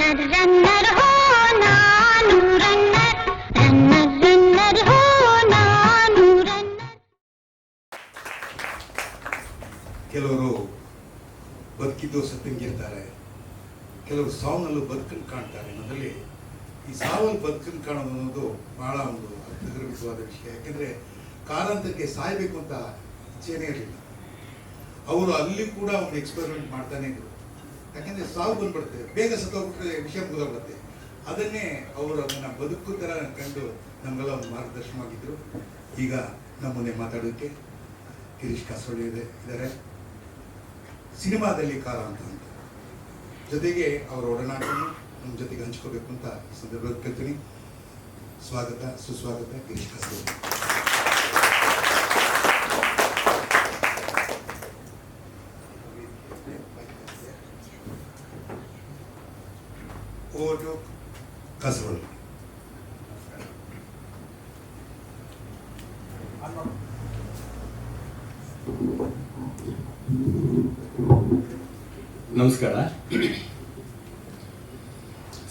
Runner runner ಹೋ ನಾನು runner runner runner ಹೋ ನಾನು ರನ್ನರ್. ಕೆಲವರು ಬದುಕಿದ್ದು ಸತ್ತಂಗಿರ್ತಾರೆ, ಕೆಲವರು ಸಾವನ್ನಲ್ಲೂ ಬದುಕನ್ನು ಕಾಣ್ತಾರೆ. ಅನ್ನೋದ್ರಲ್ಲಿ ಈ ಸಾವಲ್ಲಿ ಬದುಕನ್ನು ಕಾಣೋದು ಅನ್ನೋದು ಬಹಳ ಒಂದು ಅರ್ಥಗರ್ಭಿತವಾದ ವಿಷಯ. ಯಾಕೆಂದರೆ ಕಾರಂತಕ್ಕೆ ಸಾಯಬೇಕು ಅಂತ ಇಚ್ಛೆನೇ ಇರಲಿಲ್ಲ. ಅವರು ಅಲ್ಲಿ ಕೂಡ ಒಂದು ಎಕ್ಸ್ಪೆರಿಮೆಂಟ್ ಮಾಡ್ತಾನೆ ಇದ್ರು. ಯಾಕೆಂದರೆ ಸಾವು ಬಂದ್ಬಿಡುತ್ತೆ, ಬೇಗ ಸತ್ತೋಗ್ಬಿಟ್ರೆ ವಿಷಯ ಮುಗಿದೋಗ್ಬಿಡುತ್ತೆ. ಅದನ್ನೇ ಅವರು ಅದನ್ನು ಬದುಕು ಥರ ಕಂಡು ನಮಗೆಲ್ಲ ಒಂದು ಮಾರ್ಗದರ್ಶನವಾಗಿದ್ದರು. ಈಗ ನಮ್ಮ ಮುಂದೆ ಮಾತಾಡೋಕ್ಕೆ ಗಿರೀಶ್ ಕಾಸರವಳ್ಳಿ ಇದ್ದಾರೆ. ಸಿನಿಮಾದಲ್ಲಿ ಕಾರಂತ ಅಂತ ಜೊತೆಗೆ ಅವರ ಒಡನಾಟವನ್ನು ನಮ್ಮ ಜೊತೆಗೆ ಹಂಚ್ಕೋಬೇಕು ಅಂತ ಸಂದರ್ಭದಲ್ಲಿ ಕೇಳ್ತೀನಿ. ಸ್ವಾಗತ, ಸುಸ್ವಾಗತ ಗಿರೀಶ್ ಕಾಸರವಳ್ಳಿ. Over to Kasaravalli. ನಮಸ್ಕಾರ.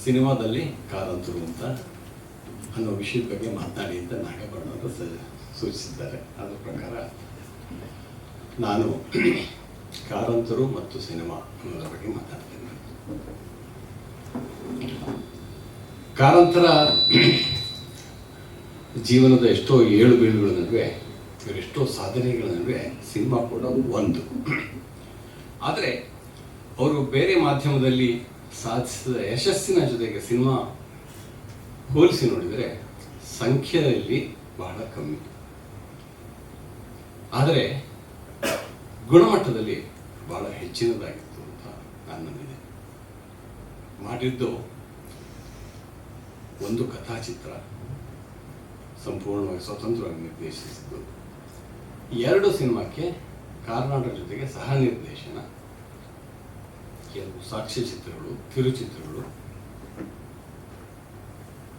ಸಿನಿಮಾದಲ್ಲಿ ಕಾರಂತರು ಅಂತ ಅನ್ನೋ ವಿಷಯದ ಬಗ್ಗೆ ಮಾತನಾಡಿ ಅಂತ ನಾಗಭರಣವರು ಸೂಚಿಸಿದ್ದಾರೆ. ಅದರ ಪ್ರಕಾರ ನಾನು ಕಾರಂತರು ಮತ್ತು ಸಿನಿಮಾ ಅನ್ನೋದ್ರ ಬಗ್ಗೆ ಮಾತಾಡ್ತೇನೆ. ಕಾರಂತರ ಜೀವನದ ಎಷ್ಟೋ ಏಳು ಬೀಳುಗಳ ನಡುವೆ, ಇವರೆಷ್ಟೋ ಸಾಧನೆಗಳ ನಡುವೆ ಸಿನಿಮಾ ಕೂಡ ಒಂದು. ಆದರೆ ಅವರು ಬೇರೆ ಮಾಧ್ಯಮದಲ್ಲಿ ಸಾಧಿಸಿದ ಯಶಸ್ಸಿನ ಜೊತೆಗೆ ಸಿನಿಮಾ ಹೋಲಿಸಿ ನೋಡಿದರೆ ಸಂಖ್ಯೆಯಲ್ಲಿ ಬಹಳ ಕಮ್ಮಿ, ಆದರೆ ಗುಣಮಟ್ಟದಲ್ಲಿ ಬಹಳ ಹೆಚ್ಚಿನದಾಗಿತ್ತು ಅಂತ ನಾನು ನಂಬಿದೆ. ಮಾಡಿದ್ದು ಒಂದು ಕಥಾಚಿತ್ರ, ಸಂಪೂರ್ಣವಾಗಿ ಸ್ವತಂತ್ರವಾಗಿ ನಿರ್ದೇಶಿಸಿದ್ದು. 2 ಸಿನಿಮಾಕ್ಕೆ ಕಾರ್ನಾಟಕ ಜೊತೆಗೆ ಸಹ ನಿರ್ದೇಶನ, ಕೆಲವು ಸಾಕ್ಷ್ಯ ಚಿತ್ರಗಳು, ಕಿರುಚಿತ್ರಗಳು,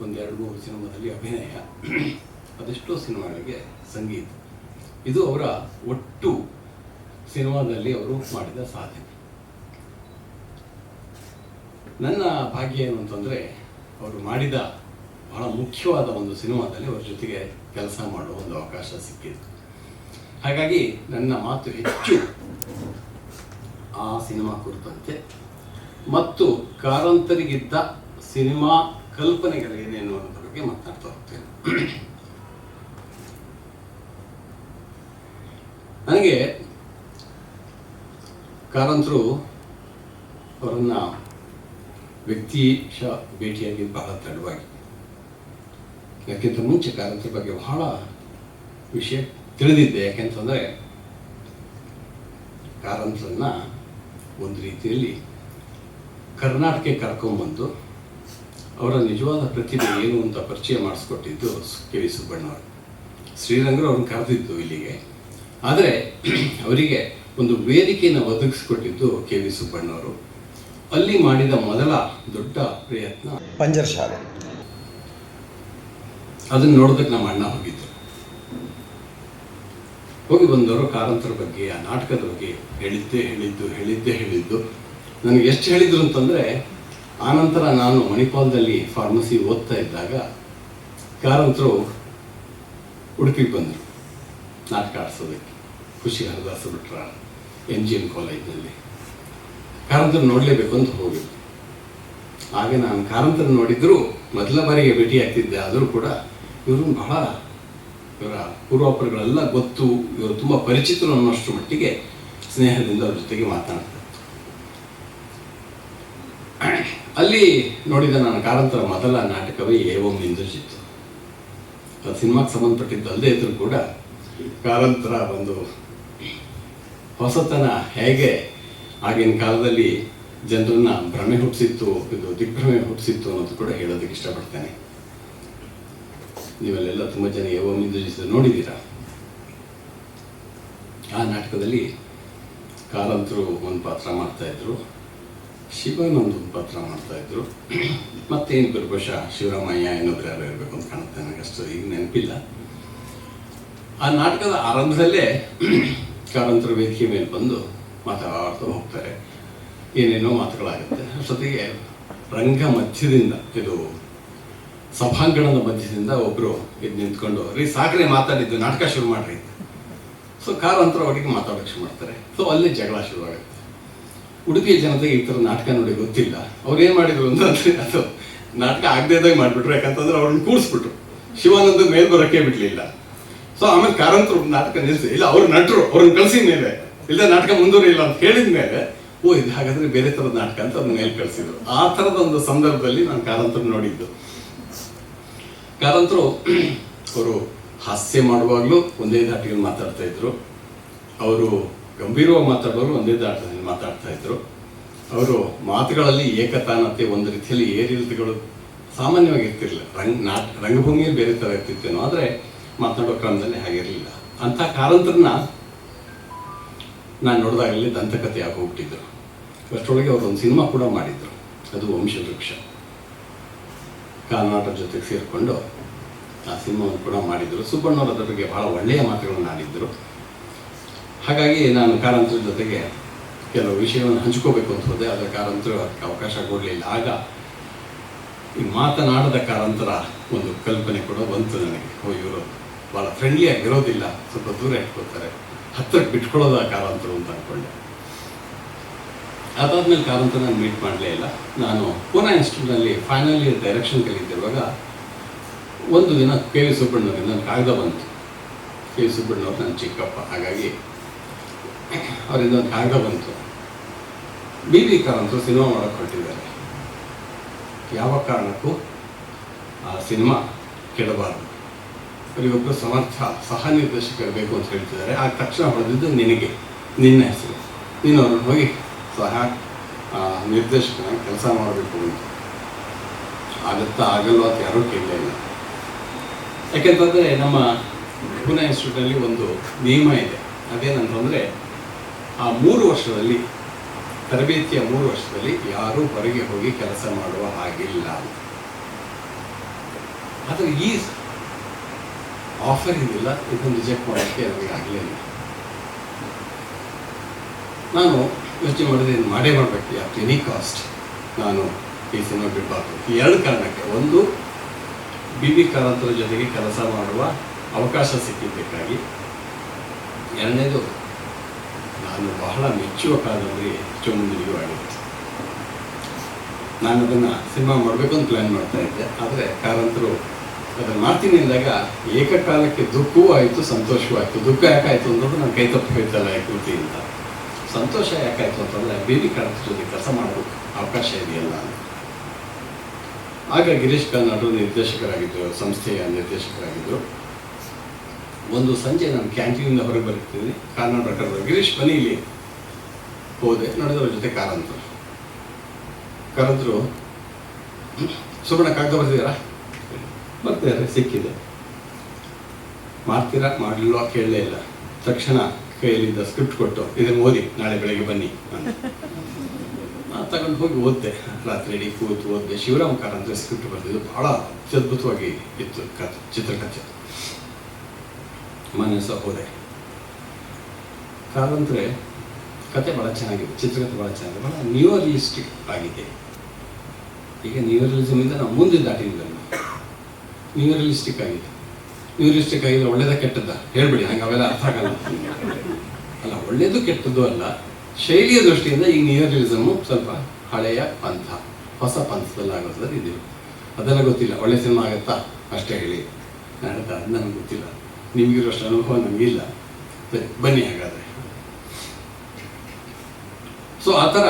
1-2-3 ಸಿನಿಮಾದಲ್ಲಿ ಅಭಿನಯ, ಅದೆಷ್ಟೋ ಸಿನಿಮಾಗಳಿಗೆ ಸಂಗೀತ. ಇದು ಅವರ ಒಟ್ಟು ಸಿನಿಮಾದಲ್ಲಿ ಅವರು ಮಾಡಿದ ಸಾಧನೆ. ನನ್ನ ಭಾಗ್ಯ ಏನು ಅಂತಂದರೆ, ಅವರು ಮಾಡಿದ ಬಹಳ ಮುಖ್ಯವಾದ ಒಂದು ಸಿನಿಮಾದಲ್ಲಿ ಅವರ ಜೊತೆಗೆ ಕೆಲಸ ಮಾಡುವ ಒಂದು ಅವಕಾಶ ಸಿಕ್ಕಿತ್ತು. ಹಾಗಾಗಿ ನನ್ನ ಮಾತು ಹೆಚ್ಚು ಆ ಸಿನಿಮಾ ಕುರಿತಂತೆ ಮತ್ತು ಕಾರಂತರಿಗಿದ್ದ ಸಿನಿಮಾ ಕಲ್ಪನೆಗಳೇನೇನು ಅನ್ನೋದ್ರ ಬಗ್ಗೆ ಮಾತನಾಡ್ತಾ ಹೋಗ್ತೇನೆ. ನನಗೆ ಕಾರಂತರು ಅವರನ್ನ ವ್ಯಕ್ತಿಶ ಭೇಟಿಯಾಗಿ ಬಹಳ ತಡವಾಗಿ, ಯಾಕೆಂತ ಮುಂಚೆ ಕಾರಂತರ ಬಗ್ಗೆ ಬಹಳ ವಿಷಯ ತಿಳಿದಿದ್ದೆ. ಯಾಕೆಂತಂದರೆ ಕಾರಂತರನ್ನ ಒಂದು ರೀತಿಯಲ್ಲಿ ಕರ್ನಾಟಕಕ್ಕೆ ಕರ್ಕೊಂಡ್ಬಂದು ಅವರ ನಿಜವಾದ ಪ್ರತಿಭೆ ಏನು ಅಂತ ಪರಿಚಯ ಮಾಡಿಸ್ಕೊಟ್ಟಿದ್ದು ಕೆ ವಿ ಸುಬ್ಬಣ್ಣವರು. ಶ್ರೀರಂಗರು ಅವ್ರನ್ನ ಕರೆದಿದ್ದು ಇಲ್ಲಿಗೆ, ಆದರೆ ಅವರಿಗೆ ಒಂದು ವೇದಿಕೆಯನ್ನು ಒದಗಿಸ್ಕೊಟ್ಟಿದ್ದು ಕೆ ವಿ ಸುಬ್ಬಣ್ಣವರು. ಅಲ್ಲಿ ಮಾಡಿದ ಮೊದಲ ದೊಡ್ಡ ಪ್ರಯತ್ನ ಪಂಜರಶಾಲೆ. ಅದನ್ನು ನೋಡೋದಕ್ಕೆ ನಮ್ಮ ಅಣ್ಣ ಹೋಗಿದ್ದರು. ಹೋಗಿ ಬಂದವರು ಕಾರಂತರ ಬಗ್ಗೆ, ಆ ನಾಟಕದ ಬಗ್ಗೆ ಹೇಳಿದ್ದು ನನಗೆ ಎಷ್ಟು ಹೇಳಿದ್ರು ಅಂತಂದರೆ, ಆನಂತರ ನಾನು ಮಣಿಪಾಲದಲ್ಲಿ ಫಾರ್ಮಸಿ ಓದ್ತಾ ಇದ್ದಾಗ ಕಾರಂತರು ಉಡುಪಿಗೆ ಬಂದರು ನಾಟಕ ಆಡಿಸೋದಕ್ಕೆ. ಖುಷಿ ಹರದಾಸ ಬಿಟ್ರ NGM ಕಾಲೇಜಿನಲ್ಲಿ ಕಾರಂತರು ನೋಡಲೇಬೇಕು ಅಂತ ಹೋಗಿದ್ದು. ಆಗ ನಾನು ಕಾರಂತರು ನೋಡಿದ್ರು ಮೊದಲ ಬಾರಿಗೆ ಭೇಟಿ ಆಗ್ತಿದ್ದೆ. ಆದರೂ ಕೂಡ ಇವರು ಬಹಳ, ಇವರ ಪೂರ್ವಾಪರಗಳೆಲ್ಲ ಗೊತ್ತು, ಇವರು ತುಂಬ ಪರಿಚಿತರು ಅನ್ನೋಷ್ಟು ಮಟ್ಟಿಗೆ ಸ್ನೇಹದಿಂದ ಅವ್ರ ಜೊತೆಗೆ ಮಾತನಾಡ್ತಾರೆ. ಅಲ್ಲಿ ನೋಡಿದ ನಾನು ಕಾರಂತರ ಮೊದಲ ನಾಟಕವೇ ಏವಂ ಇಂದ್ರಜಿತ್. ಅದು ಸಿನಿಮಾಕ್ಕೆ ಸಂಬಂಧಪಟ್ಟಿದ್ದಲ್ಲದೆ ಇದ್ರೂ ಕೂಡ ಕಾರಂತರ ಒಂದು ಹೊಸತನ ಹೇಗೆ ಆಗಿನ ಕಾಲದಲ್ಲಿ ಜನರನ್ನ ಭ್ರಮೆ ಹುಟ್ಟಿಸಿತ್ತು, ಇದು ದಿಗ್ಭ್ರಮೆ ಹುಟ್ಟಿಸಿತ್ತು ಅನ್ನೋದು ಕೂಡ ಹೇಳೋದಕ್ಕೆ ಇಷ್ಟಪಡ್ತೇನೆ. ನೀವೆಲ್ಲ ತುಂಬ ಜನ ಏವಂ ಇಂದ್ರಜಿತ್ ನೋಡಿದ್ದೀರಾ. ಆ ನಾಟಕದಲ್ಲಿ ಕಾರಂತರು ಒಂದು ಪಾತ್ರ ಮಾಡ್ತಾಯಿದ್ರು, ಶಿವನ್ ಒಂದು ಪಾತ್ರ ಮಾಡ್ತಾಯಿದ್ರು, ಮತ್ತೇನು ಬಹುಶಃ ಶಿವರಾಮಯ್ಯ ಇನ್ನೊಬ್ರು ಯಾರು ಇರಬೇಕು ಅಂತ ಕಾಣುತ್ತೆ, ನನಗಷ್ಟು ಈಗ ನೆನಪಿಲ್ಲ. ಆ ನಾಟಕದ ಆರಂಭದಲ್ಲೇ ಕಾರಂತರು ವೇದಿಕೆ ಮೇಲೆ ಬಂದು ಮಾತಾಡ್ತಾ ಹೋಗ್ತಾರೆ. ಏನೇನೋ ಮಾತುಗಳಾಗುತ್ತೆ. ಅಷ್ಟೊತ್ತಿಗೆ ರಂಗ ಮಧ್ಯದಿಂದ, ಇದು ಸಭಾಂಗಣದ ಮಧ್ಯದಿಂದ ಒಬ್ಬರು ಇದು ನಿಂತ್ಕೊಂಡು ರೀ ಸಾಕ್ರೆ ಮಾತಾಡಿದ್ದು, ನಾಟಕ ಶುರು ಮಾಡ್ರಿ. ಸೊ ಕಾರಂತರ ಒಟ್ಟಿಗೆ ಮಾತಾಡೋಕೆ ಶುರು ಮಾಡ್ತಾರೆ. ಸೊ ಅಲ್ಲಿ ಜಗಳ ಶುರುವಾಗುತ್ತೆ. ಉಡುಪಿಯ ಜನತೆಗೆ ಈ ಥರ ನಾಟಕ ನೋಡಿ ಗೊತ್ತಿಲ್ಲ. ಅವ್ರು ಏನು ಮಾಡಿದ್ರು ಅಂತಂದರೆ ಅದು ನಾಟಕ ಆಗದೇದಾಗ ಮಾಡಿಬಿಟ್ರು. ಯಾಕಂತಂದ್ರೆ ಅವ್ರನ್ನ ಕೂಡಿಸ್ಬಿಟ್ರು. ಶಿವಾನಂದ ಮೇಲ್ ಬರೋಕ್ಕೆ ಬಿಡಲಿಲ್ಲ. ಸೊ ಆಮೇಲೆ ಕಾರಂತರು ನಾಟಕ ನಿಲ್ಲಿಸಿ, ಇಲ್ಲ ಅವ್ರು ನಟರು, ಅವ್ರನ್ನ ಕಳಿಸಿದ ಮೇಲೆ ಇಲ್ಲ ನಾಟಕ ಮುಂದುವರಿಯಿಲ್ಲ ಅಂತ ಹೇಳಿದ ಮೇಲೆ, ಓ ಇದು ಹಾಗಾದ್ರೆ ಬೇರೆ ಥರದ ನಾಟಕ ಅಂತ ಅದನ್ನ ಮೇಲೆ ಕಳಿಸಿದ್ರು. ಆ ಥರದ ಒಂದು ಸಂದರ್ಭದಲ್ಲಿ ನಾನು ಕಾರಂತರು ನೋಡಿದ್ದು. ಕಾರಂತರು ಅವರು ಹಾಸ್ಯ ಮಾಡುವಾಗಲೂ ಒಂದೇ ದಾಟಿಯಲ್ಲಿ ಮಾತಾಡ್ತಾ ಇದ್ರು. ಅವರು ಗಂಭೀರವಾಗಿ ಮಾತಾಡೋರು ಒಂದೇ ದಾಟದಲ್ಲಿ ಮಾತಾಡ್ತಾ ಇದ್ರು. ಅವರು ಮಾತುಗಳಲ್ಲಿ ಏಕತಾನತೆ, ಒಂದು ರೀತಿಯಲ್ಲಿ ಏರಿಳಿತಗಳು ಸಾಮಾನ್ಯವಾಗಿ ಇರ್ತಿರ್ಲಿಲ್ಲ. ರಂಗಭೂಮಿಯಲ್ಲಿ ಬೇರೆ ಥರ ಇರ್ತಿತ್ತೇನೋ, ಆದರೆ ಮಾತನಾಡೋ ಕ್ರಮದಲ್ಲಿ ಹಾಗಿರಲಿಲ್ಲ. ಅಂಥ ಕಾರಂತರನ್ನ ನಾನು ನೋಡಿದಾಗಲೇ ದಂತಕಥೆ ಆಗಿ ಹೋಗ್ಬಿಟ್ಟಿದ್ರು. ಅಷ್ಟರೊಳಗೆ ಅವರು ಒಂದು ಸಿನಿಮಾ ಕೂಡ ಮಾಡಿದ್ರು, ಅದು ವಂಶವೃಕ್ಷ. ಕರ್ನಾಟಕ ಜೊತೆಗೆ ಸೇರಿಕೊಂಡು ಆ ಸಿನಿಮಾವನ್ನು ಕೂಡ ಮಾಡಿದರು. ಸುಬ್ಬಣ್ಣವರು ಅದರ ಬಗ್ಗೆ ಬಹಳ ಒಳ್ಳೆಯ ಮಾತುಗಳನ್ನು ಆಡಿದ್ದರು. ಹಾಗಾಗಿ ನಾನು ಕಾರಂತರ ಜೊತೆಗೆ ಕೆಲವು ವಿಷಯವನ್ನು ಹಂಚ್ಕೋಬೇಕು ಅಂತ ಹೋದೆ. ಆದರೆ ಕಾರಂತರು ಅವಕಾಶ ಕೊಡಲಿಲ್ಲ. ಆಗ ಈ ಮಾತನಾಡದ ಕಾರಂತರ ಒಂದು ಕಲ್ಪನೆ ಕೂಡ ಬಂತು ನನಗೆ. ಇವರು ಭಾಳ ಫ್ರೆಂಡ್ಲಿಯಾಗಿ ಇರೋದಿಲ್ಲ, ಸ್ವಲ್ಪ ದೂರ ಇಟ್ಕೊಳ್ತಾರೆ, ಹತ್ತಿರಕ್ಕೆ ಬಿಟ್ಕೊಳ್ಳೋದ ಕಾರಂತರು ಅಂತ ಅಂದ್ಕೊಂಡೆ. ಅದಾದ್ಮೇಲೆ ಕಾರಂತರ ನಾನು ಮೀಟ್ ಮಾಡಲೇ ಇಲ್ಲ. ನಾನು ಪೂನಾ ಇನ್ಸ್ಟಿಟ್ಯೂಟ್ನಲ್ಲಿ ಫೈನಲ್ ಇಯರ್ ಡೈರೆಕ್ಷನ್ ಕಲಿತಿರುವಾಗ ಒಂದು ದಿನ ಕೆ ವಿ ಸುಬ್ಬಣ್ಣವ್ರಿಗೆ ನನ್ನ ಕಾಗದ ಬಂತು. ಕೆ ವಿ ಸುಬ್ಬಣ್ಣವ್ರು ನನ್ನ ಚಿಕ್ಕಪ್ಪ, ಹಾಗಾಗಿ ಅವರಿಂದ ಒಂದು ಕಾಗದ ಬಂತು. ಬಿ ವಿ ಕಾರಂತರು ಸಿನಿಮಾ ಮಾಡೋಕ್ಕೆ ಹೊರಟಿದ್ದಾರೆ, ಯಾವ ಕಾರಣಕ್ಕೂ ಆ ಸಿನಿಮಾ ಕೆಡಬಾರದು, ಅವರಿಗೊಬ್ಬರು ಸಮರ್ಥ ಸಹ ನಿರ್ದೇಶಕರು ಬೇಕು ಅಂತ ಹೇಳ್ತಿದ್ದಾರೆ. ಆಗ ತಕ್ಷಣ ಹೊಡೆದಿದ್ದು ನಿನಗೆ, ನಿನ್ನ ಹೆಸರು, ನೀನು ಅವ್ರನ್ನ ಹೋಗಿ ಸಹ ನಿರ್ದೇಶಕನಾಗಿ ಕೆಲಸ ಮಾಡಬೇಕು ಅಂತ. ಆಗುತ್ತಾ ಆಗಲ್ವ ಅಂತ ಯಾರೂ ಕೇಳಲೇ ಇಲ್ಲ. ಯಾಕೆಂತಂದರೆ ನಮ್ಮ ಪುಣೆ ಇನ್ಸ್ಟಿಟ್ಯೂಟಲ್ಲಿ ಒಂದು ನಿಯಮ ಇದೆ. ಅದೇನಂತಂದರೆ ಆ 3 ವರ್ಷದಲ್ಲಿ, ತರಬೇತಿಯ 3 ವರ್ಷದಲ್ಲಿ ಯಾರೂ ಹೊರಗೆ ಹೋಗಿ ಕೆಲಸ ಮಾಡುವ ಹಾಗಿಲ್ಲ. ಆದರೆ ಈ ಆಫರ್ ಇದಿಲ್ಲ, ಇದನ್ನು ರಿಜೆಕ್ಟ್ ಮಾಡೋಕ್ಕೆ ನನಗೆ ಆಗಲಿಲ್ಲ. ನಾನು ಯೋಚನೆ ಮಾಡಿದ್ರೆ ಇದು ಮಾಡೇ ಮಾಡಬೇಕು, ಅಟ್ ಎನಿ ಕಾಸ್ಟ್ ನಾನು ಈ ಸಿನಿಮಾ ಬಿಡಬಾರ್ದು. ಈ 2 ಕಾರಣಕ್ಕೆ. ಒಂದು, ಬಿ ವಿ ಕಾರಂತರ ಜೊತೆಗೆ ಕೆಲಸ ಮಾಡುವ ಅವಕಾಶ ಸಿಕ್ಕಿದ್ದಕ್ಕಾಗಿ. ಎರಡನೇದು, ನಾನು ಬಹಳ ಮೆಚ್ಚುವ ಕಾದಂಬರಿ ಚೋಮುಂದಿನಿಗೂ ಆಗಿತ್ತು. ನಾನು ಅದನ್ನು ಸಿನಿಮಾ ಮಾಡಬೇಕು ಅಂತ ಪ್ಲ್ಯಾನ್ ಮಾಡ್ತಾ ಇದ್ದೆ. ಆದರೆ ಕಾರಂತರು ಅದನ್ನು ಮಾಡ್ತೀನಿ ಅಂದಾಗ ಏಕಕಾಲಕ್ಕೆ ದುಃಖವೂ ಆಯಿತು, ಸಂತೋಷವೂ ಆಯಿತು. ದುಃಖ ಯಾಕಾಯಿತು ಅಂತಂದ್ರೆ ನಾನು ಕೈ ತಪ್ಪು ಹೋಯ್ತಲ್ಲ ಈ ಕೃತಿ ಅಂತ. ಸಂತೋಷ ಯಾಕಾಯಿತು ಅಂತಂದರೆ ಬಿ ವಿ ಕಾರಂತರ ಜೊತೆ ಕೆಲಸ ಮಾಡೋಕ್ಕೆ ಅವಕಾಶ ಇದೆಯಲ್ಲ ಅಂತ. ಆಗ ಗಿರೀಶ್ ಕಾರ್ನಾಡ್ರು ನಿರ್ದೇಶಕರಾಗಿದ್ದರು, ಸಂಸ್ಥೆಯ ನಿರ್ದೇಶಕರಾಗಿದ್ದರು. ಒಂದು ಸಂಜೆ ನಾನು ಕ್ಯಾಂಟೀನಿಂದ ಹೊರಗೆ ಬರ್ತೀನಿ, ಕಾರ್ನಾಡ್ ಕರೆದ್ರು, ಗಿರೀಶ್ ಬನ್ನಿ ಇಲ್ಲಿ. ಹೋದೆ, ನೋಡಿದವ್ರ ಜೊತೆ ಕಾರಂತರು ಕರೆದ್ರು. ಸುಬ್ಬಣ್ಣ ಕಾಗದ ಬರ್ತಿದ್ದೀರಾ? ಬರ್ತಿದ್ದಾರೆ, ಸಿಕ್ಕಿದೆ. ಮಾಡ್ತೀರಾ ಮಾಡಲಿಲ್ವಾ ಕೇಳಲೇ ಇಲ್ಲ. ತಕ್ಷಣ ಕೈಯಲ್ಲಿದ್ದ ಸ್ಕ್ರಿಪ್ಟ್ ಕೊಟ್ಟು, ಇದನ್ನು ಓದಿ, ನಾಳೆ ಬೆಳಗ್ಗೆ ಬನ್ನಿ ಅಂತ. ನಾನು ತಗೊಂಡು ಹೋಗಿ ಓದಿದೆ. ರಾತ್ರಿ ಇಡೀ ಕೂತು ಓದಿದೆ. ಶಿವರಾಮ್ ಕಾರಂತರ ಸ್ಕ್ರಿಪ್ಟ್ ಬರ್ತಿದ್ದು ಭಾಳ ಅತ್ಯದ್ಭುತವಾಗಿ ಇತ್ತು ಕಥೆ, ಚಿತ್ರಕಥೆ. ಮನೆ ಸಹ ಹೋದೆ. ಕಾರಂತರೆ ಕತೆ ಭಾಳ ಚೆನ್ನಾಗಿದೆ, ಚಿತ್ರಕಥೆ ಭಾಳ ಚೆನ್ನಾಗಿದೆ, ಭಾಳ ನ್ಯೂ ರಿಯಲಿಸ್ಟಿಕ್ ಆಗಿದೆ. ಈಗ ನ್ಯೂ ರಿಯಲಿಸಮಿಂದ ನಾವು ಮುಂದೆ ದಾಟಿದ್ದೀವಿ. ನ್ಯೂ ರಿಯಲಿಸ್ಟಿಕ್ ಆಗಿದೆ. ನ್ಯೂ ರಿಯಲಿಸ್ಟಿಕ್ ಆಗಿದೆ ಒಳ್ಳೇದ ಕೆಟ್ಟದ್ದ ಹೇಳ್ಬಿಡಿ, ನಂಗೆ ಅವೆಲ್ಲ ಅರ್ಥ ಆಗಲ್ಲ. ಅಲ್ಲ, ಒಳ್ಳೇದು ಕೆಟ್ಟದ್ದು ಅಲ್ಲ, ಶೈಲಿಯ ದೃಷ್ಟಿಯಿಂದ ಈಗ ನ್ಯೂ ರಿಯಲಿಸಮು ಸ್ವಲ್ಪ ಹಳೆಯ ಪಂಥ, ಹೊಸ ಪಂಥದಲ್ಲಿ ಆಗೋದ್ರಲ್ಲಿ ಇದ್ದೀವಿ. ಅದೆಲ್ಲ ಗೊತ್ತಿಲ್ಲ. ಒಳ್ಳೆ ಸಿನಿಮಾ ಆಗುತ್ತಾ ಅಷ್ಟೇ ಹೇಳಿ. ನಾನು ಅದು ನನಗೆ ಗೊತ್ತಿಲ್ಲ, ನಿಮಗಿರೋಷ್ಟು ಅನುಭವ ನನಗಿಲ್ಲ. ಸರಿ ಬನ್ನಿ ಹಾಗಾದರೆ. ಸೊ ಆ ಥರ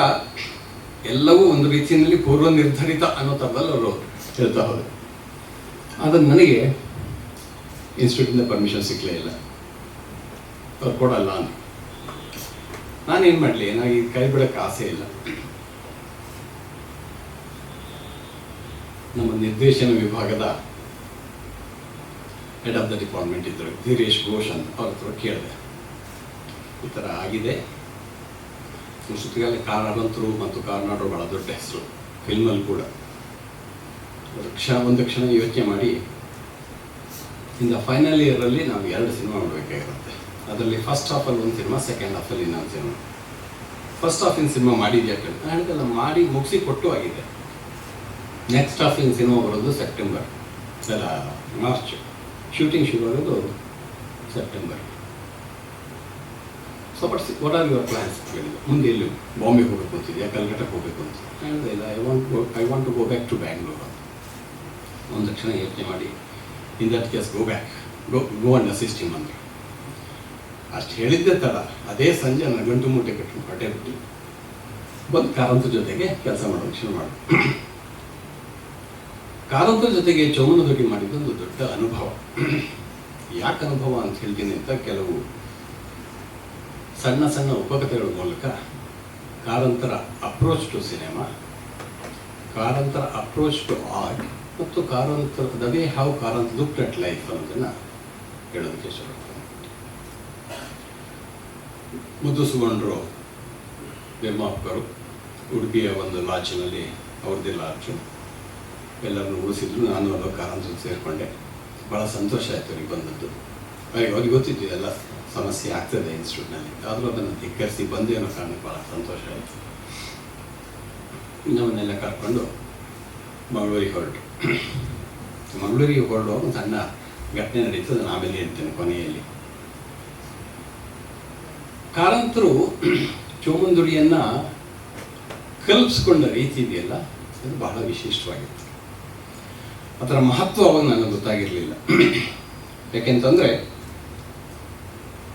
ಎಲ್ಲವೂ ಒಂದು ರೀತಿಯಲ್ಲಿ ಪೂರ್ವ ನಿರ್ಧರಿತ ಅನ್ನೋ ಥರದಲ್ಲಿ ಅವರು ಹೇಳ್ತಾ ಹೋದರು. ಆದರೆ ನನಗೆ ಇನ್ಸ್ಟಿಟ್ಯೂಟಿಂದ ಪರ್ಮಿಷನ್ ಸಿಕ್ಕಲೇ ಇಲ್ಲ, ಅವ್ರು ಕೊಡಲ್ಲ ಅಂತ. ನಾನೇನು ಮಾಡಲಿ, ನನಗೆ ಇದು ಕೈ ಬಿಡೋಕ್ಕೆ ಆಸೆ ಇಲ್ಲ. ನಮ್ಮ ನಿರ್ದೇಶನ ವಿಭಾಗದ ಹೆಡ್ ಆಫ್ ದ ಡಿಪಾರ್ಟ್ಮೆಂಟ್ ಇದ್ದರು, ಧೀರೇಶ್ ಘೋಷ್ ಅಂತ. ಅವ್ರ ಹತ್ರ ಕೇಳಿದೆ, ಈ ಥರ ಆಗಿದೆ. ಸುತ್ತಿಗಾಲಿ ಕಾರಣವಂತರು ಮತ್ತು ಕಾರ್ನಾಡರು ಭಾಳ ದೊಡ್ಡ ಹೆಸರು ಫಿಲ್ಮಲ್ಲಿ ಕೂಡ. ಒಂದು ಕ್ಷಣ ಯೋಚನೆ ಮಾಡಿ, ಇಂದ ಫೈನಲ್ ಇಯರಲ್ಲಿ ನಾವು 2 ಸಿನಿಮಾ ಮಾಡಬೇಕಾಗಿರುತ್ತೆ. ಅದರಲ್ಲಿ ಫಸ್ಟ್ ಹಾಫಲ್ಲಿ ಒಂದು ಸಿನಿಮಾ, ಸೆಕೆಂಡ್ ಹಾಫಲ್ಲಿ ಇನ್ನೊಂದು ಸಿನಿಮಾ. ಫಸ್ಟ್ ಹಾಫಿನ ಸಿನಿಮಾ ಮಾಡಿದ್ಯಾ ಕೇಳಿ, ನಾನು ಹೇಳಿದೆಲ್ಲ ಮಾಡಿ ಮುಗಿಸಿ ಕೊಟ್ಟು ಆಗಿದೆ. ನೆಕ್ಸ್ಟ್ ಆಫ್ ಇನ್ ಸಿನಿಮಾ ಬರೋದು ಸೆಪ್ಟೆಂಬರ್ ಅಲ್ಲ ಮಾರ್ಚ್, ಶೂಟಿಂಗ್ ಶುರು ಆಗೋದು September. So what are your plans ಹೇಳಿದ್ರು. ಮುಂದೆ ಎಲ್ಲಿ ಬಾಂಬೆಗೆ ಹೋಗಬೇಕು ಅಂತಿದೆಯಾ, ಕಲ್ಕಟ್ಟಕ್ಕೆ ಹೋಗಬೇಕು ಅಂತ ಹೇಳಿದೆ. ಇಲ್ಲ, I want to go back to Bangalore ಅಂತ ಒಂದು ತಕ್ಷಣ ಯೋಚನೆ ಮಾಡಿ, in that case go back, go and assist him ಅಂದರು. ಅಷ್ಟು ಹೇಳಿದ್ದೆ ತಡ, ಅದೇ ಸಂಜೆ ನಾನು ಗಂಟು ಮೂಟೆ ಕಟ್ಟಿ ಹೊಟ್ಟೆ ಬಿಟ್ಟು ಬಂದು ಕಾರಂತರ ಜೊತೆಗೆ ಕೆಲಸ ಮಾಡೋಕ್ಕೆ ಶುರು ಮಾಡಿ. ಕಾರಂತರ ಜೊತೆಗೆ ಚೌಮನದುಡಿ ಮಾಡಿದ್ದೊಂದು ದೊಡ್ಡ ಅನುಭವ. ಯಾಕೆ ಅನುಭವ ಅಂತ ಹೇಳ್ತೀನಿ ಅಂತ, ಕೆಲವು ಸಣ್ಣ ಸಣ್ಣ ಉಪಕಥೆಗಳ ಮೂಲಕ ಕಾರಂತರ ಅಪ್ರೋಚ್ ಟು ಸಿನಿಮಾ, ಕಾರಂತರ ಅಪ್ರೋಚ್ ಟು ಆರ್ಟ್ ಮತ್ತು ಕಾರಂತರ the way how Karanth looked at life ಅನ್ನೋದನ್ನು ಹೇಳೋದಕ್ಕೆ ಶುರು. ಮುದ್ದುಸುಗೊಂಡ್ರು ನಿರ್ಮಾಪಕರು ಉಡುಪಿಯ ಒಂದು ಲಾಡ್ಜಿನಲ್ಲಿ, ಅವ್ರದ್ದೇ ಲಾಡ್ಜು, ಎಲ್ಲರನ್ನು ಉಳಿಸಿದ್ರು. ನಾನು ಅಲ್ಲೋ ಕಾರಂತ ಸೇರಿಕೊಂಡೆ. ಭಾಳ ಸಂತೋಷ ಆಯಿತು ಅವ್ರಿಗೆ ಬಂದದ್ದು. ಅವ್ರಿಗೆ ಗೊತ್ತಿತ್ತು ಎಲ್ಲ ಸಮಸ್ಯೆ ಆಗ್ತದೆ ಇನ್ಸ್ಟಿಟ್ಯೂಟ್ನಲ್ಲಿ, ಆದರೂ ಅದನ್ನು ಧಿಕ್ಕರಿಸಿ ಬಂದು ಅನ್ನೋ ಕಾರಣಕ್ಕೆ ಭಾಳ ಸಂತೋಷ ಆಯಿತು. ನಮ್ಮನ್ನೆಲ್ಲ ಕರ್ಕೊಂಡು ಮಂಗಳೂರಿಗೆ ಹೊರಟು. ಮಂಗಳೂರಿಗೆ ಹೊರಡುವಾಗ ಒಂದು ಸಣ್ಣ ಘಟನೆ ನಡೀತು, ಅದನ್ನು ಆಮೇಲೆ ಹೇಳ್ತೇನೆ ಕೊನೆಯಲ್ಲಿ. ಕಾರಂತರು ಚೌಮನದುಡಿಯನ್ನು ಕಲ್ಪಿಸ್ಕೊಂಡ ರೀತಿ ಇದೆಯಲ್ಲ, ಅದು ಬಹಳ ವಿಶಿಷ್ಟವಾಗಿತ್ತು. ಅದರ ಮಹತ್ವ ಅವಾಗ ನನಗೆ ಗೊತ್ತಾಗಿರಲಿಲ್ಲ. ಯಾಕೆಂತಂದರೆ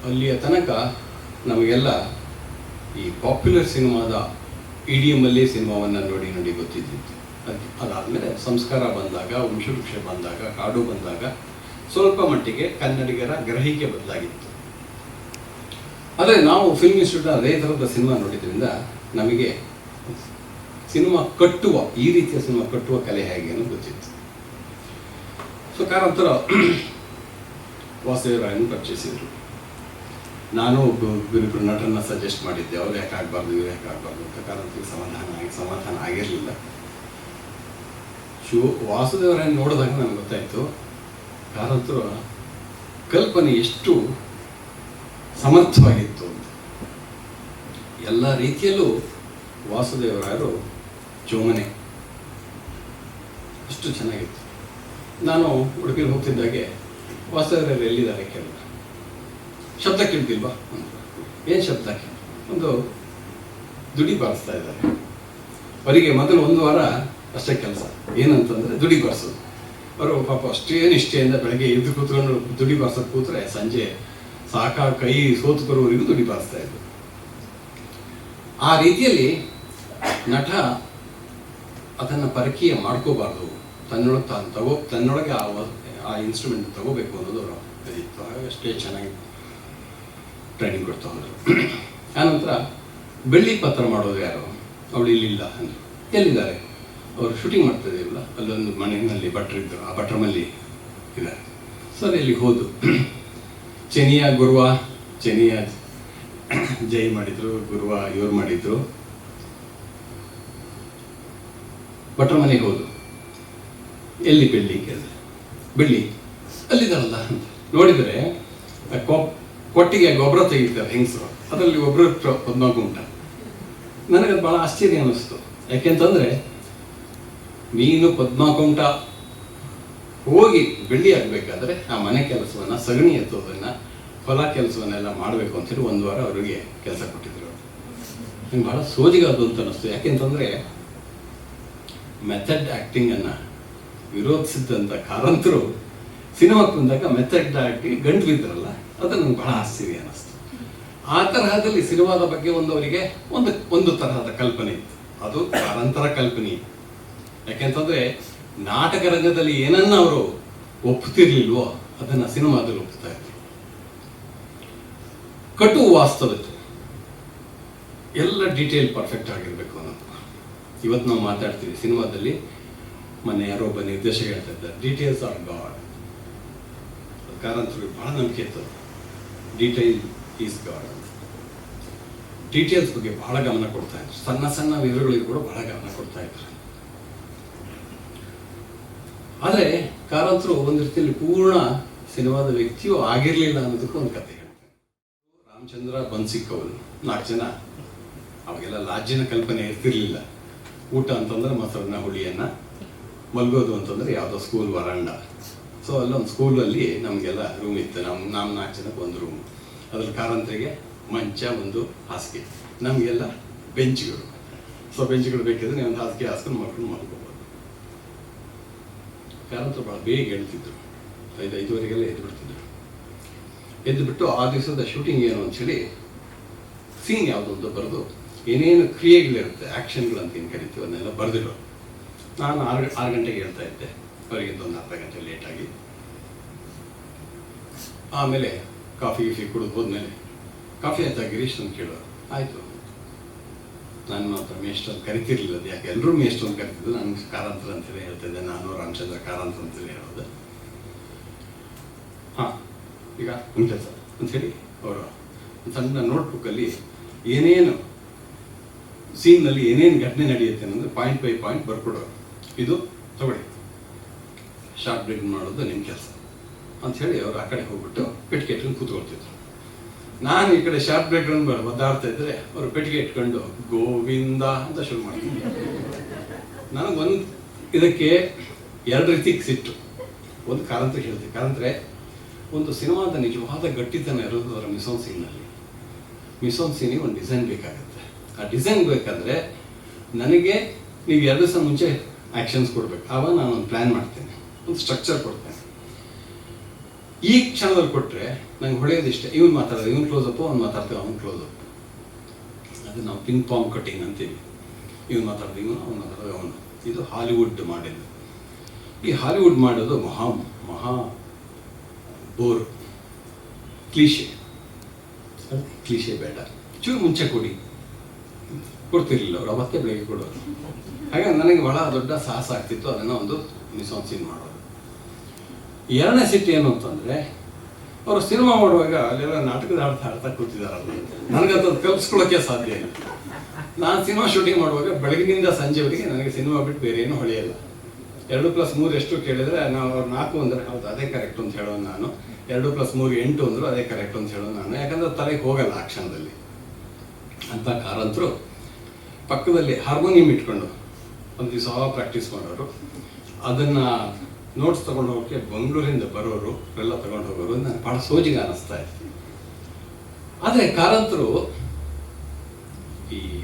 ಅಲ್ಲಿಯ ತನಕ ನಮಗೆಲ್ಲ ಈ ಪಾಪ್ಯುಲರ್ ಸಿನಿಮಾದ ಇಡಿಎಮ್ಮಲ್ಲೇ ಸಿನಿಮಾವನ್ನು ನೋಡಿ ನೋಡಿ ಗೊತ್ತಿದ್ದಿತ್ತು. ಅದಾದಮೇಲೆ ಸಂಸ್ಕಾರ ಬಂದಾಗ, ವಂಶವೃಕ್ಷ ಬಂದಾಗ, ಕಾಡು ಬಂದಾಗ ಸ್ವಲ್ಪ ಮಟ್ಟಿಗೆ ಕನ್ನಡಿಗರ ಗ್ರಹಿಕೆ ಬದಲಾಗಿತ್ತು. ಆದರೆ ನಾವು ಫಿಲ್ಮ್ ಇನ್ಸ್ಟಿಟ್ಯೂಟ್ ಅದೇ ಥರದ ಸಿನಿಮಾ ನೋಡಿದ್ರಿಂದ ನಮಗೆ ಸಿನಿಮಾ ಕಟ್ಟುವ, ಈ ರೀತಿಯ ಸಿನಿಮಾ ಕಟ್ಟುವ ಕಲೆ ಹೇಗೆ ಅನ್ನೋದು ಗೊತ್ತಿತ್ತು. ಸೊ ಕಾರಂತರ ವಾಸುದೇವರಾಯನ ಪರಿಚಯಿಸಿದ್ರು. ನಾನು ಒಬ್ಬರಿಬ್ಬರು ನಟರನ್ನ ಸಜೆಸ್ಟ್ ಮಾಡಿದ್ದೆ, ಅವ್ರು ಯಾಕೆ ಆಗಬಾರ್ದು, ಇವ್ರು ಯಾಕೆ ಆಗಬಾರ್ದು ಅಂತ. ಕಾರಂತರಿಗೆ ಸಮಾಧಾನ ಆಗಿರಲಿಲ್ಲ. ವಾಸುದೇವರಾಯನ ನೋಡಿದಾಗ ನನಗೆ ಗೊತ್ತಾಯಿತು ಕಾರಂತರ ಕಲ್ಪನೆ ಎಷ್ಟು ಸಮರ್ಥವಾಗಿತ್ತು ಅಂತ. ಎಲ್ಲ ರೀತಿಯಲ್ಲೂ ವಾಸುದೇವರಾಯರು ಚೌಮನೆ ಅಷ್ಟು ಚೆನ್ನಾಗಿತ್ತು. ನಾನು ಉಡುಪಿಗೆ ಹೋಗ್ತಿದ್ದಾಗೆ ವಾಸುದೇವರಾಯರು ಎಲ್ಲಿದ್ದಾರೆ ಕೇಳಿದ. ಶಬ್ದ ಕೇಳ್ತಿಲ್ವಾ ಅಂತ. ಏನು ಶಬ್ದ? ಒಂದು ದುಡಿ ಬಾರಿಸ್ತಾ ಇದ್ದಾರೆ. ಅವರಿಗೆ ಮೊದಲು 1 ವಾರ ಅಷ್ಟೇ ಕೆಲಸ, ಏನಂತಂದರೆ ದುಡಿ ಬಾರಿಸೋದು. ಅವರು ಪಾಪ ಅಷ್ಟೇ ನಿಷ್ಠೆಯಿಂದ ಬೆಳಗ್ಗೆ ಎದ್ದು ಕೂತ್ಕೊಂಡು ದುಡಿ ಬಾರಿಸೋಕೆ ಕೂತ್ರೆ ಸಂಜೆ ಕೈ ಸೋತು ಬರುವವರೆಗೂ ದುಡಿ ಬಾರಿಸ್ತಾ ಇದ್ರು. ಆ ರೀತಿಯಲ್ಲಿ ನಟ ಅದನ್ನು ಪರಕೀಯ ಮಾಡ್ಕೋಬಾರ್ದು, ತನ್ನೊಳಗೆ ಆ ಇನ್ಸ್ಟ್ರೂಮೆಂಟ್ ತಗೋಬೇಕು ಅನ್ನೋದು ಇತ್ತು. ಅಷ್ಟೇ ಚೆನ್ನಾಗಿ ಟ್ರೈನಿಂಗ್ ಕೊಡ್ತಾ ಹೋದರು. ಆನಂತರ ಬೆಳ್ಳಿ ಪತ್ರ ಮಾಡೋದು ಯಾರು, ಅವಳು ಇಲ್ಲಿಲ್ಲ ಅಂದರು. ಎಲ್ಲಿದ್ದಾರೆ? ಅವರು ಶೂಟಿಂಗ್ ಮಾಡ್ತಾ ಇದ್ದೀವಲ್ಲ, ಅಲ್ಲೊಂದು ಮನೆಯಲ್ಲಿ ಭಟ್ರಿದ್ದರು, ಆ ಭಟ್ರಮಲ್ಲಿ ಇದ್ದಾರೆ. ಸರ್ ಇಲ್ಲಿಗೆ ಹೋದು. ಚೆನಿಯ ಗುರುವ, ಚೆನಿಯ ಜೈ ಮಾಡಿದ್ರು, ಗುರುವ ಇವ್ರು ಮಾಡಿದ್ರು. ಭಟ್ರ ಮನೆಗೆ ಹೋದು. ಎಲ್ಲಿ ಬೆಳ್ಳಿ ಕೇಳಿದೆ. ಬೆಳ್ಳಿ ಅಲ್ಲಿದ್ದಾರಲ್ಲ ಅಂತ ನೋಡಿದರೆ ಕೊಟ್ಟಿಗೆ ಗೊಬ್ಬರ ತೆಗಿತಾರೆ ಹೆಂಗಸರು, ಅದರಲ್ಲಿ ಒಬ್ಬರು 14 ಉಂಟ. ನನಗದು ಭಾಳ ಆಶ್ಚರ್ಯ ಅನ್ನಿಸ್ತು. ಯಾಕೆಂತಂದರೆ ನೀನು 14 ಉಂಟ ಹೋಗಿ ಬೆಳ್ಳಿ ಆಗಬೇಕಾದ್ರೆ ಆ ಮನೆ ಕೆಲಸವನ್ನು, ಸಗಣಿ ಎತ್ತೋದನ್ನು, ಹೊಲ ಕೆಲಸವನ್ನೆಲ್ಲ ಮಾಡಬೇಕು ಅಂತೇಳಿ 1 ವಾರ ಅವರಿಗೆ ಕೆಲಸ ಕೊಟ್ಟಿದ್ರು. ನಂಗೆ ಭಾಳ ಸೋಜಿಗಾದು ಅಂತ ಅನ್ನಿಸ್ತು. ಯಾಕೆಂತಂದರೆ ಮೆಥಡ್ ಆ್ಯಕ್ಟಿಂಗನ್ನು ವಿರೋಧಿಸಿದ್ದಂಥ ಕಾರಂತರು ಸಿನಿಮಾಕ್ಕೆ ಬಂದಾಗ ಮೆಥಡ್ ಆಗಿ ಗಂಟು ಬಿದ್ದರಲ್ಲ, ಅದು ನನಗೆ ಬಹಳ ಆಶ್ಚರ್ಯ ಅನ್ನಿಸ್ತು. ಆ ತರಹದಲ್ಲಿ ಸಿನಿಮಾದ ಬಗ್ಗೆ ಅವರಿಗೆ ಒಂದು ತರಹದ ಕಲ್ಪನೆ ಇತ್ತು. ಅದು ಕಾರಂತರ ಕಲ್ಪನೆ ಇತ್ತು. ಯಾಕೆಂತಂದರೆ ನಾಟಕ ರಂಗದಲ್ಲಿ ಏನನ್ನ ಅವರು ಒಪ್ಪುತ್ತಿರ್ಲಿಲ್ವೋ ಅದನ್ನು ಸಿನಿಮಾದಲ್ಲಿ ಒಪ್ಪುತ್ತಾ ಇದ್ರು. ಕಟು ವಾಸ್ತವತೆ, ಎಲ್ಲ ಡೀಟೇಲ್ ಪರ್ಫೆಕ್ಟ್ ಆಗಿರಬೇಕು ಅನ್ನೋದು. ಇವತ್ತು ನಾವು ಮಾತಾಡ್ತೀವಿ ಸಿನಿಮಾದಲ್ಲಿ. ಮೊನ್ನೆ ಯಾರೋ ಒಬ್ಬ ನಿರ್ದೇಶಕ ಹೇಳ್ತಾ ಇದ್ದಾರೆ, ಡೀಟೇಲ್ಸ್ ಆರ್ ಗಾಡ್. ಕಾರಂತರಿಗೆ ಬಹಳ ನಂಬಿಕೆ ಇತ್ತು, ಡೀಟೇಲ್ ಈಸ್ ಗಾಡ್ ಅಂತ. ಡೀಟೇಲ್ಸ್ ಬಗ್ಗೆ ಬಹಳ ಗಮನ ಕೊಡ್ತಾ ಇದ್ರು. ಸಣ್ಣ ಸಣ್ಣ ವಿವರಗಳಿಗೂ ಕೂಡ ಬಹಳ ಗಮನ ಕೊಡ್ತಾ ಇದ್ರು. ಆದರೆ ಕಾರಂತರು ಒಂದು ರೀತಿಯಲ್ಲಿ ಪೂರ್ಣ ಸಿನಿಮಾದ ವ್ಯಕ್ತಿಯೂ ಆಗಿರಲಿಲ್ಲ ಅನ್ನೋದಕ್ಕೂ ಒಂದು ಕಥೆ ಹೇಳ್ತಾರೆ. ರಾಮಚಂದ್ರ ಬನ್ಸಿಕ್ಕವರು 4 ಜನ. ಅವಾಗೆಲ್ಲ ಲಾಡ್ಜಿನ ಕಲ್ಪನೆ ಇರ್ತಿರ್ಲಿಲ್ಲ. ಊಟ ಅಂತಂದ್ರೆ ಮೊಸರನ್ನ, ಹುಳಿಯನ್ನ, ಮಲ್ಗೋದು ಅಂತಂದರೆ ಯಾವುದೋ ಸ್ಕೂಲ್ ವರಾಂಡ. ಸೊ ಅಲ್ಲೊಂದು ಸ್ಕೂಲಲ್ಲಿ ನಮಗೆಲ್ಲ ರೂಮ್ ಇತ್ತು. ನಮ್ಮ 4 ಜನಕ್ಕೆ ಒಂದು ರೂಮ್. ಅದ್ರಲ್ಲಿ ಕಾರಂತರಿಗೆ ಮಂಚ, ಒಂದು ಹಾಸಿಗೆ, ನಮಗೆಲ್ಲ ಬೆಂಚ್ಗಳು. ಸೊ ಬೆಂಚ್ಗಳು ಬೇಕಿದ್ರೆ ನೀವು ಒಂದು ಹಾಸಿಗೆ ಹಾಸ್ಕೊಂಡು ಮಲ್ಕೊಂಡು ಮಲ್ಕೋಬೋದು. ಕಾರಂತರು ಭಾಳ ಬೇಗ ಹೇಳ್ತಿದ್ರು, 5:05 ಎದ್ಬಿಡ್ತಿದ್ರು. ಎದ್ದುಬಿಟ್ಟು ಆ ದಿವಸದ ಶೂಟಿಂಗ್ ಏನು ಅಂಥೇಳಿ ಸೀನ್ ಯಾವುದೊಂದು ಬರೆದು ಏನೇನು ಕ್ರಿಯೆಗಳಿರುತ್ತೆ, ಆ್ಯಕ್ಷನ್ಗಳಂತ ಏನು ಕರಿತೀವಿ, ಅದನ್ನೆಲ್ಲ ಬರೆದಿರೋ. ನಾನು 6 ಗಂಟೆಗೆ ಹೇಳ್ತಾ ಇದ್ದೆ, ಅವರಿಗಿಂತ ಒಂದು ಅರ್ಧ ಗಂಟೆ ಲೇಟಾಗಿ. ಆಮೇಲೆ ಕಾಫಿ ಕುಡಿದು ಹೋದ್ಮೇಲೆ ಕಾಫಿ ಆಯ್ತಾ ಗಿರೀಶ್ ಅಂತ ಕೇಳೋರು. ಆಯಿತು. ನಾನು ಮಾತ್ರ ಮೇಷ್ಟ್ರು ಅಂತ ಕರಿತಿರ್ಲಿಲ್ಲ. ಅದು ಯಾಕೆ ಎಲ್ಲರೂ ಮೇಷ್ಟ್ರು ಅಂತ ಕರಿತಿದ್ದು, ನಾನು ಕಾರಂತರ ಅಂತಲೇ ಹೇಳ್ತಿದ್ದೆ. ನಾನು ರಾಮಚಂದ್ರ ಕಾರಂತ ಅಂತಲೇ ಹೇಳೋದು. ಹಾಂ, ಈಗ ಒಂದು ಕೆಲಸ ಅಂಥೇಳಿ ಅವರು ಸಣ್ಣ ನೋಟ್ಬುಕ್ಕಲ್ಲಿ ಏನೇನು ಸೀನ್ನಲ್ಲಿ ಏನೇನು ಘಟನೆ ನಡೆಯುತ್ತೆ ಅನ್ನೋದು ಪಾಯಿಂಟ್ ಬೈ ಪಾಯಿಂಟ್ ಬರ್ಕೊಡೋರು. ಇದು ತಗೊಳ್ಳಿ, ಶಾರ್ಟ್ ಬ್ರೇಕ್ ಮಾಡೋದು ನಿಮ್ಮ ಕೆಲಸ ಅಂಥೇಳಿ ಅವರು ಆ ಕಡೆ ಹೋಗ್ಬಿಟ್ಟು ಪೆಟ್ಟಿಗೆ ಇಟ್ಕೊಂಡು ಕೂತ್ಕೊಳ್ತಿದ್ರು. ನಾನು ಈ ಕಡೆ ಶಾರ್ಟ್ ಬ್ರೇಕ್ಗಳನ್ನು ಒದ್ದಾಡ್ತಾ ಇದ್ದರೆ ಅವರು ಪೆಟ್ಟಿಗೆ ಇಟ್ಕೊಂಡು ಗೋವಿಂದ ಅಂತ ಶುರು ಮಾಡ್ತಿದ್ದೆ. ನನಗೊಂದು ಇದಕ್ಕೆ 2 ರೀತಿ ಸಿಟ್ಟು. ಒಂದು ಕಾರಂತರ ಹೇಳ್ತೀವಿ, ಕಾರಂತರೆ ಒಂದು ಸಿನಿಮಾದ ನಿಜವಾದ ಗಟ್ಟಿತನ ಇರೋದು ಅದರ ಮಿಸೋನ್ ಸೀನ್ನಲ್ಲಿ. ಮಿಸೋನ್ ಸೀನಿಗೆ ಒಂದು ಡಿಸೈನ್ ಬೇಕಾಗುತ್ತೆ. ಆ ಡಿಸೈನ್ ಬೇಕಾದರೆ ನನಗೆ ನೀವು 2 ದಿವಸ ಮುಂಚೆ ಆ್ಯಕ್ಷನ್ಸ್ ಕೊಡಬೇಕು. ಆವಾಗ ನಾನು ಒಂದು ಪ್ಲ್ಯಾನ್ ಮಾಡ್ತೇನೆ, ಒಂದು ಸ್ಟ್ರಕ್ಚರ್ ಕೊಡ್ತೇನೆ. ಈ ಕ್ಷಣದಲ್ಲಿ ಕೊಟ್ಟರೆ ನಂಗೆ ಹೊಳೆಯೋದಿಷ್ಟೇ. ಇವನು ಮಾತಾಡೋದು, ಇವನು ಕ್ಲೋಸಪ್ಪು, ಅವ್ನು ಮಾತಾಡ್ತೇವೆ, ಅವ್ನು ಕ್ಲೋಸಪ್. ಅದು ನಾವು ಪಿಂಗ್ ಪಾಂಗ್ ಕಟ್ಟಿಂಗ್ ಅಂತೀವಿ. ಇವನು ಮಾತಾಡೋದು ಇವನು, ಅವ್ನು ಮಾತಾಡೋದು ಅವನು. ಇದು ಹಾಲಿವುಡ್ ಮಾಡಿದ್ದು. ಈ ಹಾಲಿವುಡ್ ಮಾಡೋದು ಮಹಾ ಬೋರು, ಕ್ಲೀಶೆ. ಕ್ಲೀಶೆ ಬೇಡ, ಚೂರು ಮುಂಚೆ ಕೊಡ್ತಿರ್ಲಿಲ್ಲ ಅವರು, ಅವತ್ತೇ ಬೆಳಗ್ಗೆ ಕೊಡೋರು. ಹಾಗಾಗಿ ನನಗೆ ಬಹಳ ದೊಡ್ಡ ಸಾಹಸ ಆಗ್ತಿತ್ತು ಅದನ್ನು ಒಂದು ಮಿಸೋನ್ ಸೀನ್ ಮಾಡೋದು. 2ನೇ ಸಿಟ್ಟು ಏನು ಅಂತಂದರೆ, ಅವರು ಸಿನಿಮಾ ಮಾಡುವಾಗ ಅಲ್ಲೆಲ್ಲ ನಾಟಕದ ಆಡ್ತಾ ಕೂತಿದ್ದಾರಲ್ಲ, ನನಗಂತ ಕಲ್ಪಿಸ್ಕೊಳ್ಳೋಕ್ಕೆ ಸಾಧ್ಯ ಇಲ್ಲ. ನಾನು ಸಿನಿಮಾ ಶೂಟಿಂಗ್ ಮಾಡುವಾಗ ಬೆಳಗಿನಿಂದ ಸಂಜೆವರೆಗೆ ನನಗೆ ಸಿನಿಮಾ ಬಿಟ್ಟು ಬೇರೆ ಏನೂ ಹೊಳೆಯಲ್ಲ. 2+3 ಎಷ್ಟು ಕೇಳಿದರೆ ನಾವು ಅವ್ರು 4 ಅಂದರೆ ಹೌದು ಅದೇ ಕರೆಕ್ಟ್ ಅಂತ ಹೇಳೋದು ನಾನು. 2+3 8 ಅಂದರು ಅದೇ ಕರೆಕ್ಟ್ ಅಂತ ಹೇಳೋದು ನಾನು. ಯಾಕಂದರೆ ತಲೆಗೆ ಹೋಗಲ್ಲ ಆ ಕ್ಷಣದಲ್ಲಿ. ಅಂತ ಕಾರಂತರು ಪಕ್ಕದಲ್ಲಿ ಹಾರ್ಮೋನಿಯಂ ಇಟ್ಕೊಂಡು ಒಂದು ದಿವಸ ಪ್ರಾಕ್ಟೀಸ್ ಮಾಡೋರು. ಅದನ್ನು ನೋಟ್ಸ್ ತೊಗೊಂಡು ಹೋಗೋಕ್ಕೆ ಬೆಂಗಳೂರಿಂದ ಬರೋರು ಎಲ್ಲ ತೊಗೊಂಡು ಹೋಗೋರು. ನನಗೆ ಭಾಳ ಸೋಜಿಗೆ ಅನ್ನಿಸ್ತಾ ಇತ್ತು. ಆದರೆ ಕಾರಂತರು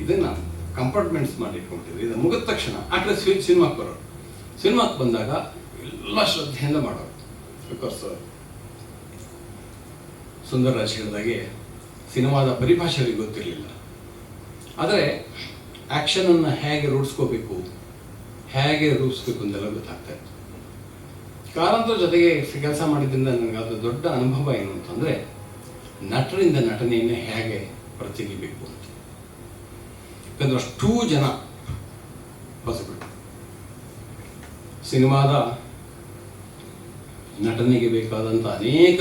ಇದನ್ನು ಕಂಪಾರ್ಟ್ಮೆಂಟ್ಸ್ ಮಾಡಿ ಇಟ್ಕೊಂಡಿದ್ರು. ಇದು ಮುಗಿದ ತಕ್ಷಣ ಆ ಕಡೆ ಸಿನಿಮಾಕ್ಕೆ ಬರೋರು. ಸಿನಿಮಾಕ್ಕೆ ಬಂದಾಗ ಎಲ್ಲ ಶ್ರದ್ಧೆಯಿಂದ ಮಾಡೋರು. ಬಿಕಾಸ್ ಸುಂದರರಾಜ್ ಹೇಳಿದಾಗೆ ಸಿನಿಮಾದ ಪರಿಭಾಷೆ ಅವರಿಗೆ ಗೊತ್ತಿರಲಿಲ್ಲ. ಆದರೆ ಆ್ಯಕ್ಷನನ್ನು ಹೇಗೆ ರೂಢಿಸ್ಕೋಬೇಕು, ಹೇಗೆ ರೂಪಿಸ್ಬೇಕು ಅಂತೆಲ್ಲ ಗೊತ್ತಾಗ್ತಾ ಇತ್ತು. ಕಾರಂತರ ಜೊತೆಗೆ ಕೆಲಸ ಮಾಡಿದ್ರಿಂದ ನನಗೆ ಅದು ದೊಡ್ಡ ಅನುಭವ ಏನು ಅಂತಂದರೆ, ನಟರಿಂದ ನಟನೆಯನ್ನು ಹೇಗೆ ಹೊರತೆಗಿಬೇಕು ಅಂತ. ಯಾಕಂದ್ರೆ ಅಷ್ಟೂ ಜನ ಹೊಸಬರು, ಸಿನಿಮಾದ ನಟನೆಗೆ ಬೇಕಾದಂಥ ಅನೇಕ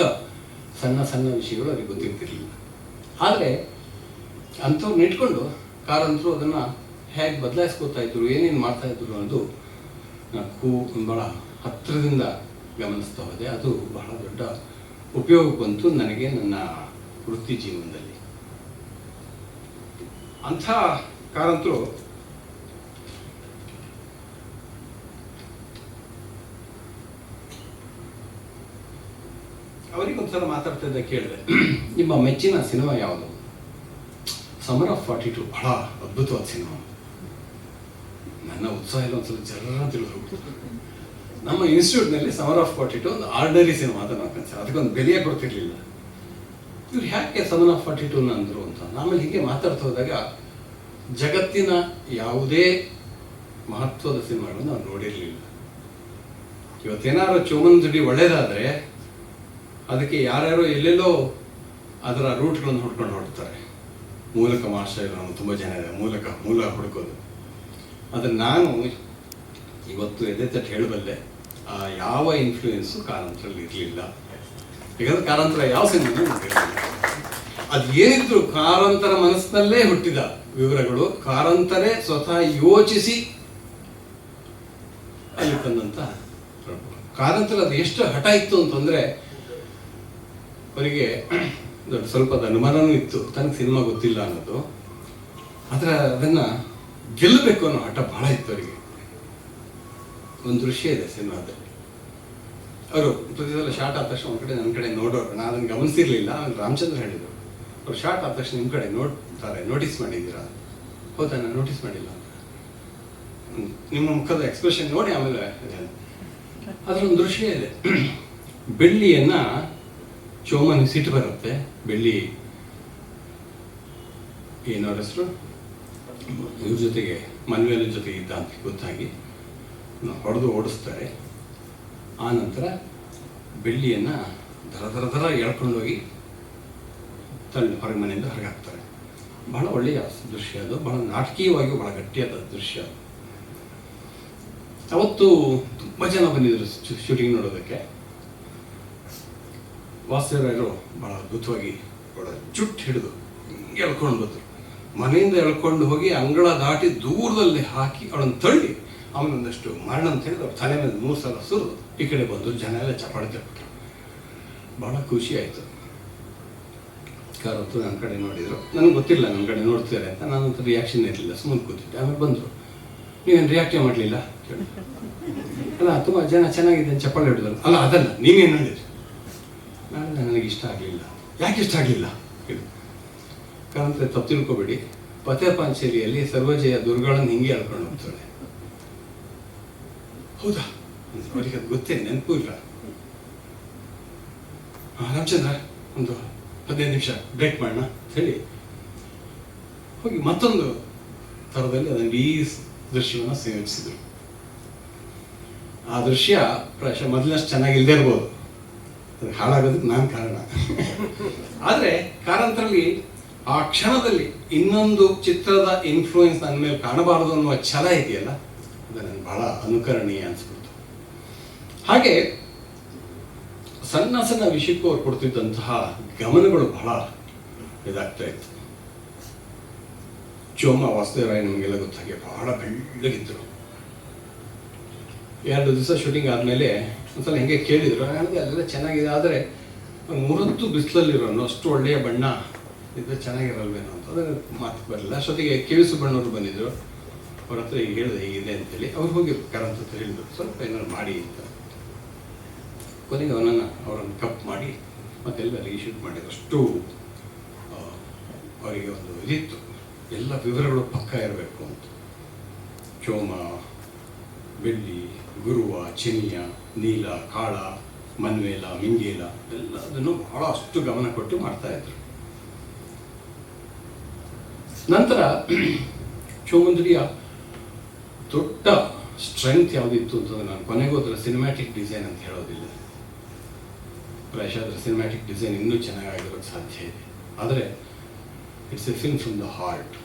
ಸಣ್ಣ ಸಣ್ಣ ವಿಷಯಗಳು ಅವ್ರಿಗೆ ಗೊತ್ತಿರ್ತಿರ್ಲಿಲ್ಲ. ಆದರೆ ಅಂಥವ್ರನ್ನ ಇಟ್ಕೊಂಡು ಕಾರಂತರು ಅದನ್ನು ಹೇಗೆ ಬದಲಾಯಿಸ್ಕೋತಾ ಇದ್ರು, ಏನೇನು ಮಾಡ್ತಾಯಿದ್ರು ಅನ್ನೋದು ಭಾಳ ಹತ್ತಿರದಿಂದ ಗಮನಿಸ್ತಾ ಹೋದೆ. ಅದು ಬಹಳ ದೊಡ್ಡ ಉಪಯೋಗ ಬಂತು ನನಗೆ ನನ್ನ ವೃತ್ತಿ ಜೀವನದಲ್ಲಿ. ಅಂಥ ಕಾರಂತರು ಅವರಿಗೊಂದ್ಸಲ ಮಾತಾಡ್ತಾ ಇದ್ದ ಕೇಳಿದೆ, ನಿಮ್ಮ ಮೆಚ್ಚಿನ ಸಿನಿಮಾ ಯಾವುದು? ಸಮರ್ ಆಫ್ 42 ಬಹಳ ಅದ್ಭುತವಾದ ಸಿನಿಮಾ. ನನ್ನ ಉತ್ಸಾಹ ಎಲ್ಲ ಒಂದ್ಸಲ ಜರ ತಿಳಿದು, ನಮ್ಮ ಇನ್ಸ್ಟಿಟ್ಯೂಟ್ನಲ್ಲಿ ಸಮರ್ ಆಫ್ 42 ಒಂದು ಆರ್ಡರಿ ಸಿನಿಮಾ ಅಂತ ನಾವು ಕನ್ಸಿಡರ್, ಅದಕ್ಕೊಂದು ಬೆಲೆಯೇ ಕೊಡ್ತಿರ್ಲಿಲ್ಲ. ಇವ್ರು ಯಾಕೆ ಸಮರ್ ಆಫ್ 42 ಅಂದರು ಅಂತ ಆಮೇಲೆ ಹೀಗೆ ಮಾತಾಡ್ತಾ ಹೋದಾಗ, ಜಗತ್ತಿನ ಯಾವುದೇ ಮಹತ್ವದ ಸಿನಿಮಾಗಳನ್ನು ನಾವು ನೋಡಿರಲಿಲ್ಲ. ಇವತ್ತೇನಾದ್ರು ಚೋಮನ್ ಜುಡಿ ಒಳ್ಳೇದಾದರೆ ಅದಕ್ಕೆ ಯಾರ್ಯಾರೋ ಎಲ್ಲೆಲ್ಲೋ ಅದರ ರೂಟ್ಗಳನ್ನು ಹುಡ್ಕೊಂಡು ಹೊಡ್ತಾರೆ. ಮೂಲಕ ಮಾಸ್ಟರ್ ನಾವು ತುಂಬ ಜನ ಇದೆ, ಮೂಲ ಹುಡುಕೋದು. ಆದರೆ ನಾನು ಇವತ್ತು ಎದೆ ತಟ್ಟು ಹೇಳಬಲ್ಲೆ, ಆ ಯಾವ ಇನ್ಫ್ಲೂಯೆನ್ಸು ಕಾರಂತರಲ್ಲಿ ಇರಲಿಲ್ಲ. ಯಾಕಂದ್ರೆ ಕಾರಂತರ ಯಾವ ಸಿನಿಮಾ ನೋಡಿರಲಿಲ್ಲ. ಅದು ಏನಿದ್ರು ಕಾರಂತರ ಮನಸ್ಸಿನಲ್ಲೇ ಹುಟ್ಟಿದ ವಿವರಗಳು, ಕಾರಂತರೇ ಸ್ವತಃ ಯೋಚಿಸಿ ಅಲ್ಲಿ ತಂದಂತ. ಕಾರಂತರ ಅದು ಎಷ್ಟು ಹಠ ಇತ್ತು ಅಂತಂದರೆ, ಅವರಿಗೆ ಸ್ವಲ್ಪದ ಅನುಮಾನವೂ ಇತ್ತು ತನಗೆ ಸಿನಿಮಾ ಗೊತ್ತಿಲ್ಲ ಅನ್ನೋದು. ಆದರೆ ಅದನ್ನು ಗೆಲ್ಲಬೇಕು ಅನ್ನೋ ಹಠ ಬಹಳ ಇತ್ತು ಅವರಿಗೆ. ಒಂದು ದೃಶ್ಯ ಇದೆ ಸಿನಿಮಾದಲ್ಲಿ. ಅವರು ಪ್ರತಿ ಸಲ ಶಾರ್ಟ್ ಆದ ತಕ್ಷಣ ಒಂದು ಕಡೆ ನನ್ನ ಕಡೆ ನೋಡೋರು, ನಾನು ಅದನ್ನು ಗಮನಿಸಿರ್ಲಿಲ್ಲ. ರಾಮಚಂದ್ರ ಹೇಳಿದರು, ಅವ್ರು ಶಾರ್ಟ್ ಆದ ತಕ್ಷಣ ನಿಮ್ಮ ಕಡೆ ನೋಡ್ತಾರೆ, ನೋಟಿಸ್ ಮಾಡಿದ್ದೀರಾ? ಹೌದಾ, ನಾನು ನೋಟಿಸ್ ಮಾಡಿಲ್ಲ ಅಂತ. ನಿಮ್ಮ ಮುಖದ ಎಕ್ಸ್ಪ್ರೆಷನ್ ನೋಡಿ ಆಮೇಲೆ ಅದರೊಂದು ದೃಶ್ಯ ಇದೆ. ಬೆಳ್ಳಿಯನ್ನ ಚೋಮನ್ ಸಿಟ್ಟು ಬರುತ್ತೆ, ಬೆಳ್ಳಿ ಏನವ್ರ ಹೆಸರು ಇವ್ರ ಜೊತೆಗೆ ಮನ್ವೇಲ ಜೊತೆಗೆ ಇದ್ದ ಅಂತ ಗೊತ್ತಾಗಿ ಹೊಡೆದು ಓಡಿಸ್ತಾರೆ. ಆ ನಂತರ ಬೆಳ್ಳಿಯನ್ನ ದರ ಎಳ್ಕೊಂಡೋಗಿ ಹೊರಗೆ ಮನೆಯಿಂದ ಹೊರಗೆ ಹಾಕ್ತಾರೆ. ಬಹಳ ಒಳ್ಳೆಯ ದೃಶ್ಯ ಅದು, ಬಹಳ ನಾಟಕೀಯವಾಗಿ ಬಹಳ ಗಟ್ಟಿಯಾದ ದೃಶ್ಯ. ಅವತ್ತು ತುಂಬ ಜನ ಬಂದಿದ್ರು ಶೂಟಿಂಗ್ ನೋಡೋದಕ್ಕೆ. ವಾಸುದೇವರಾಯರು ಬಹಳ ಅದ್ಭುತವಾಗಿ ಜುಟ್ಟು ಹಿಡಿದು ಹಿಂಗೆ ಎಳ್ಕೊಂಡು ಬಂದರು. ಮನೆಯಿಂದ ಎಳ್ಕೊಂಡು ಹೋಗಿ ಅಂಗಳ ದಾಟಿ ದೂರದಲ್ಲಿ ಹಾಕಿ ಅವಳನ್ನು ತಳ್ಳಿ ಆಮೇಲೆ ಒಂದಷ್ಟು ಮರಣ ಅಂತ ಹೇಳಿದ್ರು. ಅವ್ರ ತಲೆ ಮೇಲೆ 3 ಸಲ ಸುರಿದು ಈ ಕಡೆ ಬಂದು ಜನ ಎಲ್ಲ ಚಪ್ಪಾಳೆ ತಪ್ಪಿಟ್ರು. ಬಹಳ ಖುಷಿ ಆಯಿತು. ಕಾರತ್ತು ನನ್ನ ಕಡೆ ನೋಡಿದರು, ನನಗೆ ಗೊತ್ತಿಲ್ಲ ನನ್ನ ಕಡೆ ನೋಡ್ತಾರೆ ಅಂತ. ನಾನಂತ ರಿಯಾಕ್ಷನ್ ಇರಲಿಲ್ಲ, ಸುಮ್ಮನೆ ಕೂತಿದ್ದೆ. ಆಮೇಲೆ ಬಂದರು, ನೀವೇನು ರಿಯಾಕ್ಟೇ ಮಾಡಲಿಲ್ಲ ಕೇಳಿ. ಅಲ್ಲ ತುಂಬ ಜನ ಚೆನ್ನಾಗಿದೆ ಅಂತ ಚಪ್ಪಾಳೆ ಹಿಡಿದ್ರು. ಅಲ್ಲ ಅದಲ್ಲ, ನೀವೇನು ಹೇಳಿದ್ರಿ? ನನಗೆ ಇಷ್ಟ ಆಗಲಿಲ್ಲ. ಯಾಕೆ ಇಷ್ಟ ಆಗಲಿಲ್ಲ ಹೇಳಿ? ಕಾರಣ ತಪ್ಪು ತಿಳ್ಕೊಬೇಡಿ, ಪತೆ ಪಾಂಚೇರಿಯಲ್ಲಿ ಸರ್ವಜಯ ದುರ್ಗಳನ್ನು ಹಿಂಗೆ ಹೇಳ್ಕೊಂಡು ಹೋಗ್ತಾಳೆ. ಹೌದಾ, ಅವರಿಗೆ ಅದು ಗೊತ್ತೇ, ನೆನಪು ಇಲ್ಲ. ರಾಮಚಂದ್ರ ಒಂದು 15 ನಿಮಿಷ ಬ್ರೇಕ್ ಮಾಡೋಣ ಹೇಳಿ ಹೋಗಿ ಮತ್ತೊಂದು ಥರದಲ್ಲಿ ಅದನ್ನು ಈ ದೃಶ್ಯವನ್ನು ಸಂಯೋಜಿಸಿದ್ರು. ಆ ದೃಶ್ಯ ಪ್ರಾಯಶಃ ಮೊದಲಷ್ಟು ಚೆನ್ನಾಗಿಲ್ಲದೆ ಇರ್ಬೋದು, ಅದು ಹಾಳಾಗೋದಕ್ಕೆ ನಾನು ಕಾರಣ. ಆದರೆ ಕಾರಂತರಲ್ಲಿ ಆ ಕ್ಷಣದಲ್ಲಿ ಇನ್ನೊಂದು ಚಿತ್ರದ ಇನ್ಫ್ಲೂಯೆನ್ಸ್ ನನ್ನ ಮೇಲೆ ಕಾಣಬಾರದು ಅನ್ನುವ ಛಲ ಇದೆಯಲ್ಲ, ಅದು ನನಗೆ ಬಹಳ ಅನುಕರಣೀಯ ಅನಿಸ್ಬಿಡ್ತು. ಹಾಗೆ ಸಣ್ಣ ಸಣ್ಣ ವಿಷಯಕ್ಕೂ ಅವ್ರು ಕೊಡ್ತಿದ್ದಂತಹ ಗಮನಗಳು ಬಹಳ ಇದಾಗ್ತಾ ಇತ್ತು. ಚೋಮ ವಾಸುದೇವರಾಯ ನಮಗೆಲ್ಲ ಗೊತ್ತಾಗಿ ಬಹಳ ಬೆಳ್ಳಗಿದ್ರು. 2 ದಿವಸ ಶೂಟಿಂಗ್ ಆದಮೇಲೆ ಒಂದ್ಸಲ ಹಿಂಗೆ ಕೇಳಿದ್ರು, ನನಗೆ ಅಲ್ಲೆಲ್ಲ ಚೆನ್ನಾಗಿದೆ, ಆದರೆ 3 ಬಿಸಿಲಲ್ಲಿರೋನು ಅಷ್ಟು ಒಳ್ಳೆಯ ಬಣ್ಣ ಇದ್ರೆ ಚೆನ್ನಾಗಿರಲ್ವೇನೋ ಅಂತ. ಅದನ್ನು ಮಾತು ಬರಲಿಲ್ಲ. ಅಷ್ಟೊತ್ತಿಗೆ ಕೆ.ವಿ. ಸುಬ್ಬಣ್ಣವರು ಬಂದಿದ್ರು. ಅವ್ರ ಹತ್ರ ಈಗ ಹೇಳಿದೆ ಹೀಗಿದೆ ಅಂತೇಳಿ. ಅವ್ರು ಹೋಗಿ ಕಾರಂತ ಹತ್ರ ಹೇಳಿದ್ರು, ಸ್ವಲ್ಪ ಏನಾದ್ರು ಮಾಡಿ ಅಂತ. ಕೊನೆಗೆ ಅವರನ್ನು ಕಪ್ ಮಾಡಿ ಮತ್ತೆಲ್ಲ ಅಲ್ಲಿಗೆ ಶೂಟ್ ಮಾಡಿದ್ರು. ಅಷ್ಟು ಅವರಿಗೆ ಒಂದು ಇದಿತ್ತು, ಎಲ್ಲ ವಿವರಗಳು ಪಕ್ಕ ಇರಬೇಕು ಅಂತ. ಚೋಮ, ಬೆಳ್ಳಿ, ಗುರುವ, ಚೆನ್ನಿಯ, ನೀಲ, ಕಾಳ, ಮನ್ವೇಲ, ಮಿಂಗೇಲ ಎಲ್ಲದನ್ನು ಬಹಳ ಅಷ್ಟು ಗಮನ ಕೊಟ್ಟು ಮಾಡ್ತಾ ಇದ್ರು. ನಂತರ ಚೋಮಂದ್ರಿಯ ದೊಡ್ಡ ಸ್ಟ್ರೆಂತ್ ಯಾವುದಿತ್ತು ಅಂತಂದ್ರೆ, ನಾನು ಕೊನೆಗೂ ಅದರ ಸಿನಿಮ್ಯಾಟಿಕ್ ಡಿಸೈನ್ ಅಂತ ಹೇಳೋದಿಲ್ಲ. ಪ್ರಾಯಶಃ ಅದರ ಸಿನಿಮ್ಯಾಟಿಕ್ ಡಿಸೈನ್ ಇನ್ನೂ ಚೆನ್ನಾಗಿರೋಕ್ಕೆ ಸಾಧ್ಯ ಇದೆ. ಆದರೆ it's A film from the heart.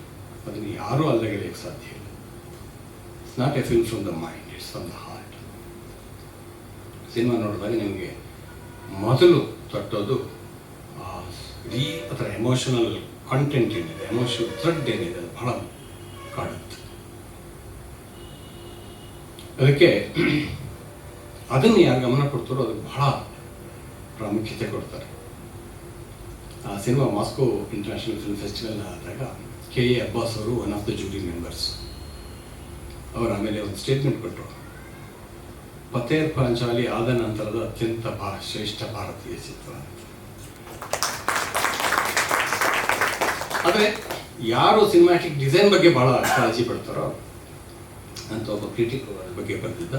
ಅದನ್ನು ಯಾರೂ ಅಲ್ಲಗೆಳೆಯಕ್ಕೆ ಸಾಧ್ಯ ಇಲ್ಲ. It's not A film from the mind, it's from the heart. Cinema ನೋಡಿದಾಗ ನಿಮಗೆ ಮೊದಲು ತಟ್ಟೋದು ಈ ಅದರ ಎಮೋಷನಲ್ ಕಂಟೆಂಟ್ ಏನಿದೆ, ಎಮೋಷನಲ್ ಥ್ರೆಡ್ ಏನಿದೆ, ಅದು ಬಹಳ ಕಾಡುತ್ತೆ. ಅದಕ್ಕೆ ಅದನ್ನು ಯಾರು ಗಮನ ಕೊಡ್ತಾರೋ ಅದಕ್ಕೆ ಬಹಳ ಪ್ರಾಮುಖ್ಯತೆ ಕೊಡ್ತಾರೆ. ಆ cinema Moscow international film festival ಆದಾಗ ಕೆ.ಎ. ಅಬ್ಬಾಸ್ ಅವರು one of the jury members. ಅವರು ಆಮೇಲೆ ಒಂದು ಸ್ಟೇಟ್ಮೆಂಟ್ ಕೊಟ್ಟರು, ಪತೇರ್ ಪಾಂಚಾಲಿ ಆದ ನಂತರದ ಅತ್ಯಂತ ಶ್ರೇಷ್ಠ ಭಾರತೀಯ ಚಿತ್ರ. ಆದರೆ ಯಾರು ಸಿನಿಮ್ಯಾಟಿಕ್ ಡಿಸೈನ್ ಬಗ್ಗೆ ಬಹಳ ಕಾಳಜಿ ಪಡ್ತಾರೋ ಅಂತ ಒಬ್ಬ ಕ್ರಿಟಿಕ್ ಬಗ್ಗೆ ಬರೆದಿದ್ದ,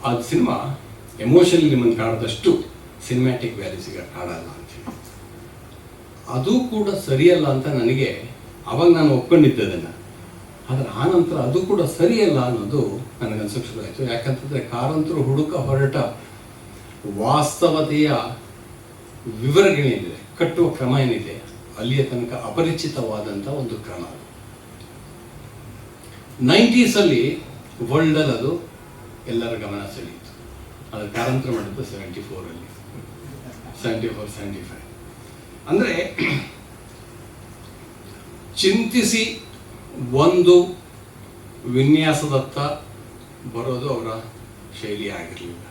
ಆ ಸಿನಿಮಾ ಎಮೋಷನಲಿ ನಿಮ್ಮನ್ನು ಕಾಡದಷ್ಟು ಸಿನಿಮ್ಯಾಟಿಕ್ ವ್ಯಾಲ್ಯೂಸಿಗೆ ಕಾಡಲ್ಲ ಅಂತೇಳಿ. ಅದು ಕೂಡ ಸರಿಯಲ್ಲ ಅಂತ ನನಗೆ ಅವಾಗ ನಾನು ಒಪ್ಕೊಂಡಿದ್ದೆ ಅದನ್ನು. ಆದರೆ ಆ ನಂತರ ಅದು ಕೂಡ ಸರಿಯಲ್ಲ ಅನ್ನೋದು ನನಗನ್ಸೋಕೆ ಶುರು ಆಯಿತು. ಯಾಕಂತಂದರೆ ಕಾರಂತರು ಹುಡುಕ ಹೊರಟ ವಾಸ್ತವತೆಯ ವಿವರಗಳೇನಿದೆ, ಕಟ್ಟುವ ಕ್ರಮ ಏನಿದೆ, ಅಲ್ಲಿಯ ತನಕ ಅಪರಿಚಿತವಾದಂಥ ಒಂದು ಕ್ರಮ. 90s ವರ್ಲ್ಡಲ್ಲಿ ಅದು ಎಲ್ಲರ ಗಮನ ಸೆಳೀತು. ಅದು ಕಾರಂತರ ಮಾಡಿದ್ದು 74 75 ಅಂದರೆ ಚಿಂತಿಸಿ ಒಂದು ವಿನ್ಯಾಸದತ್ತ ಬರೋದು ಅವರ ಶೈಲಿ ಆಗಿರಲಿಲ್ಲ.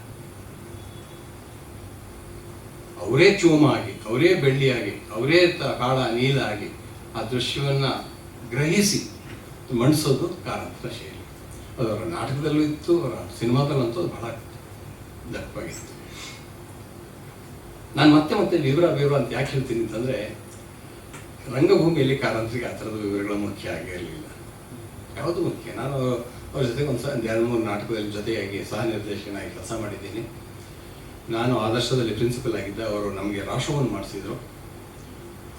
ಅವರೇ ಚೋಮ ಆಗಿ, ಅವರೇ ಬೆಳ್ಳಿಯಾಗಿ, ಅವರೇ ಕಾಳ ನೀಲ ಆಗಿ ಆ ದೃಶ್ಯವನ್ನು ಗ್ರಹಿಸಿ ಮಣಿಸೋದು ಕಾರಂತರ ಶೈಲಿ. ಅದರ ನಾಟಕದಲ್ಲೂ ಇತ್ತು, ಅವರ ಸಿನಿಮಾದಲ್ಲಂತೂ ಬಹಳ ದಪ್ಪವಾಗಿತ್ತು. ನಾನು ಮತ್ತೆ ಮತ್ತೆ ವಿವರ ಅಂತ ಯಾಕೆ ಹೇಳ್ತೀನಿ ಅಂತಂದರೆ, ರಂಗಭೂಮಿಯಲ್ಲಿ ಕಾರಂತರಿಗೆ ಆ ಥರದ ವಿವರಗಳು ಮುಖ್ಯ ಆಗಿರಲಿಲ್ಲ. ಯಾವುದು ಮುಖ್ಯ, ನಾನು ಅವ್ರ ಜೊತೆಗೆ ಒಂದು 2-3 ನಾಟಕದಲ್ಲಿ ಜೊತೆಯಾಗಿ ಸಹ ನಿರ್ದೇಶಕನಾಗಿ ಕೆಲಸ ಮಾಡಿದ್ದೀನಿ. ನಾನು ಆದರ್ಶದಲ್ಲಿ ಪ್ರಿನ್ಸಿಪಲ್ ಆಗಿದ್ದ, ಅವರು ನಮಗೆ ರಾಷ್ಟ್ರವನ್ನು ಮಾಡಿಸಿದ್ರು.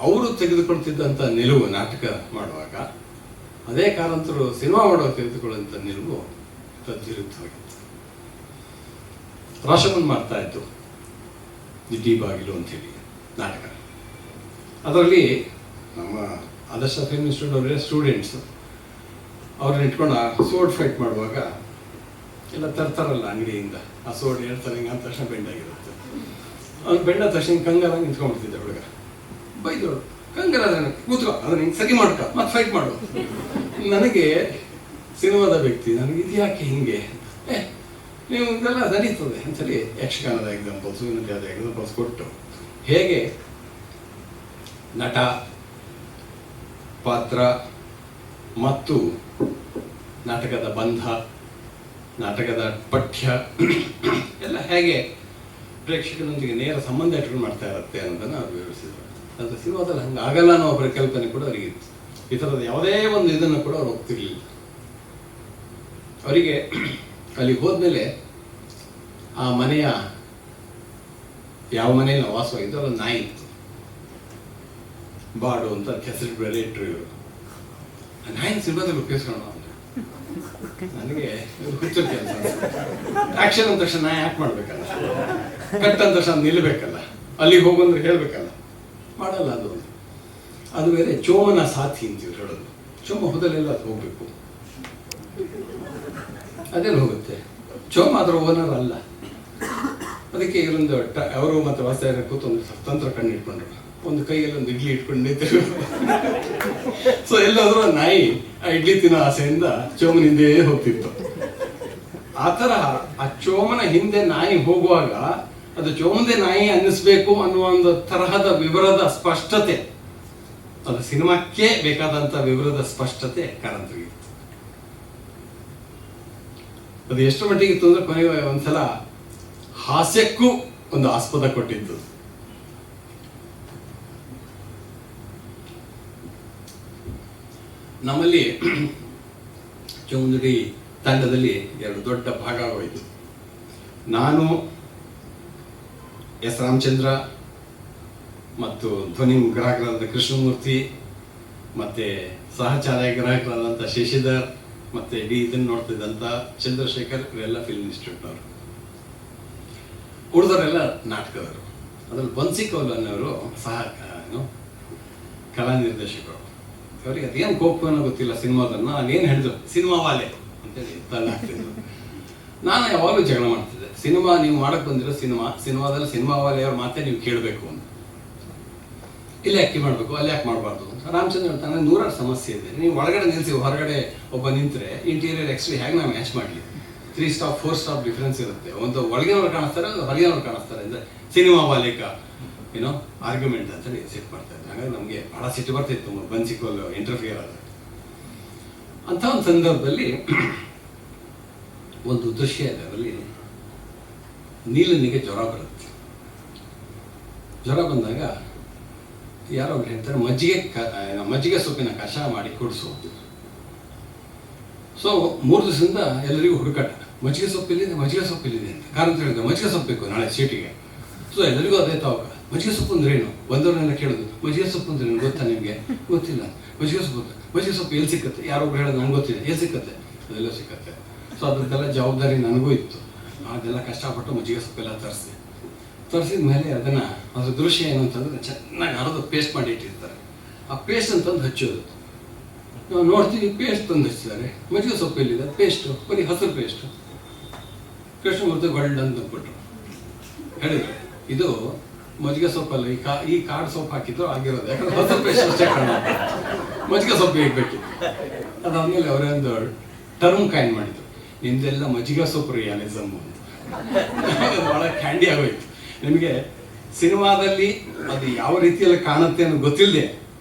ಅವರು ತೆಗೆದುಕೊಳ್ತಿದ್ದಂಥ ನಿಲುವು ನಾಟಕ ಮಾಡುವಾಗ, ಅದೇ ಕಾರಂತರು ಸಿನಿಮಾ ಮಾಡುವಾಗ ತೆಗೆದುಕೊಳ್ಳುವಂಥ ನಿಲುವು ತದ್ವಿರುದ್ಧವಾಗಿತ್ತು. ರಾಷ್ಟ್ರವನ್ನು ಮಾಡ್ತಾ ಇತ್ತು ಡಿ ಬಾಗಿಲು ಅಂತೇಳಿ ನಾಟಕ. ಅದರಲ್ಲಿ ನಮ್ಮ ಆದರ್ಶ ಫಿಲ್ಮ್ ಇನ್ಸ್ಟಿಟ್ಯೂಟ್ ಅವರೇ ಸ್ಟೂಡೆಂಟ್ಸು ಅವ್ರನ್ನ ಇಟ್ಕೊಂಡು ಆ ಸೋಡ್ ಫೈಟ್ ಮಾಡುವಾಗ ಎಲ್ಲ ತರ್ತಾರಲ್ಲ ಅಂಗಡಿಯಿಂದ, ಆ ಸೋಡ್ ಹೇಳ್ತಾರೆ ಹಿಂಗೆ ಅಂದ ತಕ್ಷಣ ಬೆಂಡಾಗಿರುತ್ತೆ. ಅವ್ನು ಬೆಂಡ ತಕ್ಷಣ ಕಂಗಾಲಾಗಿ ನಿಂತ್ಕೊಂಡ್ಬಿಡ್ತಿದ್ದೆ ಹುಡುಗ. ಬೈದೋಳು, ಕಂಗಾಲಾದ್ರೆ ಕೂತ್ಕೋ, ಅದನ್ನ ಹಿಂಗೆ ಸರಿ ಮಾಡ್ಕ, ಮತ್ತೆ ಫೈಟ್ ಮಾಡು. ನನಗೆ ಸಿನಿಮಾದ ವ್ಯಕ್ತಿ, ನನಗೆ ಇದು ಯಾಕೆ ಹಿಂಗೆ, ನೀವು ಇದೆಲ್ಲ ನಡೀತದೆ ಅಂತೇಳಿ ಯಕ್ಷಗಾನದ ಎಕ್ಸಾಂಪಲ್ಸು, ಇನ್ನೊಂದು ಯಾವುದೇ ಎಕ್ಸಾಂಪಲ್ಸ್ ಕೊಟ್ಟು ಹೇಗೆ ನಟ, ಪಾತ್ರ ಮತ್ತು ನಾಟಕದ ಬಂಧ, ನಾಟಕದ ಪಠ್ಯ ಎಲ್ಲ ಹೇಗೆ ಪ್ರೇಕ್ಷಕರೊಂದಿಗೆ ನೇರ ಸಂಬಂಧ ಇಟ್ಕೊಂಡು ಮಾಡ್ತಾ ಇರುತ್ತೆ ಅನ್ನೋದನ್ನು ಅವ್ರು ವಿವರಿಸಿದ್ರು. ಅದು ಸಿನಿಮಾದಲ್ಲಿ ಹಂಗೆ ಆಗಲ್ಲ ಅನ್ನೋ ಒಬ್ಬರ ಕಲ್ಪನೆ ಕೂಡ ಅವರಿಗಿತ್ತು. ಈ ಥರದ ಯಾವುದೇ ಒಂದು ಇದನ್ನು ಕೂಡ ಅವ್ರು ಹೋಗ್ತಿರ್ಲಿಲ್ಲ. ಅವರಿಗೆ ಅಲ್ಲಿ ಹೋದ್ಮೇಲೆ ಆ ಮನೆಯ ಯಾವ ಮನೆಯಲ್ಲಿ ವಾಸವಾಗಿದ್ದು ಅಲ್ಲೊಂದು ನಾಯಿ ಇತ್ತು, ಬಾಡು ಅಂತ ಹೆಸರು ಬೇರೆ ಇಟ್ಟರು ಇವರು. ಆ ನಾಯಿನ ಸಿನಿಮಾದಲ್ಲಿ ಉಪಯೋಗಿಸ್ಕೊಂಡು ನನಗೆ ಹುಚ್ಚು ಕೆಲಸ. ಆಕ್ಷನ್ ಅಂದ ತಕ್ಷಣ ನಾಯಿ ಯಾಕೆ ಮಾಡ್ಬೇಕಲ್ಲ, ಕಟ್ ಅಂದ ತಕ್ಷಣ ನಿಲ್ಲಬೇಕಲ್ಲ, ಅಲ್ಲಿಗೆ ಹೋಗಂದ್ರೆ ಹೇಳ್ಬೇಕಲ್ಲ, ಮಾಡಲ್ಲ. ಅದು ಬೇರೆ ಚೋಮನ ಸಾಥಿ ಅಂತೀವಿ ಹೇಳೋದು. ಚೋಮ ಹೋದಲ್ಲೆಲ್ಲ ಅದು ಹೋಗ್ಬೇಕು, ಅದೇನು ಹೋಗುತ್ತೆ. ಚೋಮ ಅದರ ಓನರ್ ಅಲ್ಲ. ಅದಕ್ಕೆ ಇವರೊಂದು ಅವರು ಮತ್ತು ವಾಸ್ತವ ಕೂತು ಒಂದು ತಂತ್ರ ಕಣ್ಣು ಇಟ್ಕೊಂಡ್ರು. ಒಂದು ಕೈಯಲ್ಲಿ ಒಂದು ಇಡ್ಲಿ ಇಟ್ಕೊಂಡು ನಿಂತಿರು. ಸೊ ಎಲ್ಲಾದ್ರೂ ನಾಯಿ ಆ ಇಡ್ಲಿ ತಿನ್ನೋ ಆಸೆಯಿಂದ ಚೋಮನ ಹಿಂದೆ ಹೋಗ್ತಿತ್ತು. ಆ ತರಹ ಆ ಚೋಮನ ಹಿಂದೆ ನಾಯಿ ಹೋಗುವಾಗ ಅದು ಚೋಮಂದೆ ನಾಯಿ ಅನ್ನಿಸ್ಬೇಕು ಅನ್ನುವ ಒಂದು ತರಹದ ವಿವರದ ಸ್ಪಷ್ಟತೆ, ಅದು ಸಿನಿಮಾಕ್ಕೆ ಬೇಕಾದಂತ ವಿವರದ ಸ್ಪಷ್ಟತೆ ಕಾರಂತರಿಗೆ. ಅದು ಎಷ್ಟು ಮಟ್ಟಿಗೆ ಇತ್ತು ಅಂದ್ರೆ ಕೊನೆಗೆ ಒಂದ್ಸಲ ಹಾಸ್ಯಕ್ಕೂ ಒಂದು ಆಸ್ಪದ ಕೊಟ್ಟಿದ್ದು. ನಮ್ಮಲ್ಲಿ ಚೌಂದಡಿ ತಂಡದಲ್ಲಿ 2 ದೊಡ್ಡ ಭಾಗ ಆಗೋಯ್ತು. ನಾನು ಎಸ್ ರಾಮಚಂದ್ರ ಮತ್ತು ಧ್ವನಿ ಗ್ರಾಹಕರಾದ ಕೃಷ್ಣಮೂರ್ತಿ ಮತ್ತೆ ಸಹಚಾರ್ಯಗ್ರಾಹಕರಾದಂಥ ಶಶಿಧರ್ ಮತ್ತೆ ಇಡೀ ಇದನ್ನು ನೋಡ್ತಿದ್ದಂಥ ಚಂದ್ರಶೇಖರ್, ಇವರೆಲ್ಲ ಫಿಲ್ಮ್ ಇನ್ಸ್ಟಿಟ್ಯೂಟ್ನವರು. ಉಳಿದವರೆಲ್ಲ ನಾಟಕದವರು. ಅದ್ರಲ್ಲಿ ಬನ್ಸಿಕೌಲ್ ಅನ್ನೋರು ಸಹ ಕಲಾ ನಿರ್ದೇಶಕರು. ಅವರಿಗೆ ಅದೇನು ಕೋಪನೋ ಗೊತ್ತಿಲ್ಲ ಸಿನಿಮಾದನ್ನ. ನಾನೇನು ಹೇಳಿದ್ರು ಸಿನಿಮಾ ವಾಲೆ ಅಂತೇಳಿ ತಲೆ ಹಾಕ್ತಿದ್ರು. ನಾನು ಯಾವಾಗಲೂ ಜಗಳ ಮಾಡ್ತಿದ್ದೆ, ಸಿನಿಮಾ ನೀವು ಮಾಡಕ್ ಬಂದಿರೋ ಸಿನಿಮಾದಲ್ಲಿ ಸಿನಿಮಾ ವಾಲೆಯವ್ರ ಮಾತೇ ನೀವು ಕೇಳಬೇಕು ಅಂತ. ಇಲ್ಲಿ ಯಾಕೆ ಮಾಡಬೇಕು, ಅಲ್ಲಿ ಯಾಕೆ ಮಾಡಬಾರ್ದು ಅಂತ ರಾಮಚಂದ್ರ ಹೇಳ್ತಾನೆ. 100 ಸಮಸ್ಯೆ ಇದೆ, ನೀವು ಒಳಗಡೆ ನಿಲ್ಸಿ ಹೊರಗಡೆ ಒಬ್ಬ ನಿಂತರೆ ಇಂಟೀರಿಯರ್ ಎಕ್ಸ್ಟ್ರಿ ಹೇಗೆ ನಾವು ಮ್ಯಾಚ್ ಮಾಡಲಿ. 3 ಸ್ಟಾಪ್ 4 ಸ್ಟಾಪ್ ಡಿಫ್ರೆನ್ಸ್ ಇರುತ್ತೆ. ಒಂದು ಒಳಗಿನವ್ರು ಕಾಣಿಸ್ತಾರೆ, ಹೊರಗಿನವ್ರು ಕಾಣಿಸ್ತಾರೆ ಅಂದರೆ ಸಿನಿಮಾ ವಾಲಿಕ ಆರ್ಗ್ಯುಮೆಂಟ್ ಅಂತೇಳಿ ಸೆಟ್ ಮಾಡ್ತಾ ಇದ್ದೆ. ಹಾಗಾಗಿ ನಮಗೆ ಬಹಳ ಸಿಟ್ಟು ಬರ್ತಿತ್ತು ಬನ್ಸಿಕೋಲ್ ಇಂಟರ್ಫಿಯರ್ ಆದ ಅಂತ ಒಂದು ಸಂದರ್ಭದಲ್ಲಿ ಒಂದು ದೃಶ್ಯ ಇದೆ. ಅದರಲ್ಲಿ ನೀಲನಿಗೆ ಜ್ವರ ಬರುತ್ತೆ. ಜ್ವರ ಬಂದಾಗ ಯಾರೋ ಹೇಳ್ತಾರೆ ಮಜ್ಜಿಗೆ ಸೊಪ್ಪಿನ ಕಷಾಯ ಮಾಡಿ ಕುಡಿಸು. ಸೊ 3 ದಿವಸದಿಂದ ಎಲ್ಲರಿಗೂ ಹುಡುಕಾಟ, ಮಜ್ಜಿಗೆ ಸೊಪ್ಪಿಲ್ಲಿದೆ ಅಂತ. ಕಾರಣ ಹೇಳಿದೆ ಮಜ್ಜಿಗೆ ಸೊಪ್ಪು ಬೇಕು ನಾಳೆ ಶೀಟಿಗೆ. ಸೊ ಎಲ್ಲರಿಗೂ ಅದೇ ತಾವಾಗ ಮಜ್ಜಿಗೆ ಸೊಪ್ಪು ಅಂದ್ರೆ ಏನು, ಬಂದವ್ರನ್ನೆಲ್ಲ ಕೇಳೋದು ಮಜ್ಜಿಗೆ ಸೊಪ್ಪು ಅಂದ್ರೆ ಏನು ಗೊತ್ತಾ ನಿಮಗೆ, ಗೊತ್ತಿಲ್ಲ. ಮಜ್ಜಿಗೆ ಸೊಪ್ಪು ಎಲ್ಲಿ ಸಿಕ್ಕತ್ತೆ, ಯಾರೊಬ್ರು ಹೇಳೋದು ನಂಗೆ ಗೊತ್ತಿಲ್ಲ, ಎಲ್ಲಿ ಸಿಕ್ಕತ್ತೆ, ಅದೆಲ್ಲ ಸಿಕ್ಕತ್ತೆ. ಸೊ ಅದಕ್ಕೆಲ್ಲ ಜವಾಬ್ದಾರಿ ನನಗೂ ಇತ್ತು. ಅದೆಲ್ಲ ಕಷ್ಟಪಟ್ಟು ಮಜ್ಜಿಗೆ ಸೊಪ್ಪೆಲ್ಲ ತರಿಸಿದ ಮೇಲೆ ಅದನ್ನು ಅದ್ರ ದೃಶ್ಯ ಏನು ಅಂತಂದರೆ ಚೆನ್ನಾಗಿ ಅರ್ಧ ಪೇಸ್ಟ್ ಮಾಡಿ ಇಟ್ಟಿರ್ತಾರೆ. ಆ ಪೇಸ್ಟ್ ಅಂತಂದು ಹಚ್ಚೋದು. ನಾವು ನೋಡ್ತೀವಿ ಪೇಸ್ಟ್ ತಂದು ಹಚ್ಚಿದ್ದಾರೆ, ಮಜ್ಜಿಗೆ ಸೊಪ್ಪು ಎಲ್ಲಿದೆ, ಪೇಸ್ಟು ಬರೀ ಹಸಿರು ಪೇಸ್ಟು. ಕೃಷ್ಣಮೂರ್ತಿ ಗೋಲ್ಡ್ ಅಂತ ಕೊಟ್ಟರು. ಹೇಳಿದ್ರು ಇದು ಮಜ್ಜಿಗೆ ಸೊಪ್ಪಲ್ಲ, ಈ ಕಾಡು ಸೊಪ್ಪು ಹಾಕಿದ್ರು ಆಗಿರೋದು, ಯಾಕಂದ್ರೆ ಹಸಿರು ಪೇಸ್ಟ್ ಅಷ್ಟೇ ಕಾರಣ, ಮಜ್ಜಿಗೆ ಸೊಪ್ಪು ಹೇಗಬೇಕಿತ್ತು. ಅದಾದ್ಮೇಲೆ ಅವರೊಂದು ಟರ್ಮ್ ಕಾಯಿನ್ ಮಾಡಿದ್ರು, ನಿಮ್ದೆಲ್ಲ ಮಜ್ಜಿಗೆ ಸೊಪ್ಪು ರಿಯಾಲಿಸಮ್ ಅಂತ. ಭಾಳ ಕ್ಯಾಂಡಿ ಆಗೋಯ್ತು. ನಿಮಗೆ ಸಿನಿಮಾದಲ್ಲಿ ಅದು ಯಾವ ರೀತಿಯಲ್ಲಿ ಕಾಣುತ್ತೆ ಅನ್ನೋದು ಗೊತ್ತಿಲ್ಲದೆ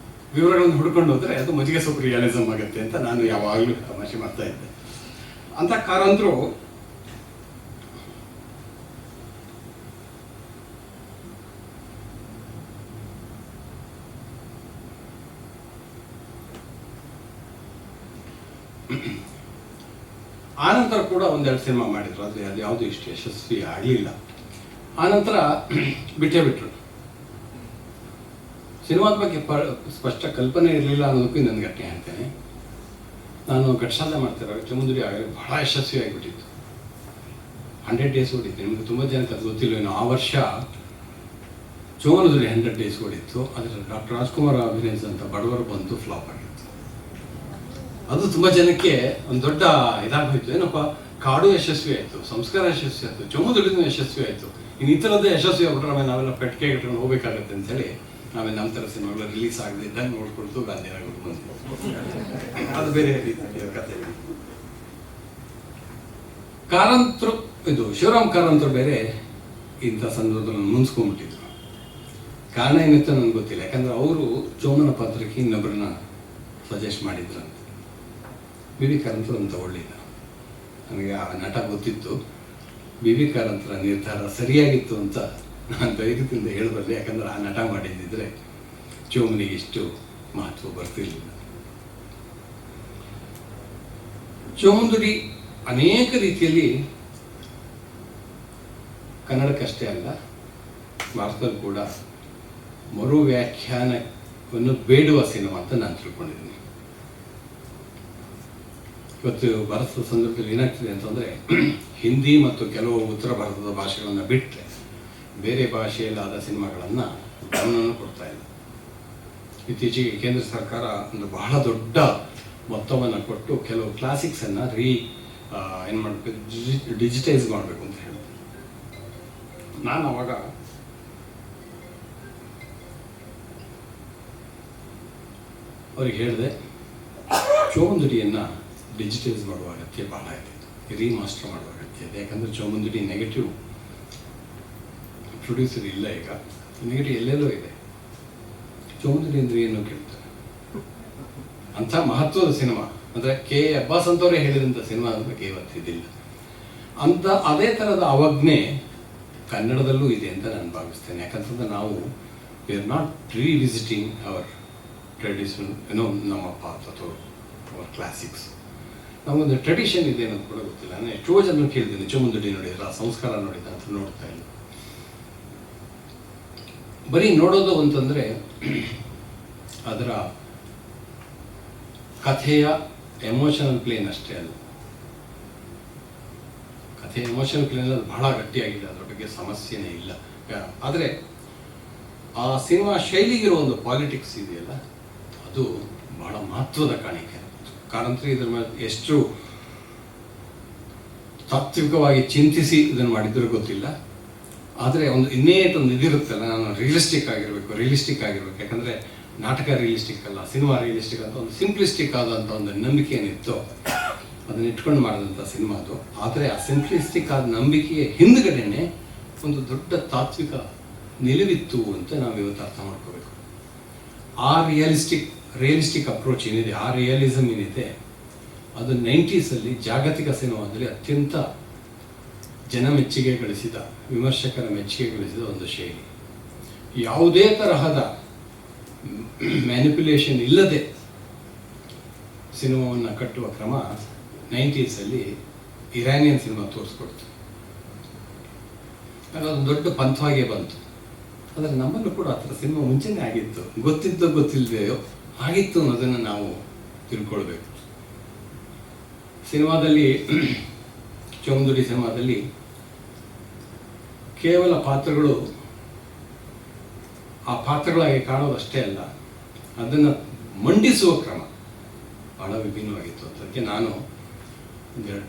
ವಿವರಗಳನ್ನು ಹುಡ್ಕೊಂಡು ಹೋದ್ರೆ ಅದು ಮಜ್ಜಿಗೆ ಸೊಪ್ಪು ರಿಯಾಲಿಸಮ್ ಆಗುತ್ತೆ ಅಂತ ನಾನು ಯಾವಾಗಲೂ ತಮಾಷೆ ಮಾಡ್ತಾ ಇದ್ದೆ. ಅಂತ ಕಾರಂತರು ಆನಂತರ ಕೂಡ ಒಂದೆರಡು ಸಿನಿಮಾ ಮಾಡಿದ್ರು, ಆದರೆ ಅದು ಯಾವುದು ಇಷ್ಟು ಯಶಸ್ವಿ ಆಗಲಿಲ್ಲ. ಆನಂತರ ಬಿಟ್ಟೇ ಬಿಟ್ರು. ಸಿನಿಮಾದ ಬಗ್ಗೆ ಸ್ಪಷ್ಟ ಕಲ್ಪನೆ ಇರಲಿಲ್ಲ ಅನ್ನೋದಕ್ಕೂ ನನಗೆ ಅಟ್ಟೆ ಹೇಳ್ತೇನೆ. ನಾನು ಘಟಸಾಲ ಮಾಡ್ತಿರೋ ಚಮುಂದುಡಿ ಆಗಲಿ ಬಹಳ ಯಶಸ್ವಿ ಆಗಿಬಿಟ್ಟಿತ್ತು. 100 ಡೇಸ್ ಓಡಿತ್ತು. ನಿಮಗೆ ತುಂಬ ಜನಕ್ಕೆ ಅದು ಗೊತ್ತಿಲ್ಲ. ಇನ್ನು ಆ ವರ್ಷ ಚೋಮನದುಡಿ 100 ಡೇಸ್ ಓಡಿತ್ತು. ಅದರ ಡಾಕ್ಟರ್ ರಾಜ್ಕುಮಾರ್ ಅಭಿನಯಿಸಿದಂಥ ಬಡವರು ಬಂದು ಫ್ಲಾಪ್ ಆಗಿತ್ತು. ಅದು ತುಂಬ ಜನಕ್ಕೆ ಒಂದು ದೊಡ್ಡ ಇದಾಗೋಯ್ತು. ಏನಪ್ಪ, ಕಾಡು ಯಶಸ್ವಿ ಆಯಿತು, ಸಂಸ್ಕಾರ ಯಶಸ್ವಿ ಆಯಿತು, ಚೋಮನದುಡಿನೂ ಯಶಸ್ವಿ ಆಯಿತು, ಇನ್ನು ಈ ಥರದ್ದೇ ಯಶಸ್ವಿ ಆಗ್ಬಿಟ್ರೆ ಆಮೇಲೆ ನಾವೆಲ್ಲ ಪೆಟ್ಟಿಗೆ ಇಟ್ಕೊಂಡು ಹೋಗ್ಬೇಕಾಗತ್ತೆ ಅಂತೇಳಿ ಆಮೇಲೆ ನಮ್ಮ ಥರ ಸಿನಿಮಾಗಳು ರಿಲೀಸ್ ಆಗದೆ ಇದ್ದಂಗೆ ನೋಡ್ಕೊಳ್ತು ಗಾಂಧಿನಗರ ಬಂದು ಅದು ಬೇರೆ ರೀತಿಯ ಕಥೆ. ಕಾರಂತರು ಇದು ಶಿವರಾಮ್ ಕಾರಂತರು ಬೇರೆ ಇಂಥ ಸಂದರ್ಭದಲ್ಲಿ ಮುನ್ಸ್ಕೊಂಡ್ಬಿಟ್ಟಿದ್ರು. ಕಾರಣ ಏನಿತ್ತು ನನಗೆ ಗೊತ್ತಿಲ್ಲ. ಯಾಕಂದ್ರೆ ಅವರು ಚೋಮನ ಪಾತ್ರಕ್ಕೆ ಇನ್ನೊಬ್ಬರನ್ನ ಸಜೆಸ್ಟ್ ಮಾಡಿದ್ರಂತೆ. ಬಿ ವಿ ಕಾರಂತರು ಅಂತ ತಗೊಳ್ಳಿಲ್ಲ. ನನಗೆ ಆ ನಟ ಗೊತ್ತಿತ್ತು. ಬಿ ವಿ ಕಾರಂತರ ನಿರ್ಧಾರ ಸರಿಯಾಗಿತ್ತು ಅಂತ ನಾನು ಧೈರ್ಯದಿಂದ ಹೇಳಬಲ್ಲೆ. ಯಾಕಂದ್ರೆ ಆ ನಟ ಮಾಡಿದ್ದಿದ್ರೆ ಚೋಮನಿಗೆ ಇಷ್ಟು ಮಹತ್ವ ಬರ್ತಿರ್ಲಿಲ್ಲ. ಚೋಮನದುಡಿ ಅನೇಕ ರೀತಿಯಲ್ಲಿ ಕನ್ನಡಕ್ಕಷ್ಟೇ ಅಲ್ಲ, ಭಾರತದಲ್ಲಿ ಕೂಡ ಮರು ವ್ಯಾಖ್ಯಾನವನ್ನು ಬೇಡುವ ಸಿನಿಮಾ ಅಂತ ನಾನು ತಿಳ್ಕೊಂಡಿದ್ದೀನಿ. ಇವತ್ತು ಭಾರತದ ಸಂದರ್ಭದಲ್ಲಿ ಏನಾಗ್ತಿದೆ ಅಂತಂದರೆ, ಹಿಂದಿ ಮತ್ತು ಕೆಲವು ಉತ್ತರ ಭಾರತದ ಭಾಷೆಗಳನ್ನು ಬಿಟ್ಟರೆ ಬೇರೆ ಭಾಷೆಯಲ್ಲಾದ ಸಿನಿಮಾಗಳನ್ನು ಗಮನವನ್ನು ಕೊಡ್ತಾ ಇಲ್ಲ. ಇತ್ತೀಚೆಗೆ ಕೇಂದ್ರ ಸರ್ಕಾರ ಒಂದು ಬಹಳ ದೊಡ್ಡ ಮೊತ್ತವನ್ನು ಕೊಟ್ಟು ಕೆಲವು ಕ್ಲಾಸಿಕ್ಸನ್ನು ಏನು ಮಾಡಬೇಕು, ಡಿಜಿಟೈಸ್ ಮಾಡಬೇಕು ಅಂತ ಹೇಳ್ತೀನಿ. ನಾನು ಅವಾಗ ಅವ್ರಿಗೆ ಹೇಳಿದೆ, ಚೋಮನದುಡಿಯನ್ನು ಡಿಜಿಟೈಸ್ ಮಾಡುವ ಅಗತ್ಯ ಬಹಳ ಇದೆ, ರೀಮಾಸ್ಟರ್ ಮಾಡುವ ಅಗತ್ಯ ಇದೆ. ಯಾಕಂದರೆ ಚೋಮನದುಡಿ ನೆಗೆಟಿವ್ ಪ್ರೊಡ್ಯೂಸರ್ ಇಲ್ಲ, ಈಗ ನೆಗೆಟಿವ್ ಎಲ್ಲೆಲ್ಲೋ ಇದೆ. ಚೋಮನದುಡಿ ಅಂದರೆ ಏನು ಕೇಳ್ತಾರೆ. ಅಂಥ ಮಹತ್ವದ ಸಿನಿಮಾ ಅಂದರೆ ಕೆ ಅಬ್ಬಾಸ್ ಅಂತವರೇ ಹೇಳಿದಂಥ ಸಿನಿಮಾದ ಬಗ್ಗೆ ಇವತ್ತಿದ್ದಿಲ್ಲ ಅಂತ. ಅದೇ ಥರದ ಅವಜ್ಞೆ ಕನ್ನಡದಲ್ಲೂ ಇದೆ ಅಂತ ನಾನು ಭಾವಿಸ್ತೇನೆ. ಯಾಕಂತಂದ್ರೆ ನಾವು we are not revisiting our tradition, ನಮ್ಮ ಪಾತ್ ಅಥವಾ ಅವರ್ ಕ್ಲಾಸಿಕ್ಸ್. ನಮಗೊಂದು ಟ್ರೆಡಿಷನ್ ಇದೆ ಅನ್ನೋದು ಕೂಡ ಗೊತ್ತಿಲ್ಲ. ನಾನು ಎಷ್ಟೋ ಜನ ಕೇಳ್ತೀನಿ, ಚೋಮನದುಡಿ ನೋಡಿದ್ರ, ಸಂಸ್ಕಾರ ನೋಡಿದ ಅಂತ. ನೋಡ್ತಾ ಇಲ್ಲ. ಬರೀ ನೋಡೋದು ಅಂತಂದರೆ ಅದರ ಕಥೆಯ ಎಮೋಷನಲ್ ಪ್ಲೇನ್ ಅಷ್ಟೇ ಅಲ್ಲ. ಕಥೆ ಎಮೋಷನಲ್ ಪ್ಲೇನ್ ಅದು ಬಹಳ ಗಟ್ಟಿಯಾಗಿದೆ, ಅದರ ಬಗ್ಗೆ ಸಮಸ್ಯೆನೇ ಇಲ್ಲ. ಆದರೆ ಆ ಸಿನಿಮಾ ಶೈಲಿಗಿರೋ ಒಂದು ಪಾಲಿಟಿಕ್ಸ್ ಇದೆಯಲ್ಲ, ಅದು ಬಹಳ ಮಹತ್ವದ ಕಾಣಿಕೆ. ಕಾರಂತರು ಇದ್ರ ಮೇಲೆ ಎಷ್ಟು ತಾತ್ವಿಕವಾಗಿ ಚಿಂತಿಸಿ ಇದನ್ನು ಮಾಡಿದ್ರು ಗೊತ್ತಿಲ್ಲ. ಆದರೆ ಒಂದು ಇನ್ನೇಟ್ ಒಂದು ಇದಿರುತ್ತಲ್ಲ, ನಾನು ರಿಯಲಿಸ್ಟಿಕ್ ಆಗಿರ್ಬೇಕು. ಯಾಕಂದರೆ ನಾಟಕ ರಿಯಲಿಸ್ಟಿಕ್ ಅಲ್ಲ, ಸಿನಿಮಾ ರಿಯಲಿಸ್ಟಿಕ್ ಅಂತ ಒಂದು ಸಿಂಪ್ಲಿಸ್ಟಿಕ್ ಆದಂಥ ಒಂದು ನಂಬಿಕೆ ಏನಿತ್ತು ಅದನ್ನ ಇಟ್ಕೊಂಡು ಮಾಡಿದಂಥ ಸಿನಿಮಾ ಅದು. ಆದರೆ ಆ ಸಿಂಪ್ಲಿಸ್ಟಿಕ್ ಆದ ನಂಬಿಕೆಯ ಹಿಂದ್ಗಡೆನೆ ಒಂದು ದೊಡ್ಡ ತಾತ್ವಿಕ ನಿಲುವಿತ್ತು ಅಂತ ನಾವು ಇವತ್ತು ಅರ್ಥ ಮಾಡ್ಕೋಬೇಕು. ಆ ರಿಯಲಿಸ್ಟಿಕ್ ಅಪ್ರೋಚ್ ಏನಿದೆ, ಆ ರಿಯಲಿಸಮ್ ಏನಿದೆ, ಅದು 90s ಜಾಗತಿಕ ಸಿನಿಮಾದಲ್ಲಿ ಅತ್ಯಂತ ಜನಮೆಚ್ಚುಗೆ ಗಳಿಸಿದ, ವಿಮರ್ಶಕರ ಮೆಚ್ಚುಗೆ ಗಳಿಸಿದ ಒಂದು ಶೈಲಿ. ಯಾವುದೇ ತರಹದ ಮ್ಯಾನಿಪ್ಯುಲೇಷನ್ ಇಲ್ಲದೆ ಸಿನಿಮಾವನ್ನು ಕಟ್ಟುವ ಕ್ರಮ 90s ಇರಾನಿಯನ್ ಸಿನಿಮಾ ತೋರಿಸ್ಕೊಡ್ತು. ಅದೊಂದು ದೊಡ್ಡ ಪಂಥವಾಗೇ ಬಂತು. ಆದರೆ ನಮ್ಮಲ್ಲೂ ಕೂಡ ಆ ಥರ ಸಿನಿಮಾ ಮುಂಚೆನೇ ಆಗಿತ್ತು, ಗೊತ್ತಿಲ್ಲದೆಯೋ ಆಗಿತ್ತು ಅನ್ನೋದನ್ನು ನಾವು ತಿಳ್ಕೊಳ್ಬೇಕು. ಸಿನಿಮಾದಲ್ಲಿ, ಚೋಮನದುಡಿ ಸಿನಿಮಾದಲ್ಲಿ ಕೇವಲ ಪಾತ್ರಗಳು ಆ ಪಾತ್ರಗಳಾಗಿ ಕಾಣೋದಷ್ಟೇ ಅಲ್ಲ, ಅದನ್ನು ಮಂಡಿಸುವ ಕ್ರಮ ಬಹಳ ವಿಭಿನ್ನವಾಗಿತ್ತು. ಅದಕ್ಕೆ ನಾನು ಒಂದೆರಡು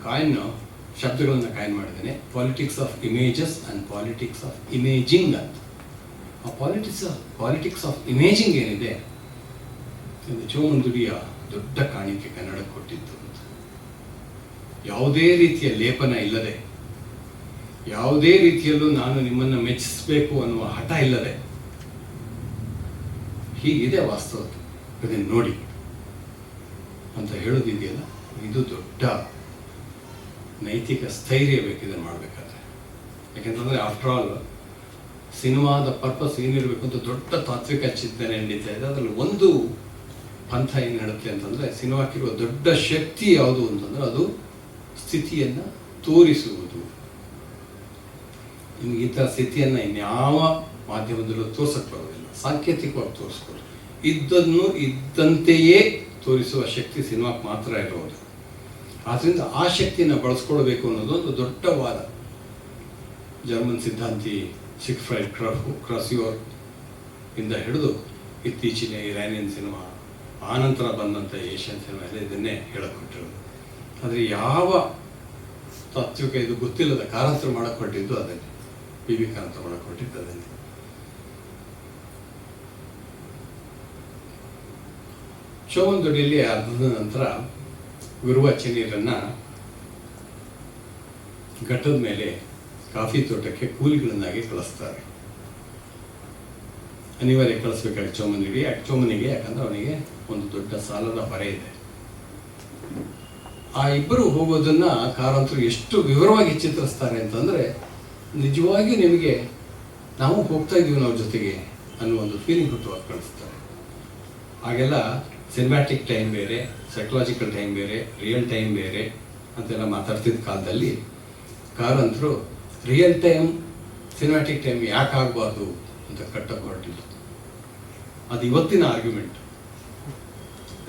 ಶಬ್ದಗಳನ್ನು ಕಾಯಿನ್ ಮಾಡಿದ್ದೇನೆ. Politics of images and politics of imaging ಅಂತ. ಆ ಪಾಲಿಟಿಕ್ಸ್ ಆಫ್ ಇಮೇಜಿಂಗ್ ಏನಿದೆ, ಇದು ಚೋಮನದುಡಿಯ ದೊಡ್ಡ ಕಾಣಿಕೆ ಕನ್ನಡಕ್ಕೆ ಕೊಟ್ಟಿತ್ತು ಅಂತ. ಯಾವುದೇ ರೀತಿಯ ಲೇಪನ ಇಲ್ಲದೆ, ಯಾವುದೇ ರೀತಿಯಲ್ಲೂ ನಾನು ನಿಮ್ಮನ್ನು ಮೆಚ್ಚಿಸಬೇಕು ಅನ್ನುವ ಹಠ ಇಲ್ಲದೆ, ಹೀಗಿದೆ ವಾಸ್ತವ, ಇದನ್ನು ನೋಡಿ ಅಂತ ಹೇಳೋದಿದೆಯಲ್ಲ, ಇದು ದೊಡ್ಡ ನೈತಿಕ ಸ್ಥೈರ್ಯ ಬೇಕು ಇದನ್ನು ಮಾಡಬೇಕಾದ್ರೆ. ಯಾಕೆಂತಂದರೆ ಆಫ್ಟರ್ ಆಲ್ ಸಿನಿಮಾದ ಪರ್ಪಸ್ ಏನಿರಬೇಕು ಅಂತ ದೊಡ್ಡ ತಾತ್ವಿಕ ಚಿಂತನೆ ನಡೀತಾ ಇದೆ. ಅದರಲ್ಲಿ ಒಂದು ಪಂಥ ಏನು ಹೇಳುತ್ತೆ ಅಂತಂದರೆ, ಸಿನಿಮಾಕ್ಕಿರುವ ದೊಡ್ಡ ಶಕ್ತಿ ಯಾವುದು ಅಂತಂದರೆ ಅದು ಸ್ಥಿತಿಯನ್ನು ತೋರಿಸುವುದು. ನಿಮಗಿಂಥ ಸ್ಥಿತಿಯನ್ನು ಇನ್ಯಾವ ಮಾಧ್ಯಮದಲ್ಲೂ ತೋರ್ಸಕ್ಕೆ ಬರೋದಿಲ್ಲ, ಸಾಂಕೇತಿಕವಾಗಿ ತೋರಿಸ್ಬೋದು. ಇದ್ದನ್ನು ಇದ್ದಂತೆಯೇ ತೋರಿಸುವ ಶಕ್ತಿ ಸಿನಿಮಾಕ್ಕೆ ಮಾತ್ರ ಇರೋದು. ಆದ್ದರಿಂದ ಆ ಶಕ್ತಿಯನ್ನು ಬಳಸ್ಕೊಳ್ಬೇಕು ಅನ್ನೋದು ಒಂದು ದೊಡ್ಡ ವಾದ. ಜರ್ಮನ್ ಸಿದ್ಧಾಂತಿ ಸಿಗ್ಫ್ರೈಡ್ ಕ್ರಾಸಿಯೋರ್ ಇಂದ ಹಿಡಿದು ಇತ್ತೀಚಿನ ಇರಾನಿಯನ್ ಸಿನಿಮಾ, ಆನಂತರ ಬಂದಂಥ ಏಷ್ಯನ್ ಸಿನಿಮಾ ಎಲ್ಲ ಇದನ್ನೇ ಹೇಳಕ್ಕೊಟ್ಟಿರೋದು. ಆದರೆ ಯಾವ ತಾತ್ವಿಕ ಇದು ಗೊತ್ತಿಲ್ಲದ ಕಾರಂತರ ಮಾಡಕ್ಕೆ ಹೊರಟಿದ್ದು ಅದನ್ನೇ, ಪಿ ವಿ ಕಾರಂತ ಮಾಡಕ್ಕೆ ಹೊರಟಿದ್ದು ಅದನ್ನೇ. ಚೋಮಂದೊಡಿಯಲ್ಲಿ ಅರ್ಧದ ನಂತರ ಗುರುವಾಚನೀಯರನ್ನು ಘಟ್ಟದ ಮೇಲೆ ಕಾಫಿ ತೋಟಕ್ಕೆ ಕೂಲಿಗಳನ್ನಾಗಿ ಕಳಿಸ್ತಾರೆ. ಅನಿವಾರ್ಯ ಕಳಿಸ್ಬೇಕಾಗಿ ಚೋಮನಿಗೆ, ಯಾಕಂದ್ರೆ ಅವನಿಗೆ ಒಂದು ದೊಡ್ಡ ಸಾಲದ ಹೊರೆ ಇದೆ. ಆ ಇಬ್ಬರು ಹೋಗೋದನ್ನ ಕಾರಂತರು ಎಷ್ಟು ವಿವರವಾಗಿ ಚಿತ್ರಿಸ್ತಾರೆ ಅಂತಂದ್ರೆ, ನಿಜವಾಗಿ ನಿಮಗೆ ನಾವು ಹೋಗ್ತಾ ಇದೀವಿ ನಾವು ಜೊತೆಗೆ ಅನ್ನೋ ಒಂದು ಫೀಲಿಂಗ್ ಹುಟ್ಟುವಾಗಿ ಕಳಿಸ್ತಾರೆ. ಹಾಗೆಲ್ಲ ಸಿನಿಮ್ಯಾಟಿಕ್ ಟೈಮ್ ಬೇರೆ, ಸೈಕಲಾಜಿಕಲ್ ಟೈಮ್ ಬೇರೆ, ರಿಯಲ್ ಟೈಮ್ ಬೇರೆ ಅಂತೆಲ್ಲ ಮಾತಾಡ್ತಿದ್ದ ಕಾಲದಲ್ಲಿ ಕಾರಂತರು ರಿಯಲ್ ಟೈಮ್ ಸಿನಿಮ್ಯಾಟಿಕ್ ಟೈಮ್ ಯಾಕೆ ಆಗಬಾರ್ದು ಅಂತ ಕಟ್ಟಕ್ಕೆ ಹೊರಟಿದ್ರು. ಅದು ಇವತ್ತಿನ ಆರ್ಗ್ಯುಮೆಂಟ್.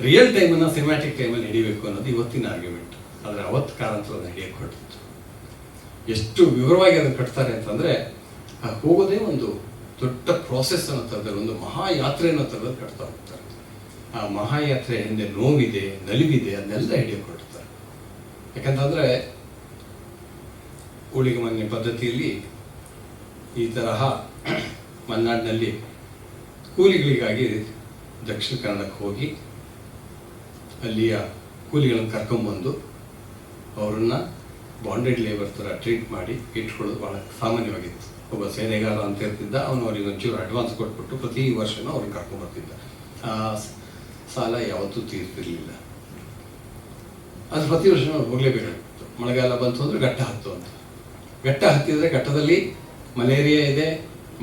ರಿಯಲ್ ಟೈಮನ್ನು ಸಿನಿಮ್ಯಾಟಿಕ್ ಟೈಮಲ್ಲಿ ಹಿಡಿಬೇಕು ಅನ್ನೋದು ಇವತ್ತಿನ ಆರ್ಗ್ಯುಮೆಂಟ್. ಆದರೆ ಅವತ್ತು ಕಾರಂತರು ಅದನ್ನು ಹಿಡಿಯಕ್ಕೆ ಹೊರಟಿತ್ತು. ಎಷ್ಟು ವಿವರವಾಗಿ ಅದನ್ನು ಕಟ್ತಾರೆ ಅಂತಂದರೆ, ಹೋಗೋದೇ ಒಂದು ದೊಡ್ಡ ಪ್ರಾಸೆಸ್ ಅನ್ನೋ ಥರದಲ್ಲಿ, ಒಂದು ಮಹಾಯಾತ್ರೆ ಅನ್ನೋ ಥರದಲ್ಲಿ ಕಟ್ತಾ ಹೋಗ್ತಾರೆ. ಆ ಮಹಾಯಾತ್ರೆ ಹಿಂದೆ ನೋವಿದೆ, ನಲಿವಿದೆ, ಅದನ್ನೆಲ್ಲ ಹಿಡಿಯಕ್ಕೆ ಹೊರಡ್ತಾರೆ. ಯಾಕಂತಂದರೆ ಊಳಿಗಮಾನ್ಯ ಪದ್ಧತಿಯಲ್ಲಿ ಈ ತರಹ ಮಲೆನಾಡಿನಲ್ಲಿ ಕೂಲಿಗಳಿಗಾಗಿ ದಕ್ಷಿಣ ಕನ್ನಡಕ್ಕೆ ಹೋಗಿ ಅಲ್ಲಿಯ ಕೂಲಿಗಳನ್ನು ಕರ್ಕೊಂಬಂದು ಅವರನ್ನು ಬಾಂಡೆಡ್ ಲೇಬರ್ ಥರ ಟ್ರೀಟ್ ಮಾಡಿ ಇಟ್ಕೊಳ್ಳೋದು ಭಾಳ ಸಾಮಾನ್ಯವಾಗಿತ್ತು. ಒಬ್ಬ ಸೇನೆಗಾರ ಅಂತ ಇರ್ತಿದ್ದ, ಅವನು ಅವ್ರಿಗೆ ಒಂಚೂರು ಅಡ್ವಾನ್ಸ್ ಕೊಟ್ಬಿಟ್ಟು ಪ್ರತಿ ವರ್ಷವೂ ಅವ್ರಿಗೆ ಕರ್ಕೊಂಬರ್ತಿದ್ದ. ಆ ಸಾಲ ಯಾವತ್ತೂ ತೀರ್ತಿರ್ಲಿಲ್ಲ. ಅದು ಪ್ರತಿ ವರ್ಷ ಅವ್ರು ಹೋಗಲೇಬೇಕಾಗಿತ್ತು. ಮಳೆಗಾಲ ಬಂತು ಅಂದರೆ ಘಟ್ಟ ಹತ್ತು ಅಂತ. ಘಟ್ಟ ಹತ್ತಿದರೆ ಘಟ್ಟದಲ್ಲಿ ಮಲೇರಿಯಾ ಇದೆ,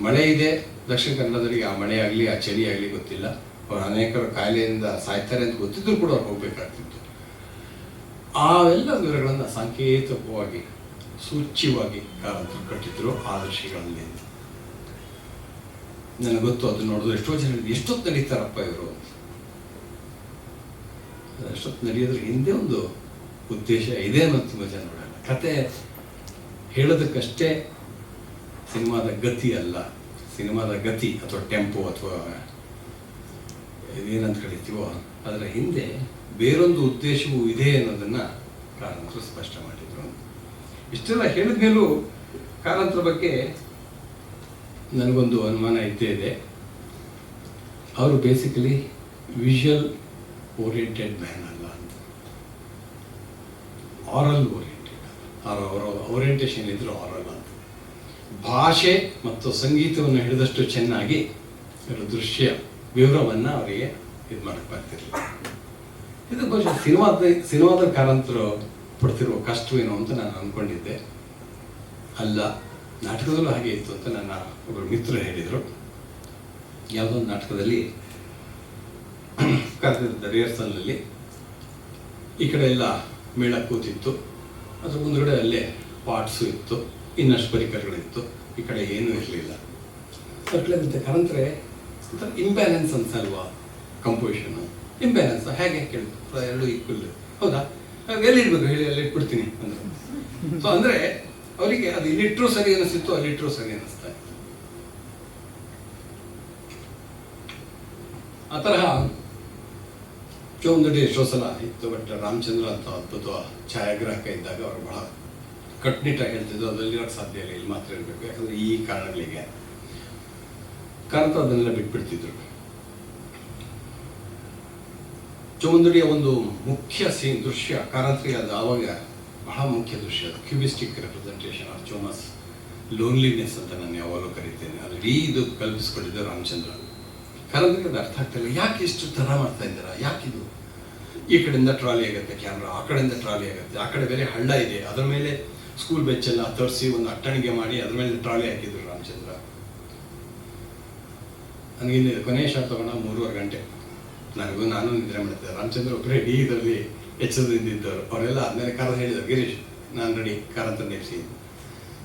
ಮಳೆ ಇದೆ. ದಕ್ಷಿಣ ಕನ್ನಡದವರಿಗೆ ಆ ಮಳೆ ಆಗಲಿ ಆ ಚಳಿ ಆಗಲಿ ಗೊತ್ತಿಲ್ಲ. ಅವ್ರು ಅನೇಕರು ಕಾಯಿಲೆಯಿಂದ ಸಾಯ್ತಾರೆ ಅಂತ ಗೊತ್ತಿದ್ರು ಕೂಡ ಅವ್ರು ಹೋಗಬೇಕಾಗ್ತಿತ್ತು. ಆ ಎಲ್ಲ ವಿವರಗಳನ್ನು ಸಾಂಕೇತಿಕವಾಗಿ ಸೂಚ್ಯವಾಗಿ ಕಾರಂತರು ಕಟ್ಟಿದ್ರು ಆದರ್ಶಗಳಲ್ಲಿ. ನನಗೆ ಗೊತ್ತು, ಅದು ನೋಡಿದ್ರು ಎಷ್ಟೋ ಜನ ಎಷ್ಟೊತ್ತು ನಡೀತಾರಪ್ಪ ಇವರು. ಅಷ್ಟೊತ್ತು ನಡೆಯೋದ್ರ ಹಿಂದೆ ಒಂದು ಉದ್ದೇಶ ಇದೆ ಅನ್ನೋದು ತುಂಬ ಜನ ನೋಡಲ್ಲ. ಕತೆ ಹೇಳೋದಕ್ಕಷ್ಟೇ ಸಿನಿಮಾದ ಗತಿ ಅಲ್ಲ. ಸಿನಿಮಾದ ಗತಿ ಅಥವಾ ಟೆಂಪೋ ಅಥವಾ ಇದೇನಂತ ಕರಿತೀವೋ ಅದರ ಹಿಂದೆ ಬೇರೊಂದು ಉದ್ದೇಶವೂ ಇದೆ ಅನ್ನೋದನ್ನು ಕಾರಂತರು ಸ್ಪಷ್ಟ ಮಾಡಿದರು. ಇಷ್ಟೆಲ್ಲ ಹೇಳಿದ ಮೇಲೂ ಕಾರಂತರ ಬಗ್ಗೆ ನನಗೊಂದು ಅನುಮಾನ ಇದ್ದೇ ಇದೆ. ಅವರು ಬೇಸಿಕಲಿ ವಿಷುವಲ್ ಓರಿಯೆಂಟೆಡ್ ಮ್ಯಾನ್ ಅಲ್ಲ ಅಂತ, ಆರಲ್ ಓರಿಯೆಂಟೆಡ್. ಅವರ ಓರಿಯೆಂಟೇಷನ್ ಇದ್ರು ಆರಲ್ ಅಂತ. ಭಾಷೆ ಮತ್ತು ಸಂಗೀತವನ್ನು ಹಿಡಿದಷ್ಟು ಚೆನ್ನಾಗಿ ಇವರು ದೃಶ್ಯ ವಿವರವನ್ನು ಅವರಿಗೆ ಇದು ಮಾಡಕ್ಕೆ ಬರ್ತಿರಲಿಲ್ಲ. ಇದು ಬಹುಶಃ ಸಿನಿಮಾದ ಕಾರಂತರು ಪಡ್ತಿರುವ ಕಷ್ಟವೇನು ಅಂತ ನಾನು ಅಂದ್ಕೊಂಡಿದ್ದೆ. ಅಲ್ಲ, ನಾಟಕದಲ್ಲೂ ಹಾಗೆ ಇತ್ತು ಅಂತ ನನ್ನ ಒಬ್ಬರು ಮಿತ್ರರು ಹೇಳಿದರು. ಯಾವುದೋ ಒಂದು ನಾಟಕದಲ್ಲಿ ಕರೆದಿದ್ದ ರಿಹರ್ಸಲ್ನಲ್ಲಿ ಈ ಕಡೆ ಎಲ್ಲ ಮೇಳ ಕೂತಿತ್ತು, ಅದ್ರ ಮುಂದುಗಡೆ ಅಲ್ಲೇ ಪಾರ್ಟ್ಸು ಇತ್ತು, ಇನ್ನಷ್ಟು ಪರಿಕರಗಳಿತ್ತು. ಈ ಕಡೆ ಏನೂ ಇರಲಿಲ್ಲ. ಸರ್ಕಲಂತೆ ಕಾರಂತರೆ ಇಂಬ್ಯಾಲೆನ್ಸ್ ಅನ್ಸಲ್ವಾ ಕಂಪೋಸಿಷನು? ಇಂಬ್ಯಾಲೆನ್ಸ್ ಹೇಗೆ ಕೇಳಿದ್ರು, ಎರಡು ಈಕ್ವಲ್. ಹೌದಾ, ಎಲ್ಲಿಡ್ಬೇಕು ಹೇಳಿ, ಅಲ್ಲಿ ಇಟ್ಬಿಡ್ತೀನಿ ಅಂದರು. ಸೊ ಅಂದರೆ ಅವರಿಗೆ ಅದು ಇಲ್ಲಿಟ್ಟರೂ ಸರಿ ಅನ್ನಿಸ್ತಿತ್ತು, ಅಲ್ಲಿಟ್ಟರೂ ಸರಿ ಅನ್ನಿಸ್ತಾ ಇತ್ತು. ಆ ತರಹ ಚೋಮಂದೊಡ್ಡಿ ಎಷ್ಟೋ ಸಲ ಇತ್ತು. ಬಟ್ ರಾಮಚಂದ್ರ ಅಂತ ಅದ್ಭುತ ಛಾಯಾಗ್ರಾಹಕ ಇದ್ದಾಗ ಅವರು ಬಹಳ ಕಟ್ನಿಟ್ಟಾಗಿ ಹೇಳ್ತಿದ್ರು, ಅದರಲ್ಲಿರೋಕ್ಕೆ ಸಾಧ್ಯ ಇಲ್ಲ, ಇಲ್ಲಿ ಮಾತ್ರ ಇರಬೇಕು, ಯಾಕಂದರೆ ಈ ಕಾರಣಗಳಿಗೆ. ಕಾರಂತ ಅದನ್ನೆಲ್ಲ ಬಿಟ್ಬಿಡ್ತಿದ್ರು. ಚೋಮಂದೊಡಿಯ ಒಂದು ಮುಖ್ಯ ದೃಶ್ಯ ಕಾರಂತರಿಗೆ ಅದು ಆವಾಗ ಬಹಳ ಮುಖ್ಯ ದೃಶ್ಯ, ಅದು ಕ್ಯೂಬಿಸ್ಟಿಕ್ ರೆಪ್ರೆಸೆಂಟೇಷನ್ ಆಫ್ ಚೋಮಸ್ ಲೋನ್ಲಿನೆಸ್ ಅಂತ ನಾನು ಯಾವಾಗಲೂ ಕರಿತೇನೆ. ಅದು ಇಡೀ ಇದು ಕಲ್ಪಿಸ್ಕೊಂಡಿದ್ದೆ ರಾಮಚಂದ್ರ. ಕಾರಂತರಿಗೆ ಅದು ಅರ್ಥ ಆಗ್ತಾ ಇಲ್ಲ, ಯಾಕೆ ಇಷ್ಟು ಥರ ಮಾಡ್ತಾ ಇದ್ದೀರಾ, ಯಾಕಿದು ಈ ಕಡೆಯಿಂದ ಟ್ರಾಲಿ ಆಗುತ್ತೆ ಕ್ಯಾಮ್ರಾ, ಆ ಕಡೆಯಿಂದ ಟ್ರಾಲಿ ಆಗುತ್ತೆ, ಆ ಕಡೆ ಬೇರೆ ಹಳ್ಳ ಇದೆ, ಅದರ ಮೇಲೆ ಸ್ಕೂಲ್ ಬೆಚ್ಚೆಲ್ಲ ತರಿಸಿ ಒಂದು ಅಟ್ಟಣಿಗೆ ಮಾಡಿ ಅದ್ರ ಮೇಲೆ ಟ್ರಾಲಿ ಹಾಕಿದ್ರು ರಾಮಚಂದ್ರ. ನನಗೆ ಕೊನೆಯ ಶಾಟ್ ತಗೊಂಡ 3.5 ಗಂಟೆ. ನಾನು ನಿದ್ರೆ ಮಾಡ್ತಿದ್ದೆ. ರಾಮಚಂದ್ರ ಒಬ್ಬರೇ ಇಡೀ ಇದರಲ್ಲಿ ಎಚ್ಚರದಿಂದಿದ್ದವರು. ಅವರೆಲ್ಲ ಆದಮೇಲೆ ಕಾರ್ ಹೇಳಿದರು, ಗಿರೀಶ್ ನಾನು ರೆಡಿ, ಕಾರ್ ಅಂತ ನೆಪ್ಸಿ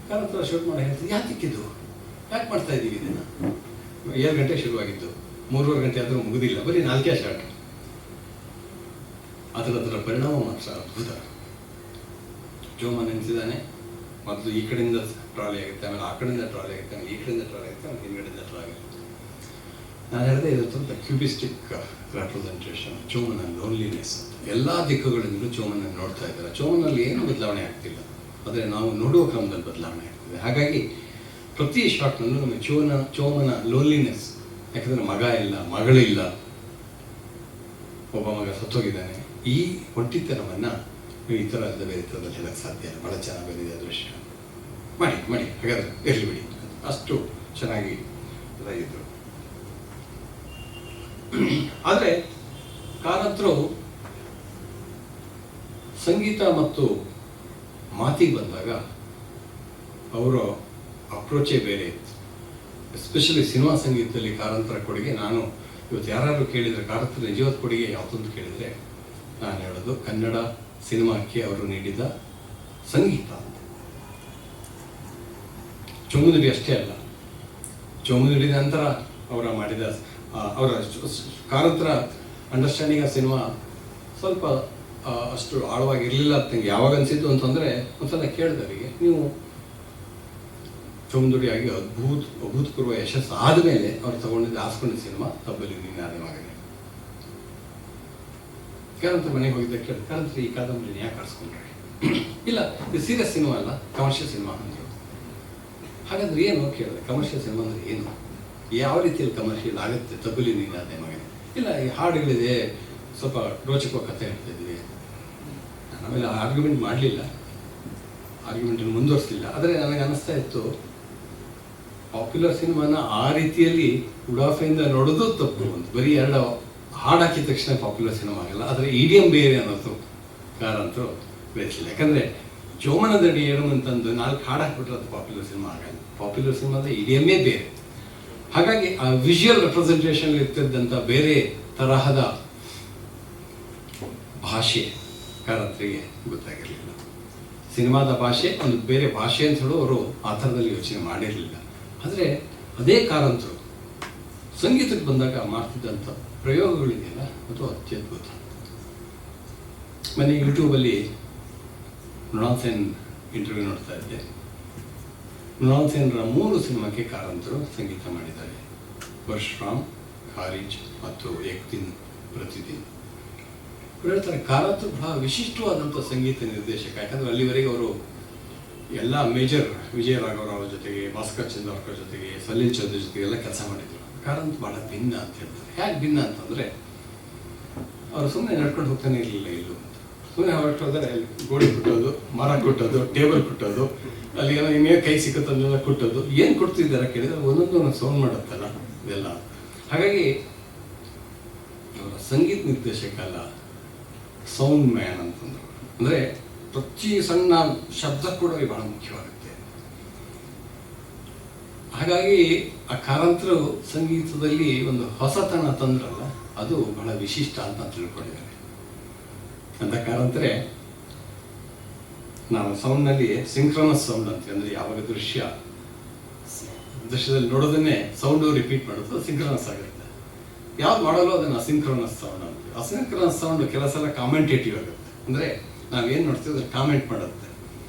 ಕಾರ್ ಹತ್ರ ಶೂಟ್ ಮಾಡಿ ಹೇಳ್ತೀನಿ. ಯಾಕಿಕ್ಕಿದ್ದು, ಯಾಕೆ ಮಾಡ್ತಾ ಇದ್ದೀವಿ ಇದನ್ನು? 7 ಗಂಟೆ ಶುರುವಾಗಿದ್ದು, 3.5 ಗಂಟೆ ಆದರೂ ಮುಗಿದಿಲ್ಲ, ಬರೀ 4 ಶಾಟ್. ಅದರ ಪರಿಣಾಮ ಮಾತ್ರ ಅದ್ಭುತ. ಜೋಮ ನೆನೆಸಿದ್ದಾನೆ, ಮೊದಲು ಈ ಕಡೆಯಿಂದ ಟ್ರಾಲಿ ಆಗುತ್ತೆ, ಆಮೇಲೆ ಆ ಕಡೆಯಿಂದ ಟ್ರಾಲಿ ಆಗುತ್ತೆ, ಆಮೇಲೆ ಈ ಕಡೆಯಿಂದ ಟ್ರಾಲಿ ಆಗುತ್ತೆ, ಆಮೇಲೆ ಹಿಂಗಡೆಯಿಂದ ಟ್ರಾಲಿ ಆಗುತ್ತೆ. ನಾನು ಹೇಳಿದೆ, ಇದು ತುಂಬ ಕ್ಯೂಬಿಸ್ಟಿಕ್ ರೆಪ್ರೆಸೆಂಟೇಷನ್, ಚೋಮನ ಲೋನ್ಲಿನೆಸ್ ಅಂತ. ಎಲ್ಲ ದಿಕ್ಕುಗಳಿಂದಲೂ ಚೋಮನ ನೋಡ್ತಾ ಇದ್ದಾರೆ. ಚೋಮನಲ್ಲಿ ಏನು ಬದಲಾವಣೆ ಆಗ್ತಿಲ್ಲ, ಆದರೆ ನಾವು ನೋಡುವ ಕ್ರಮದಲ್ಲಿ ಬದಲಾವಣೆ ಆಗ್ತಿದೆ. ಹಾಗಾಗಿ ಪ್ರತಿ ಶಾಟ್ನಲ್ಲೂ ನಮಗೆ ಚೋಮನ ಲೋನ್ಲಿನೆಸ್, ಯಾಕಂದರೆ ಮಗ ಇಲ್ಲ, ಮಗಳಿಲ್ಲ, ಒಬ್ಬ ಮಗ ಸತ್ತೋಗಿದ್ದಾನೆ. ಈ ಒಂಟಿತನವನ್ನು ಈ ಥರ ಬೇರೆ ಥರದಲ್ಲಿ ಹೇಳಕ್ಕೆ ಸಾಧ್ಯ ಇಲ್ಲ. ಭಾಳ ಚೆನ್ನಾಗಿ ಬಂದಿದೆ ದೃಶ್ಯ. ಮಾಡಿ ಹಾಗಾದ್ರೆ ಇರಲಿ ಬಿಡಿ, ಅಷ್ಟು ಚೆನ್ನಾಗಿ ಇದ್ರು. ಆದರೆ ಕಾರಂತರು ಸಂಗೀತ ಮತ್ತು ಮಾತಿಗೆ ಬಂದಾಗ ಅವರ ಅಪ್ರೋಚೇ ಬೇರೆ ಇತ್ತು. ಎಸ್ಪೆಷಲಿ ಸಿನಿಮಾ ಸಂಗೀತದಲ್ಲಿ ಕಾರಂತರ ಕೊಡುಗೆ, ನಾನು ಇವತ್ತು ಯಾರು ಕೇಳಿದರೆ ಕಾರಂತರ ನಿಜವಾದ ಕೊಡುಗೆ ಯಾವುದೊಂದು ಕೇಳಿದರೆ ನಾನು ಹೇಳೋದು ಕನ್ನಡ ಸಿನಿಮಾಕ್ಕೆ ಅವರು ನೀಡಿದ ಸಂಗೀತ. ಚೋಮುನುಡಿ ಅಷ್ಟೇ ಅಲ್ಲ, ಚೋಮುನುಡಿ ನಂತರ ಅವರ ಮಾಡಿದ ಅವರ ಕಾರಂತರ ಅಂಡರ್ಸ್ಟ್ಯಾಂಡಿಂಗ್ ಆ ಸಿನಿಮಾ ಸ್ವಲ್ಪ ಅಷ್ಟು ಆಳವಾಗಿರಲಿಲ್ಲ ಅಂತ ನಂಗೆ ಯಾವಾಗ ಅನಿಸಿದ್ದು ಅಂತಂದರೆ, ಒಂದ್ಸಲ ಕೇಳಿದವರಿಗೆ, ನೀವು ಚೋಮುನುಡಿ ಆಗಿ ಅಭೂತಪೂರ್ವ ಯಶಸ್ಸು ಆದಮೇಲೆ ಅವ್ರು ತಗೊಂಡಿದ್ದು ಆಸ್ಕೊಂಡಿದ್ದ ಸಿನಿಮಾ ತಬ್ಬಲಿ ನೀನಾದೆ ಮಗನೇ. ಕಾರಂತರ ಮನೆಗೆ ಹೋಗಿದ್ದ ಕೇಳಿ, ಕಾರಂತರ ಈ ಕಾದಂಬರಿನ ಯಾಕೆ ಆರಿಸ್ಕೊಂಡ್ರೆ? ಇಲ್ಲ, ಇದು ಸೀರಿಯಸ್ ಸಿನಿಮಾ ಅಲ್ಲ, ಕಮರ್ಷಿಯಲ್ ಸಿನಿಮಾ ಅಂದರು. ಹಾಗಾದ್ರೆ ಏನು ಕೇಳಿದೆ, ಕಮರ್ಷಿಯಲ್ ಸಿನಿಮಾ ಅಂದರೆ ಏನು, ಯಾವ ರೀತಿಯಲ್ಲಿ ಕಮರ್ಷಿಯಲ್ ಆಗುತ್ತೆ ತಬ್ಬಲಿ ನೀನಾದೆ ಮಗನೇ? ಇಲ್ಲ, ಈ ಹಾಡುಗಳಿದೆ, ಸ್ವಲ್ಪ ರೋಚಕವಾಗಿ ಕಥೆ ಹೇಳ್ತಾ ಇದ್ವಿ. ನಾನು ಆಮೇಲೆ ಆರ್ಗ್ಯುಮೆಂಟ್ ಮಾಡಲಿಲ್ಲ, ಆರ್ಗ್ಯುಮೆಂಟನ್ನು ಮುಂದುವರಿಸಲಿಲ್ಲ. ಆದರೆ ನನಗೆ ಅನ್ನಿಸ್ತಾ ಇತ್ತು, ಪಾಪ್ಯುಲರ್ ಸಿನಿಮಾನ ಆ ರೀತಿಯಲ್ಲಿ ಉಡಾಫೆಯಿಂದ ನೋಡೋದು ತಪ್ಪು. ಒಂದು ಬರೀ 2 ಹಾಡು ಹಾಕಿದ ತಕ್ಷಣ ಪಾಪ್ಯುಲರ್ ಸಿನಿಮಾ ಆಗಲ್ಲ, ಆದರೆ ಇಡಿಯಂ ಬೇರೆ ಅನ್ನೋದು ಕಾರಂತರು ಬೇಯಿಸಿಲ್ಲ. ಯಾಕಂದರೆ ಚೋಮನದಡಿ ಏಳು ಅಂತಂದು 4 ಹಾಡು ಹಾಕ್ಬಿಟ್ರೆ ಅದು ಪಾಪ್ಯುಲರ್ ಸಿನಿಮಾ ಆಗಲ್ಲ. ಪಾಪ್ಯುಲರ್ ಸಿನಿಮಾದ ಇಡಿಯಮ್ಮೇ ಬೇರೆ. ಹಾಗಾಗಿ ಆ ವಿಜುವಲ್ ರೆಪ್ರೆಸೆಂಟೇಷನ್ ಇರ್ತಿದ್ದಂಥ ಬೇರೆ ತರಹದ ಭಾಷೆ ಕಾರಂತರಿಗೆ ಗೊತ್ತಾಗಿರಲಿಲ್ಲ. ಸಿನಿಮಾದ ಭಾಷೆ ಒಂದು ಬೇರೆ ಭಾಷೆ ಅಂತ ಹೇಳೋ ಅವರು ಆ ಥರದಲ್ಲಿ ಯೋಚನೆ ಮಾಡಿರಲಿಲ್ಲ. ಆದರೆ ಅದೇ ಕಾರಂತರು ಸಂಗೀತಕ್ಕೆ ಬಂದಾಗ ಮಾಡ್ತಿದ್ದಂಥ ಪ್ರಯೋಗಗಳಿದೆಯಲ್ಲ, ಅದು ಅತ್ಯದ್ಭುತ. ಮೊನ್ನೆ ಯೂಟ್ಯೂಬಲ್ಲಿ ಮೃಣಾಲ್ ಸೇನ್ ಇಂಟರ್ವ್ಯೂ ನೋಡ್ತಾ ಇದ್ದೆ. ಮೃಣಾಲ್ ಸೇನ್ರ 3 ಸಿನಿಮಾಕ್ಕೆ ಕಾರಂತರು ಸಂಗೀತ ಮಾಡಿದ್ದಾರೆ. ಪರಶುರಾಮ್, ಖಾರಿಜ್ ಮತ್ತು ಏಕ್ ದಿನ್ ಪ್ರತಿದಿನ್. ಇವರು ಹೇಳ್ತಾರೆ, ಕಾರಂತರು ಬಹಳ ವಿಶಿಷ್ಟವಾದಂಥ ಸಂಗೀತ ನಿರ್ದೇಶಕ. ಯಾಕಂದರೆ ಅಲ್ಲಿವರೆಗೆ ಅವರು ಎಲ್ಲ ಮೇಜರ್ ವಿಜಯ ರಾಘವರಾವ್ ಜೊತೆಗೆ, ಭಾಸ್ಕರ್ ಚಂದ್ರ ಅವ್ರ ಜೊತೆಗೆ, ಸಲೀಲ್ ಚೌಧರಿ ಜೊತೆಗೆ ಎಲ್ಲ ಕೆಲಸ ಮಾಡಿದ್ರು. ಕಾರಂತ ಬಹಳ ಭಿನ್ನ ಅಂತ ಹೇಳ್ತಾರೆ. ಹೇಗೆ ಭಿನ್ನ ಅಂತಂದರೆ, ಅವರು ಸುಮ್ಮನೆ ನಡ್ಕೊಂಡು ಹೋಗ್ತಾನೆ ಇರಲಿಲ್ಲ. ಇಲ್ಲೂ ಸುಮ್ಮನೆ ಹೊರಟೋದ್ರೆ ಅಲ್ಲಿ ಗೋಡೆ ಕುಟ್ಟೋದು, ಮರ ಕುಟ್ಟೋದು, ಟೇಬಲ್ ಕುಟ್ಟೋದು, ಅಲ್ಲಿ ಏನೋ ಇನ್ನೇ ಕೈ ಸಿಕ್ಕತ್ತಂದೆಲ್ಲ ಕುಟ್ಟೋದು. ಏನು ಕೊಡ್ತಿದ್ದಾರೆ ಕೇಳಿದ್ರೆ ಒಂದೊಂದು ಸೌಂಡ್ ಮಾಡುತ್ತಲ್ಲ ಇದೆಲ್ಲ. ಹಾಗಾಗಿ ಅವರ ಸಂಗೀತ ನಿರ್ದೇಶಕ ಅಲ್ಲ, ಸೌಂಡ್ ಮ್ಯಾನ್ ಅಂತಂದ್ರು. ಅಂದರೆ ಪ್ರತಿ ಸಣ್ಣ ಶಬ್ದ ಕೂಡ ಬಹಳ ಮುಖ್ಯವಾಗುತ್ತೆ. ಹಾಗಾಗಿ ಆ ಕಾರಂತರು ಸಂಗೀತದಲ್ಲಿ ಒಂದು ಹೊಸತನ ತಂದ್ರಲ್ಲ, ಅದು ಬಹಳ ವಿಶಿಷ್ಟ ಅಂತ ತಿಳ್ಕೊಂಡಿದ್ದಾರೆ. ಅಂತ ಕಾರಂತರೇ ನಾವು ಸೌಂಡ್ನಲ್ಲಿ ಸಿಂಕ್ರನಸ್ ಸೌಂಡ್ ಅಂತೀವಿ. ಅಂದರೆ ಯಾವಾಗ ದೃಶ್ಯದಲ್ಲಿ ನೋಡೋದನ್ನೇ ಸೌಂಡು ರಿಪೀಟ್ ಮಾಡೋದು ಸಿಂಕ್ರನಸ್ ಆಗುತ್ತೆ. ಯಾವ್ದು ಮಾಡಲು ಅದನ್ನು ಅಸಿಂಕ್ರನಸ್ ಸೌಂಡ್ ಅಂತೀವಿ. ಅಸಿಂಕ್ರನಸ್ ಸೌಂಡ್ ಕೆಲವು ಸಲ ಕಾಮೆಂಟೇಟಿವ್ ಆಗುತ್ತೆ. ಅಂದರೆ ನಾವೇನು ನೋಡ್ತೀವಿ ಅದ್ರ ಕಾಮೆಂಟ್ ಮಾಡುತ್ತೆ.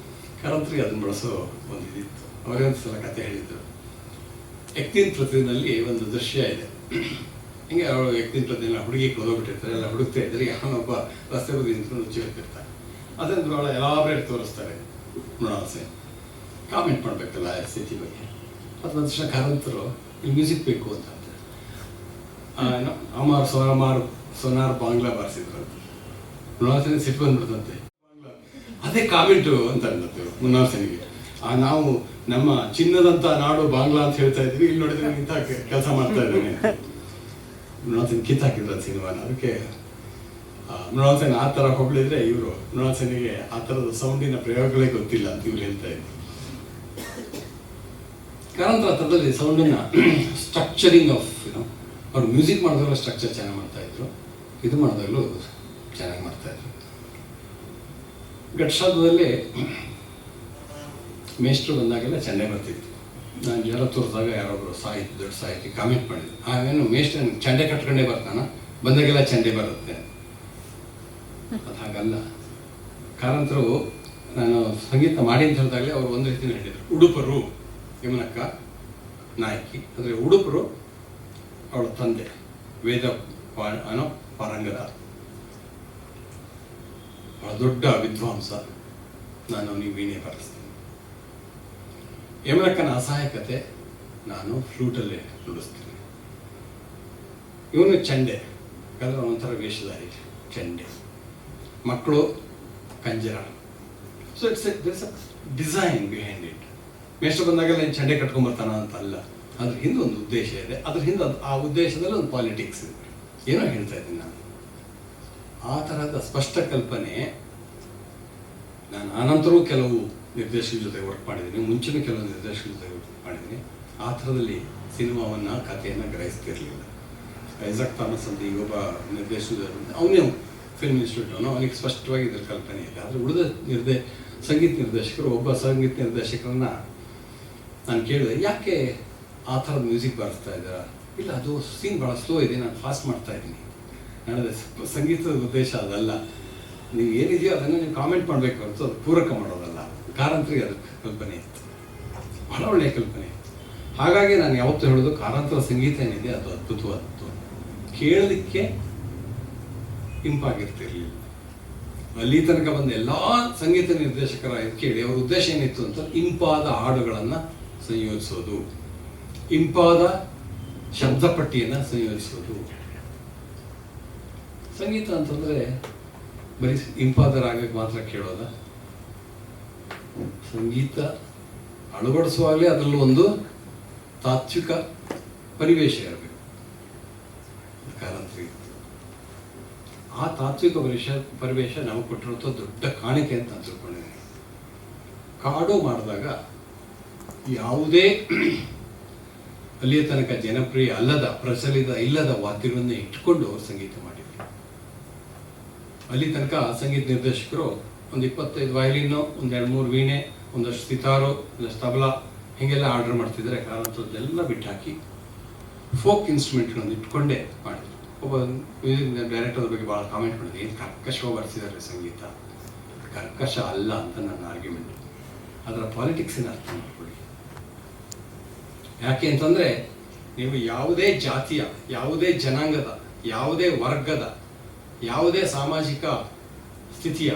ಕಾರಂತರಿಗೆ ಅದನ್ನು ಬಳಸೋ ಒಂದು ಇದಿತ್ತು. ಅವರೇ ಒಂದು ಸಲ ಕತೆ ಹೇಳಿದ್ರು. ಎಕ್ತಿನ್ ಪ್ರತಿದಿನಲ್ಲಿ ಒಂದು ದೃಶ್ಯ ಇದೆ. ಹಿಂಗೆ ಅವಳು ಎಕ್ತಿನ್ ಪ್ರತಿದಿನ ಹುಡುಗಿ ಹೋಗ್ಬಿಟ್ಟಿರ್ತಾರೆ, ಎಲ್ಲ ಹುಡುಕ್ತಾ ಇದ್ದಾರೆ. ಯಾವನೊಬ್ಬ ರಸ್ತೆ ಬದಿ ನಿಂತ್ಕೊಂಡು ರುಚಿ ಹೋಗ್ತಿರ್ತಾರೆ. ಅದನ್ನು ಅವಳ ಎಲಾಬ್ರೇಟ್ ತೋರಿಸ್ತಾರೆ ಮೃಣಾಲ್ ಸೇನ್. ಕಾಮೆಂಟ್ ಮಾಡಬೇಕಲ್ಲ ಸ್ಥಿತಿ ಬಗ್ಗೆ. ಅದು ಒಂದು ತಕ್ಷಣ ಕಾರಂತರು ಇಲ್ಲಿ ಮ್ಯೂಸಿಕ್ ಬೇಕು ಅಂತ ಅಮಾರ್ ಸೋನಾರ್ ಬಾಂಗ್ಲಾ ಬಾರಿಸಿದ್ರು. ಮೃಣಾಲ್ ಸೇನ್ ಸಿಟ್ಟು ಬಂದ್ಬಿಡ್ತಂತೆ. ಅದೇ ಕಾಮೆಂಟು ಅಂತ ಅನ್ನತ್ತೆ ಮೃಣಾಲ್ ಸೇನಿಗೆ. ನಾವು ನಮ್ಮ ಚಿನ್ನದಂತ ನಾಡು ಬಾಂಗ್ಲಾ ಅಂತ ಹೇಳ್ತಾ ಇದ್ವಿ, ಇಲ್ಲಿ ನೋಡಿದ್ರೆ ಇಂಥ ಕೆಲಸ ಮಾಡ್ತಾ ಇದ್ದಾನೆ. ಮೃಣಾಲ್ ಸೇನ್ ಕಿತ್ತಾಕಿದ್ರು ಅದು ಸಿನಿಮಾನ. ಅದಕ್ಕೆ ಮೃಣಾಲ್ ಸೇನ್ ಆ ಥರ ಹೊಗಳಿದ್ರೆ ಇವರು ಮೃಣಾಲ್ ಸೇನಿಗೆ ಆ ಥರದ ಸೌಂಡಿನ ಪ್ರಯೋಗಗಳೇ ಗೊತ್ತಿಲ್ಲ ಅಂತ ಇವ್ರು ಹೇಳ್ತಾ ಇದ್ರು. ಕಾರಂತರ ಥರದಲ್ಲಿ ಸೌಂಡಿನ ಸ್ಟ್ರಕ್ಚರಿಂಗ್ ಆಫ್ ಅವ್ರು ಮ್ಯೂಸಿಕ್ ಮಾಡಿದಾಗಲೂ ಸ್ಟ್ರಕ್ಚರ್ ಚೆನ್ನಾಗಿ ಮಾಡ್ತಾ ಇದ್ರು, ಇದು ಮಾಡಿದಾಗಲೂ ಚೆನ್ನಾಗಿ ಮಾಡ್ತಾ ಇದ್ರು. ಘಟ್ಸಾದದಲ್ಲಿ ಮೇಷ್ಟ್ರು ಬಂದಾಗೆಲ್ಲ ಚೆಂಡೆ ಬರ್ತಿತ್ತು. ನಾನು ಜ್ವರ ತೋರಿಸಿದಾಗ ಯಾರೊಬ್ಬರು ದೊಡ್ಡ ಸಾಹಿತಿ ಕಾಮೆಂಟ್ ಮಾಡಿದ್ರು, ಆಮೇಲೆ ಮೇಷ್ಟ್ರು ಚಂಡೆ ಕಟ್ಕೊಂಡೇ ಬರ್ತಾನ, ಬಂದಾಗೆಲ್ಲ ಚಂಡೆ ಬರುತ್ತೆ. ಅದು ಹಾಗಲ್ಲ. ಕಾರಂತರು ನಾನು ಸಂಗೀತ ಮಾಡಿ ಅಂತ ಹೇಳಿದಾಗಲೇ ಅವರು ಒಂದು ರೀತಿಯಲ್ಲಿ ಹೇಳಿದರು, ಉಡುಪರು ಯಮನಕ್ಕ ನಾಯಕಿ, ಅಂದರೆ ಉಡುಪರು ಅವಳ ತಂದೆ ವೇದ ಪಾರಂಗದ ಬಹಳ ದೊಡ್ಡ ವಿದ್ವಾಂಸ, ನಾನು ಅವನಿಗೆ ವೀಣೆ ಬಾರಿಸ್ತೀನಿ. ಯಮನಕ್ಕನ ಅಸಹಾಯಕತೆ ನಾನು ಫ್ಲೂಟಲ್ಲೇ ನುಡಿಸ್ತೀನಿ. ಇವನು ಚಂಡೆ, ಯಾಕಂದ್ರೆ ಒಂಥರ ವೇಷಧಾರಿ ಚಂಡೆ, ಮಕ್ಕಳು ಕಂಜರ. So it's a design behind it. ಮೇಷ್ಟ್ರು ಬಂದಾಗೆಲ್ಲ ಏನು ಚಂಡೆ ಕಟ್ಕೊಂಬರ್ತಾನ ಅಂತ ಅಲ್ಲ, ಅದ್ರ ಹಿಂದೆ ಒಂದು ಉದ್ದೇಶ ಇದೆ. ಅದ್ರ ಹಿಂದೆ ಆ ಉದ್ದೇಶದಲ್ಲಿ ಒಂದು ಪಾಲಿಟಿಕ್ಸ್ ಇದೆ. ಏನೋ ಹೇಳ್ತಾ ಇದ್ದೀನಿ ನಾನು. ಆ ಥರದ ಸ್ಪಷ್ಟ ಕಲ್ಪನೆ ನಾನು ಆನಂತರೂ ಕೆಲವು ನಿರ್ದೇಶಕರ ಜೊತೆ ವರ್ಕ್ ಮಾಡಿದ್ದೀನಿ, ಮುಂಚೆನೂ ಕೆಲವು ನಿರ್ದೇಶಕರ ಜೊತೆ ವರ್ಕ್ ಮಾಡಿದ್ದೀನಿ. ಆ ಥರದಲ್ಲಿ ಸಿನಿಮಾವನ್ನು ಕಥೆಯನ್ನು ಗ್ರಹಿಸ್ತಿರಲಿಲ್ಲ. ಐಸಾಕ್ ಥಾಮಸ್ ಅಂತ ಈಗೊಬ್ಬ ನಿರ್ದೇಶಕ, ಅವನೇ ಫಿಲ್ಮ್ ಇನ್ಸ್ಟಿಟ್ಯೂಟ್, ಅವನಿಗೆ ಸ್ಪಷ್ಟವಾಗಿ ಇದ್ರ ಕಲ್ಪನೆ ಇಲ್ಲ. ಆದರೆ ಉಳಿದ ಸಂಗೀತ ನಿರ್ದೇಶಕರು, ಒಬ್ಬ ಸಂಗೀತ ನಿರ್ದೇಶಕರನ್ನ ನಾನು ಕೇಳಿದೆ, ಯಾಕೆ ಆ ಥರದ ಮ್ಯೂಸಿಕ್ ಬಾರಿಸ್ತಾ ಇದ್ದೀರಾ? ಇಲ್ಲ, ಅದು ಸೀನ್ ಭಾಳ ಸ್ಲೋ ಇದೆ, ನಾನು ಫಾಸ್ಟ್ ಮಾಡ್ತಾ ಇದ್ದೀನಿ. ನನಗೆ ಸಂಗೀತದ ಉದ್ದೇಶ ಅದಲ್ಲ, ನೀವು ಏನಿದೆಯೋ ಅದನ್ನು ನೀವು ಕಾಮೆಂಟ್ ಮಾಡಬೇಕು ಹೊರತು ಅದು ಪೂರಕ ಮಾಡೋದಲ್ಲ. ಕಾರಂತರಿಗೆ ಅದು ಕಲ್ಪನೆ ಇತ್ತು, ಬಹಳ ಒಳ್ಳೆಯ ಕಲ್ಪನೆ ಇತ್ತು. ಹಾಗಾಗಿ ನಾನು ಯಾವತ್ತೂ ಹೇಳೋದು, ಕಾರಂತರ ಸಂಗೀತ ಏನಿದೆ ಅದು ಅದ್ಭುತವಾದದ್ದು, ಕೇಳಲಿಕ್ಕೆ ಇಂಪಾಗಿರ್ತಿರ್ಲಿಲ್ಲ. ಅಲ್ಲಿ ತನಕ ಬಂದ ಎಲ್ಲ ಸಂಗೀತ ನಿರ್ದೇಶಕರ ಕೇಳಿ ಅವ್ರ ಉದ್ದೇಶ ಏನಿತ್ತು ಅಂತ ಇಂಪಾದ ಹಾಡುಗಳನ್ನು ಸಂಯೋಜಿಸೋದು, ಇಂಪಾದ ಶಬ್ದಪಟ್ಟಿಯನ್ನು ಸಂಯೋಜಿಸೋದು. ಸಂಗೀತ ಅಂತಂದರೆ ಬರೀ ಇಂಪಾದ ರಾಗಕ್ಕೆ ಮಾತ್ರ ಕೇಳೋದ? ಸಂಗೀತ ಅಳವಡಿಸುವಾಗಲೇ ಅದರಲ್ಲೂ ಒಂದು ತಾತ್ವಿಕ ಪರಿವೇಶ ಇರಬೇಕು. ಕಾರಂತರಿಗೆ ಆ ತಾತ್ವಿಕ ಪರಿವೇಶ ನಮಗೆ ಕೊಟ್ಟಿರುವಂಥ ದೊಡ್ಡ ಕಾಣಿಕೆ ಅಂತ ನಾನು ತಿಳ್ಕೊಂಡಿದ್ದೀನಿ. ಕಾಡು ಮಾಡಿದಾಗ ಯಾವುದೇ ಅಲ್ಲಿಯ ತನಕ ಜನಪ್ರಿಯ ಅಲ್ಲದ, ಪ್ರಚಲಿತ ಇಲ್ಲದ ವಾದ್ಯಗಳನ್ನ ಇಟ್ಕೊಂಡು ಅವರು ಸಂಗೀತ ಮಾಡಿದ್ರು. ಅಲ್ಲಿ ತನಕ ಸಂಗೀತ ನಿರ್ದೇಶಕರು ಒಂದು 25 ವಯಲಿನ್ನು, ಒಂದು 2-3 ವೀಣೆ, ಒಂದಷ್ಟು ಸಿತಾರು, ಒಂದಷ್ಟು ತಬಲಾ ಹೀಗೆಲ್ಲ ಆರ್ಡರ್ ಮಾಡ್ತಿದ್ದಾರೆ. ಕಾರಂತದ್ದೆಲ್ಲ ಬಿಟ್ಟಾಕಿ ಫೋಕ್ ಇನ್ಸ್ಟ್ರೂಮೆಂಟ್ಗಳನ್ನು ಇಟ್ಕೊಂಡೇ ಮಾಡಿದ್ರು. ಒಬ್ಬ ಮ್ಯೂಸಿಕ್ ಡೈರೆಕ್ಟರ್ ಬಗ್ಗೆ ಭಾಳ ಕಾಮೆಂಟ್ ಮಾಡಿದೆ, ಏನು ಕರ್ಕಶವಾಗಿ ಬರ್ತಿದ್ದಾರೆ ಸಂಗೀತ. ಕರ್ಕಶ ಅಲ್ಲ ಅಂತ ನನ್ನ ಆರ್ಗ್ಯುಮೆಂಟ್. ಅದರ ಪಾಲಿಟಿಕ್ಸಿನ ಅರ್ಥ ಮಾಡ್ಕೊಳ್ಳಿ. ಯಾಕೆ ಅಂತಂದರೆ, ನೀವು ಯಾವುದೇ ಜಾತಿಯ, ಯಾವುದೇ ಜನಾಂಗದ, ಯಾವುದೇ ವರ್ಗದ, ಯಾವುದೇ ಸಾಮಾಜಿಕ ಸ್ಥಿತಿಯ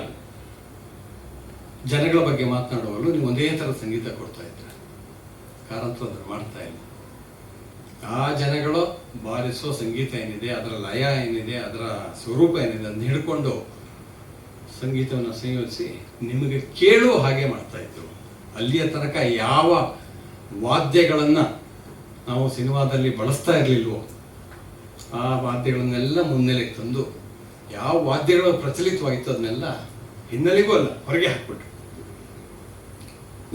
ಜನಗಳ ಬಗ್ಗೆ ಮಾತನಾಡುವಲ್ಲೂ ನೀವು ಒಂದೇ ಥರದ ಸಂಗೀತ ಕೊಡ್ತಾ ಇದ್ದೀರ. ಕಾರಂತರು ಅದನ್ನು ಮಾಡ್ತಾ ಇಲ್ಲ. ಆ ಜನಗಳು ಬಾರಿಸುವ ಸಂಗೀತ ಏನಿದೆ, ಅದರ ಲಯ ಏನಿದೆ, ಅದರ ಸ್ವರೂಪ ಏನಿದೆ, ಅದನ್ನ ಹಿಡ್ಕೊಂಡು ಸಂಗೀತವನ್ನು ಸಂಯೋಜಿಸಿ ನಿಮಗೆ ಕೇಳುವ ಹಾಗೆ ಮಾಡ್ತಾ ಇದ್ರು. ಅಲ್ಲಿಯ ತನಕ ಯಾವ ವಾದ್ಯಗಳನ್ನು ನಾವು ಸಿನಿಮಾದಲ್ಲಿ ಬಳಸ್ತಾ ಇರಲಿಲ್ವೋ ಆ ವಾದ್ಯಗಳನ್ನೆಲ್ಲ ಮುನ್ನೆಲೆಗೆ ತಂದು, ಯಾವ ವಾದ್ಯಗಳು ಪ್ರಚಲಿತವಾಗಿತ್ತು ಅದನ್ನೆಲ್ಲ ಹಿನ್ನೆಲೆಗೂ ಅಲ್ಲ ಹೊರಗೆ ಹಾಕ್ಬಿಟ್ರು.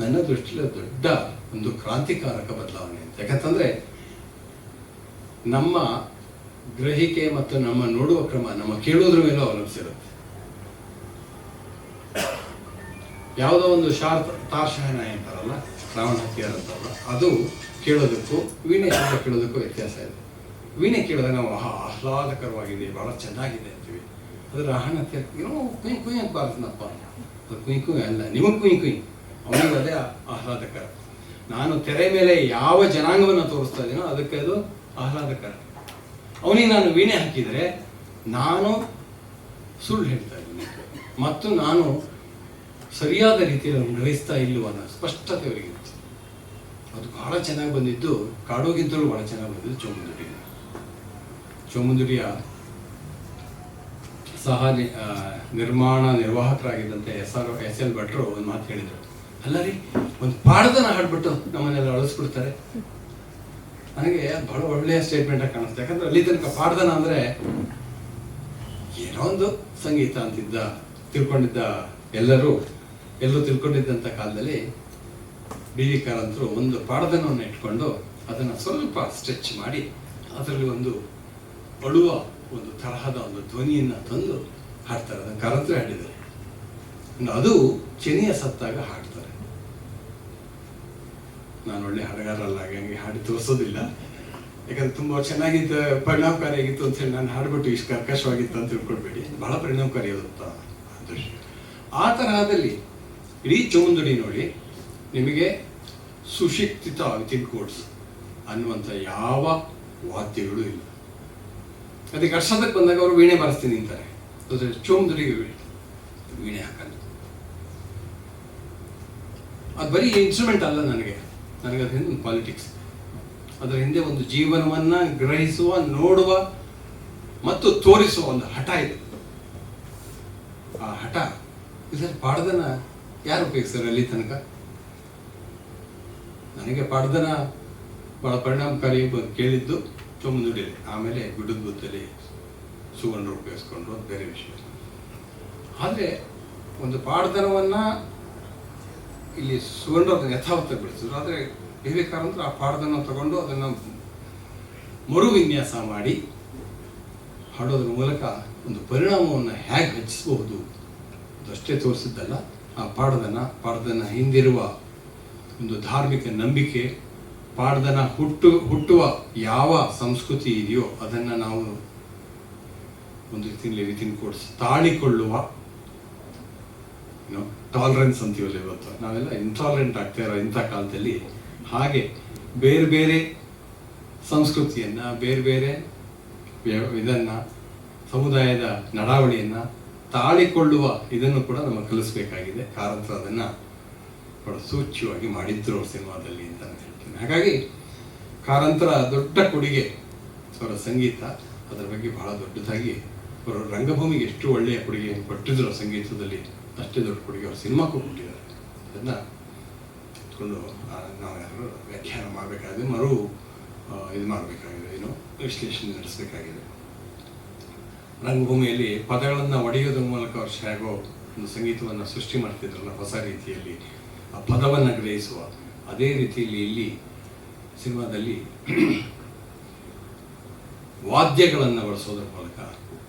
ನನ್ನ ದೃಷ್ಟಿಯಲ್ಲಿ ದೊಡ್ಡ ಒಂದು ಕ್ರಾಂತಿಕಾರಕ ಬದಲಾವಣೆ ಅಂತ. ಯಾಕಂತಂದ್ರೆ ನಮ್ಮ ಗ್ರಹಿಕೆ ಮತ್ತು ನಮ್ಮ ನೋಡುವ ಕ್ರಮ ನಮ್ಮ ಕೇಳೋದ್ರ ಮೇಲೂ ಅವಲಂಬಿಸಿರುತ್ತೆ. ಯಾವುದೋ ಒಂದು ತಾರ್ಶಾಯನ ಅಂತಾರಲ್ಲ, ಶ್ರಾವಣ ಹತ್ತಿಯಾರ ಅಂತಾರಲ್ಲ, ಅದು ಕೇಳೋದಕ್ಕೂ ವೀಣೆ ಕೇಳೋದಕ್ಕೂ ವ್ಯತ್ಯಾಸ ಇದೆ. ವೀಣೆ ಕೇಳಿದಾಗ ನಾವು ಆಹ್ಲಾದಕರವಾಗಿದೆ, ಬಹಳ ಚೆನ್ನಾಗಿದೆ ಅಂತೀವಿ. ಅದರ ಹಣಕ್ಕೆ ಏನೋ ಕುಯ್ ಕುಯ್ ಅಂತ ಬಾರ್ತನಪ್ಪ, ಅದು ಕುಯ್ ಕುಯ್ ಅಲ್ಲ, ನಿಮಗೆ ಕುಯ್ ಕುಯ್, ಅವನಿಗೆ ಅದೇ ಆಹ್ಲಾದಕರ. ನಾನು ತೆರೆ ಮೇಲೆ ಯಾವ ಜನಾಂಗವನ್ನು ತೋರಿಸ್ತಾ ಇದ್ದೀನೋ ಅದಕ್ಕೆ ಅದು ಆಹ್ಲಾದಕರ. ಅವನಿಗೆ ನಾನು ವೀಣೆ ಹಾಕಿದರೆ ನಾನು ಸುಳ್ಳು ಹೇಳ್ತಾ ಇದ್ದೀನಿ ಮತ್ತು ನಾನು ಸರಿಯಾದ ರೀತಿಯಲ್ಲಿ ಗ್ರಹಿಸ್ತಾ ಇಲ್ಲವ ಅನ್ನೋ ಸ್ಪಷ್ಟತೆ ಅವರಿಗಿತ್ತು. ಅದು ಬಹಳ ಚೆನ್ನಾಗಿ ಬಂದಿದ್ದು, ಕಾಡೋಗಿಂತಲೂ ಬಹಳ ಚೆನ್ನಾಗಿ ಬಂದಿದ್ದು ಚೋಮುಂದುಡಿ. ಚೋಮುಂದುಡಿಯ ಸಹ ನಿರ್ಮಾಣ ನಿರ್ವಾಹಕರಾಗಿದ್ದಂತೆ ಎಸ್.ಎಲ್. ಭಟ್ರು ಒಂದು ಮಾತು ಹೇಳಿದರು, ಅಲ್ಲ ರೀ, ಒಂದು ಪಾಡದನ ಹಾಡ್ಬಿಟ್ಟು ನಮ್ಮನ್ನೆಲ್ಲ ಅಳಿಸ್ಬಿಡ್ತಾರೆ. ನನಗೆ ಬಹಳ ಒಳ್ಳೆಯ ಸ್ಟೇಟ್ಮೆಂಟಾಗಿ ಕಾಣಿಸ್ತು. ಯಾಕಂದ್ರೆ ಅಲ್ಲಿ ತನಕ ಪಾಡ್ದನ ಅಂದರೆ ಏನೋ ಒಂದು ಸಂಗೀತ ಅಂತಿದ್ದ ತಿಳ್ಕೊಂಡಿದ್ದ ಎಲ್ಲರೂ ತಿಳ್ಕೊಂಡಿದ್ದಂಥ ಕಾಲದಲ್ಲಿ ಡಿ ವಿ ಕಾರಂತರು ಒಂದು ಪಾಡದನವನ್ನು ಇಟ್ಕೊಂಡು ಅದನ್ನು ಸ್ವಲ್ಪ ಸ್ಟ್ರೆಚ್ ಮಾಡಿ ಅದರಲ್ಲಿ ಒಂದು ಅಳುವ ಒಂದು ತರಹದ ಒಂದು ಧ್ವನಿಯನ್ನು ತಂದು ಹಾಡ್ತಾರೆ. ಅದನ್ನು ಕಾರಂತರೇ ಹಾಡಿದ್ದಾರೆ. ಅದು ಚೆನ್ನಿಯ ಸತ್ತಾಗ ಹಾಡ್ತಾರೆ. ನಾನು ಒಳ್ಳೆ ಹಾಡುಗಾರಲ್ಲ, ಹಾಗೆ ಹಾಡಿ ತೋರಿಸೋದಿಲ್ಲ. ಯಾಕಂದ್ರೆ ತುಂಬ ಚೆನ್ನಾಗಿದ್ದ ಪರಿಣಾಮಕಾರಿಯಾಗಿತ್ತು ಅಂತ ಹೇಳಿ ನಾನು ಹಾಡ್ಬಿಟ್ಟು ಇಷ್ಟು ಕರ್ಕಶವಾಗಿತ್ತು ಅಂತ ತಿಳ್ಕೊಳ್ಬೇಡಿ. ಬಹಳ ಪರಿಣಾಮಕಾರಿಯಾದಂಥ ದೃಶ್ಯ. ಆ ತರಹದಲ್ಲಿ ಇಡೀ ಚೌಮುಂದುಡಿ ನೋಡಿ, ನಿಮಗೆ ಸುಶಿಕ್ಷಿತ ವಿತಿನ್ ಕೋಡ್ಸ್ ಅನ್ನುವಂಥ ಯಾವ ವಾದ್ಯಗಳು ಇಲ್ಲ. ಅದಕ್ಕೆ ಅರ್ಷದಕ್ಕೆ ಬಂದಾಗ ಅವರು ವೀಣೆ ಬಾರಿಸ್ತೀನಿ ಅಂತಾರೆ. ಅದ್ರ ಚೌಮುಂದುಡಿಗೆ ವೀಣೆ ಹಾಕಲ್ಲ. ಅದು ಬರೀ ಇನ್ಸ್ಟ್ರೂಮೆಂಟ್ ಅಲ್ಲ, ನನಗೆ ಅದ್ರ ಹಿಂದೆ ಒಂದು ಪಾಲಿಟಿಕ್ಸ್, ಅದರ ಹಿಂದೆ ಒಂದು ಜೀವನವನ್ನ ಗ್ರಹಿಸುವ, ನೋಡುವ ಮತ್ತು ತೋರಿಸುವ ಒಂದು ಹಠ ಇದೆ. ಆ ಹಠ ಇದರಲ್ಲಿ ಪಾಡ್ದನ ಯಾರು ಉಪಯೋಗಿಸ್ತಾರೆ ಅಲ್ಲಿ ತನಕ? ನನಗೆ ಪಾಡ್ದನ ಬಹಳ ಪರಿಣಾಮಕಾರಿ ಕೇಳಿದ್ದು ಚೌಮುಂದುಡಿಯಲ್ಲಿ. ಆಮೇಲೆ ಗುಡ್ಡದ ಬುತ್ತಲ್ಲಿ ಸುವರ್ಣರು ಉಪಯೋಗಿಸ್ಕೊಂಡ್ರು, ಅದು ಬೇರೆ ವಿಷಯ. ಆದರೆ ಒಂದು ಪಾಡ್ದನವನ್ನ ಇಲ್ಲಿ ಸುವರ್ಣ ಅದನ್ನು ಯಥಾವತ್ತಗೊಳಿಸಿದ್ರು. ಆದರೆ ವಿವೇಕಾನಂದರು ಆ ಪಾಠದನ್ನ ತಗೊಂಡು ಅದನ್ನು ಮರು ವಿನ್ಯಾಸ ಮಾಡಿ ಹಾಡೋದ್ರ ಮೂಲಕ ಒಂದು ಪರಿಣಾಮವನ್ನು ಹೇಗೆ ಹೆಚ್ಚಿಸಬಹುದು ಅದಷ್ಟೇ ತೋರಿಸಿದ್ದಲ್ಲ, ಆ ಪಾಠದನ್ನ ಹಿಂದಿರುವ ಒಂದು ಧಾರ್ಮಿಕ ನಂಬಿಕೆ, ಪಾಠದನ್ನ ಹುಟ್ಟುವ ಯಾವ ಸಂಸ್ಕೃತಿ ಇದೆಯೋ ಅದನ್ನು ನಾವು ಒಂದು ರೀತಿಯಲ್ಲಿ ವಿತಿನ್ ಕೋಡ್ಸ್ ತಾಳಿಕೊಳ್ಳುವ ಟಾಲರೆನ್ಸ್ ಅಂತೀವಲ್ಲ. ಇವತ್ತು ನಾವೆಲ್ಲ ಇಂಟಾಲರೆಂಟ್ ಆಗ್ತಾ ಇರೋ ಇಂಥ ಕಾಲದಲ್ಲಿ ಹಾಗೆ ಬೇರೆ ಬೇರೆ ಸಂಸ್ಕೃತಿಯನ್ನು, ಬೇರೆ ಬೇರೆ ಇದನ್ನು, ಸಮುದಾಯದ ನಡಾವಳಿಯನ್ನು ತಾಳಿಕೊಳ್ಳುವ ಇದನ್ನು ಕೂಡ ನಮಗೆ ಕಲಿಸ್ಬೇಕಾಗಿದೆ. ಕಾರಂತರು ಅದನ್ನು ಬಹಳ ಸೂಚ್ಯವಾಗಿ ಮಾಡಿದ್ರು ಸಿನಿಮಾದಲ್ಲಿ ಅಂತ ನಾನು ಹೇಳ್ತೀನಿ. ಹಾಗಾಗಿ ಕಾರಂತರ ದೊಡ್ಡ ಕೊಡುಗೆ ಅವರ ಸಂಗೀತ. ಅದರ ಬಗ್ಗೆ ಬಹಳ ದೊಡ್ಡದಾಗಿ ಅವರು ರಂಗಭೂಮಿಗೆ ಎಷ್ಟು ಒಳ್ಳೆಯ ಕೊಡುಗೆಯನ್ನು ಕೊಟ್ಟಿದ್ರು ಸಂಗೀತದಲ್ಲಿ, ಅಷ್ಟೇ ದೊಡ್ಡ ಕೊಡುಗೆ ಅವರು ಸಿನಿಮಾಕ್ಕೂ ಕೊಟ್ಟಿದ್ದಾರೆ. ಅದನ್ನು ಇಟ್ಕೊಂಡು ನಾವು ಯಾರು ವ್ಯಾಖ್ಯಾನ ಮಾಡಬೇಕಾಗಿದೆ, ಇದು ಮಾಡಬೇಕಾಗಿದೆ, ವಿಶ್ಲೇಷಣೆ ನಡೆಸಬೇಕಾಗಿದೆ. ರಂಗಭೂಮಿಯಲ್ಲಿ ಪದಗಳನ್ನು ಒಡೆಯೋದ್ರ ಮೂಲಕ ಅವರು ಹೇಗೋ ಒಂದು ಸಂಗೀತವನ್ನು ಸೃಷ್ಟಿ ಮಾಡ್ತಿದ್ರಲ್ಲ ಹೊಸ ರೀತಿಯಲ್ಲಿ, ಆ ಪದವನ್ನು ಗ್ರಹಿಸುವ ಅದೇ ರೀತಿಯಲ್ಲಿ ಇಲ್ಲಿ ಸಿನಿಮಾದಲ್ಲಿ ವಾದ್ಯಗಳನ್ನು ಬಳಸೋದ್ರ ಮೂಲಕ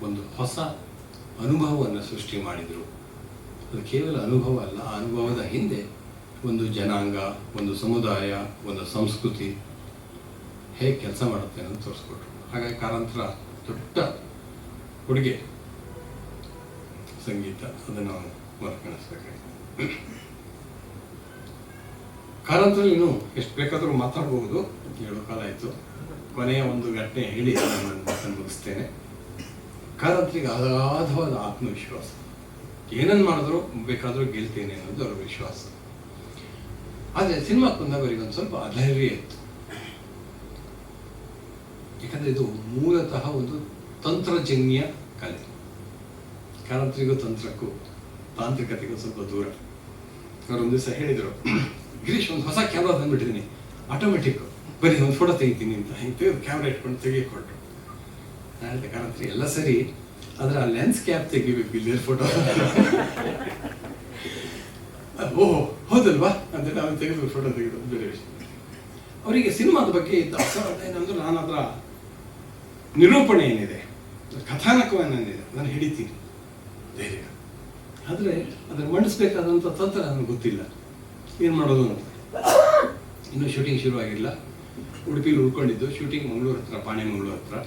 ಒಂದು ಹೊಸ ಅನುಭವವನ್ನು ಸೃಷ್ಟಿ ಮಾಡಿದರು. ಅದು ಕೇವಲ ಅನುಭವ ಅಲ್ಲ, ಆ ಅನುಭವದ ಹಿಂದೆ ಒಂದು ಜನಾಂಗ, ಒಂದು ಸಮುದಾಯ, ಒಂದು ಸಂಸ್ಕೃತಿ ಹೇಗೆ ಕೆಲಸ ಮಾಡುತ್ತೆ ಅಂತ ತೋರಿಸ್ಕೊಟ್ರು. ಹಾಗಾಗಿ ಕಾರಂತರ ದೊಡ್ಡ ಕೊಡುಗೆ ಸಂಗೀತ, ಅದನ್ನು ನಾವು ಮರುಕಣಿಸ್ಬೇಕಾಗಿದೆ. ಕಾರಂತರಲ್ಲಿ ಇನ್ನೂ ಎಷ್ಟು ಬೇಕಾದರೂ ಮಾತಾಡಬಹುದು, ಹೇಳೋ ಕಾಲ ಆಯಿತು. ಕೊನೆಯ ಒಂದು ಘಟನೆ ಹೇಳಿ ನಾನು ಮುಗಿಸ್ತೇನೆ. ಕಾರಂತರಿಗೆ ಅಗಾಧವಾದ ಆತ್ಮವಿಶ್ವಾಸ, ಏನನ್ನು ಮಾಡಿದ್ರು ಬೇಕಾದರೂ ಗೆಲ್ತೇನೆ ಅನ್ನೋದು ಅವರ ವಿಶ್ವಾಸ. ಆದರೆ ಸಿನಿಮಾಕ್ಕೆ ಬಂದಾಗ ಅವರಿಗೆ ಒಂದು ಸ್ವಲ್ಪ ಅಧೈರ್ಯ ಇತ್ತು. ಯಾಕಂದರೆ ಇದು ಮೂಲತಃ ಒಂದು ತಂತ್ರಜನ್ಯ ಕಲೆ. ಕಾರಂತರಿಗೂ ತಂತ್ರಕ್ಕೂ ತಾಂತ್ರಿಕತೆಗೂ ಸ್ವಲ್ಪ ದೂರ. ಅವರು ಒಂದು ದಿವಸ ಹೇಳಿದರು, ಗಿರೀಶ್ ಒಂದು ಹೊಸ ಕ್ಯಾಮ್ರಾ ತಂದುಬಿಟ್ಟಿದ್ದೀನಿ, ಆಟೋಮೆಟಿಕ್, ಬರೀ ಒಂದು ಫೋಟೋ ತೆಗಿತೀನಿ ಅಂತ. ಹಿಂಗೆ ತೆಗೆದು ಕ್ಯಾಮ್ರಾ ಇಟ್ಕೊಂಡು ತೆಗಿಕೊಟ್ರು. ನಾನು ಹೇಳಿದೆ, ಕಾರಂತರಿ ಎಲ್ಲ ಸರಿ, ಆದರೆ ಆ ಲೆನ್ಸ್ ಕ್ಯಾಪ್ ತೆಗಿಬೇಕು, ಇಲ್ಲಿ ಫೋಟೋ. ಓಹೋ ಹೌದಲ್ವಾ ಅಂತ ನಾವು ತೆಗೆದು ಫೋಟೋ ತೆಗೆದು ಬೇರೆ ವಿಷಯ. ಅವರಿಗೆ ಸಿನಿಮಾದ ಬಗ್ಗೆ ಇದ್ದ ಏನಂದ್ರೆ, ನಾನು ಅದರ ನಿರೂಪಣೆ ಏನಿದೆ, ಕಥಾನಕವನ್ನೇನಿದೆ ಅದನ್ನು ಹಿಡಿತೀನಿ ಧೈರ್ಯ. ಆದರೆ ಅದನ್ನು ಮಂಡಿಸ್ಬೇಕಾದಂಥ ತಂತ್ರ ನನಗೆ ಗೊತ್ತಿಲ್ಲ, ಏನು ಮಾಡೋದು ಅಂತ. ಇನ್ನೂ ಶೂಟಿಂಗ್ ಶುರುವಾಗಿಲ್ಲ. ಉಡುಪಿಲಿ ಉಳ್ಕೊಂಡಿದ್ದು, ಶೂಟಿಂಗ್ ಮಂಗಳೂರು ಹತ್ರ, ಪಾಣೆ ಮಂಗಳೂರು ಹತ್ರ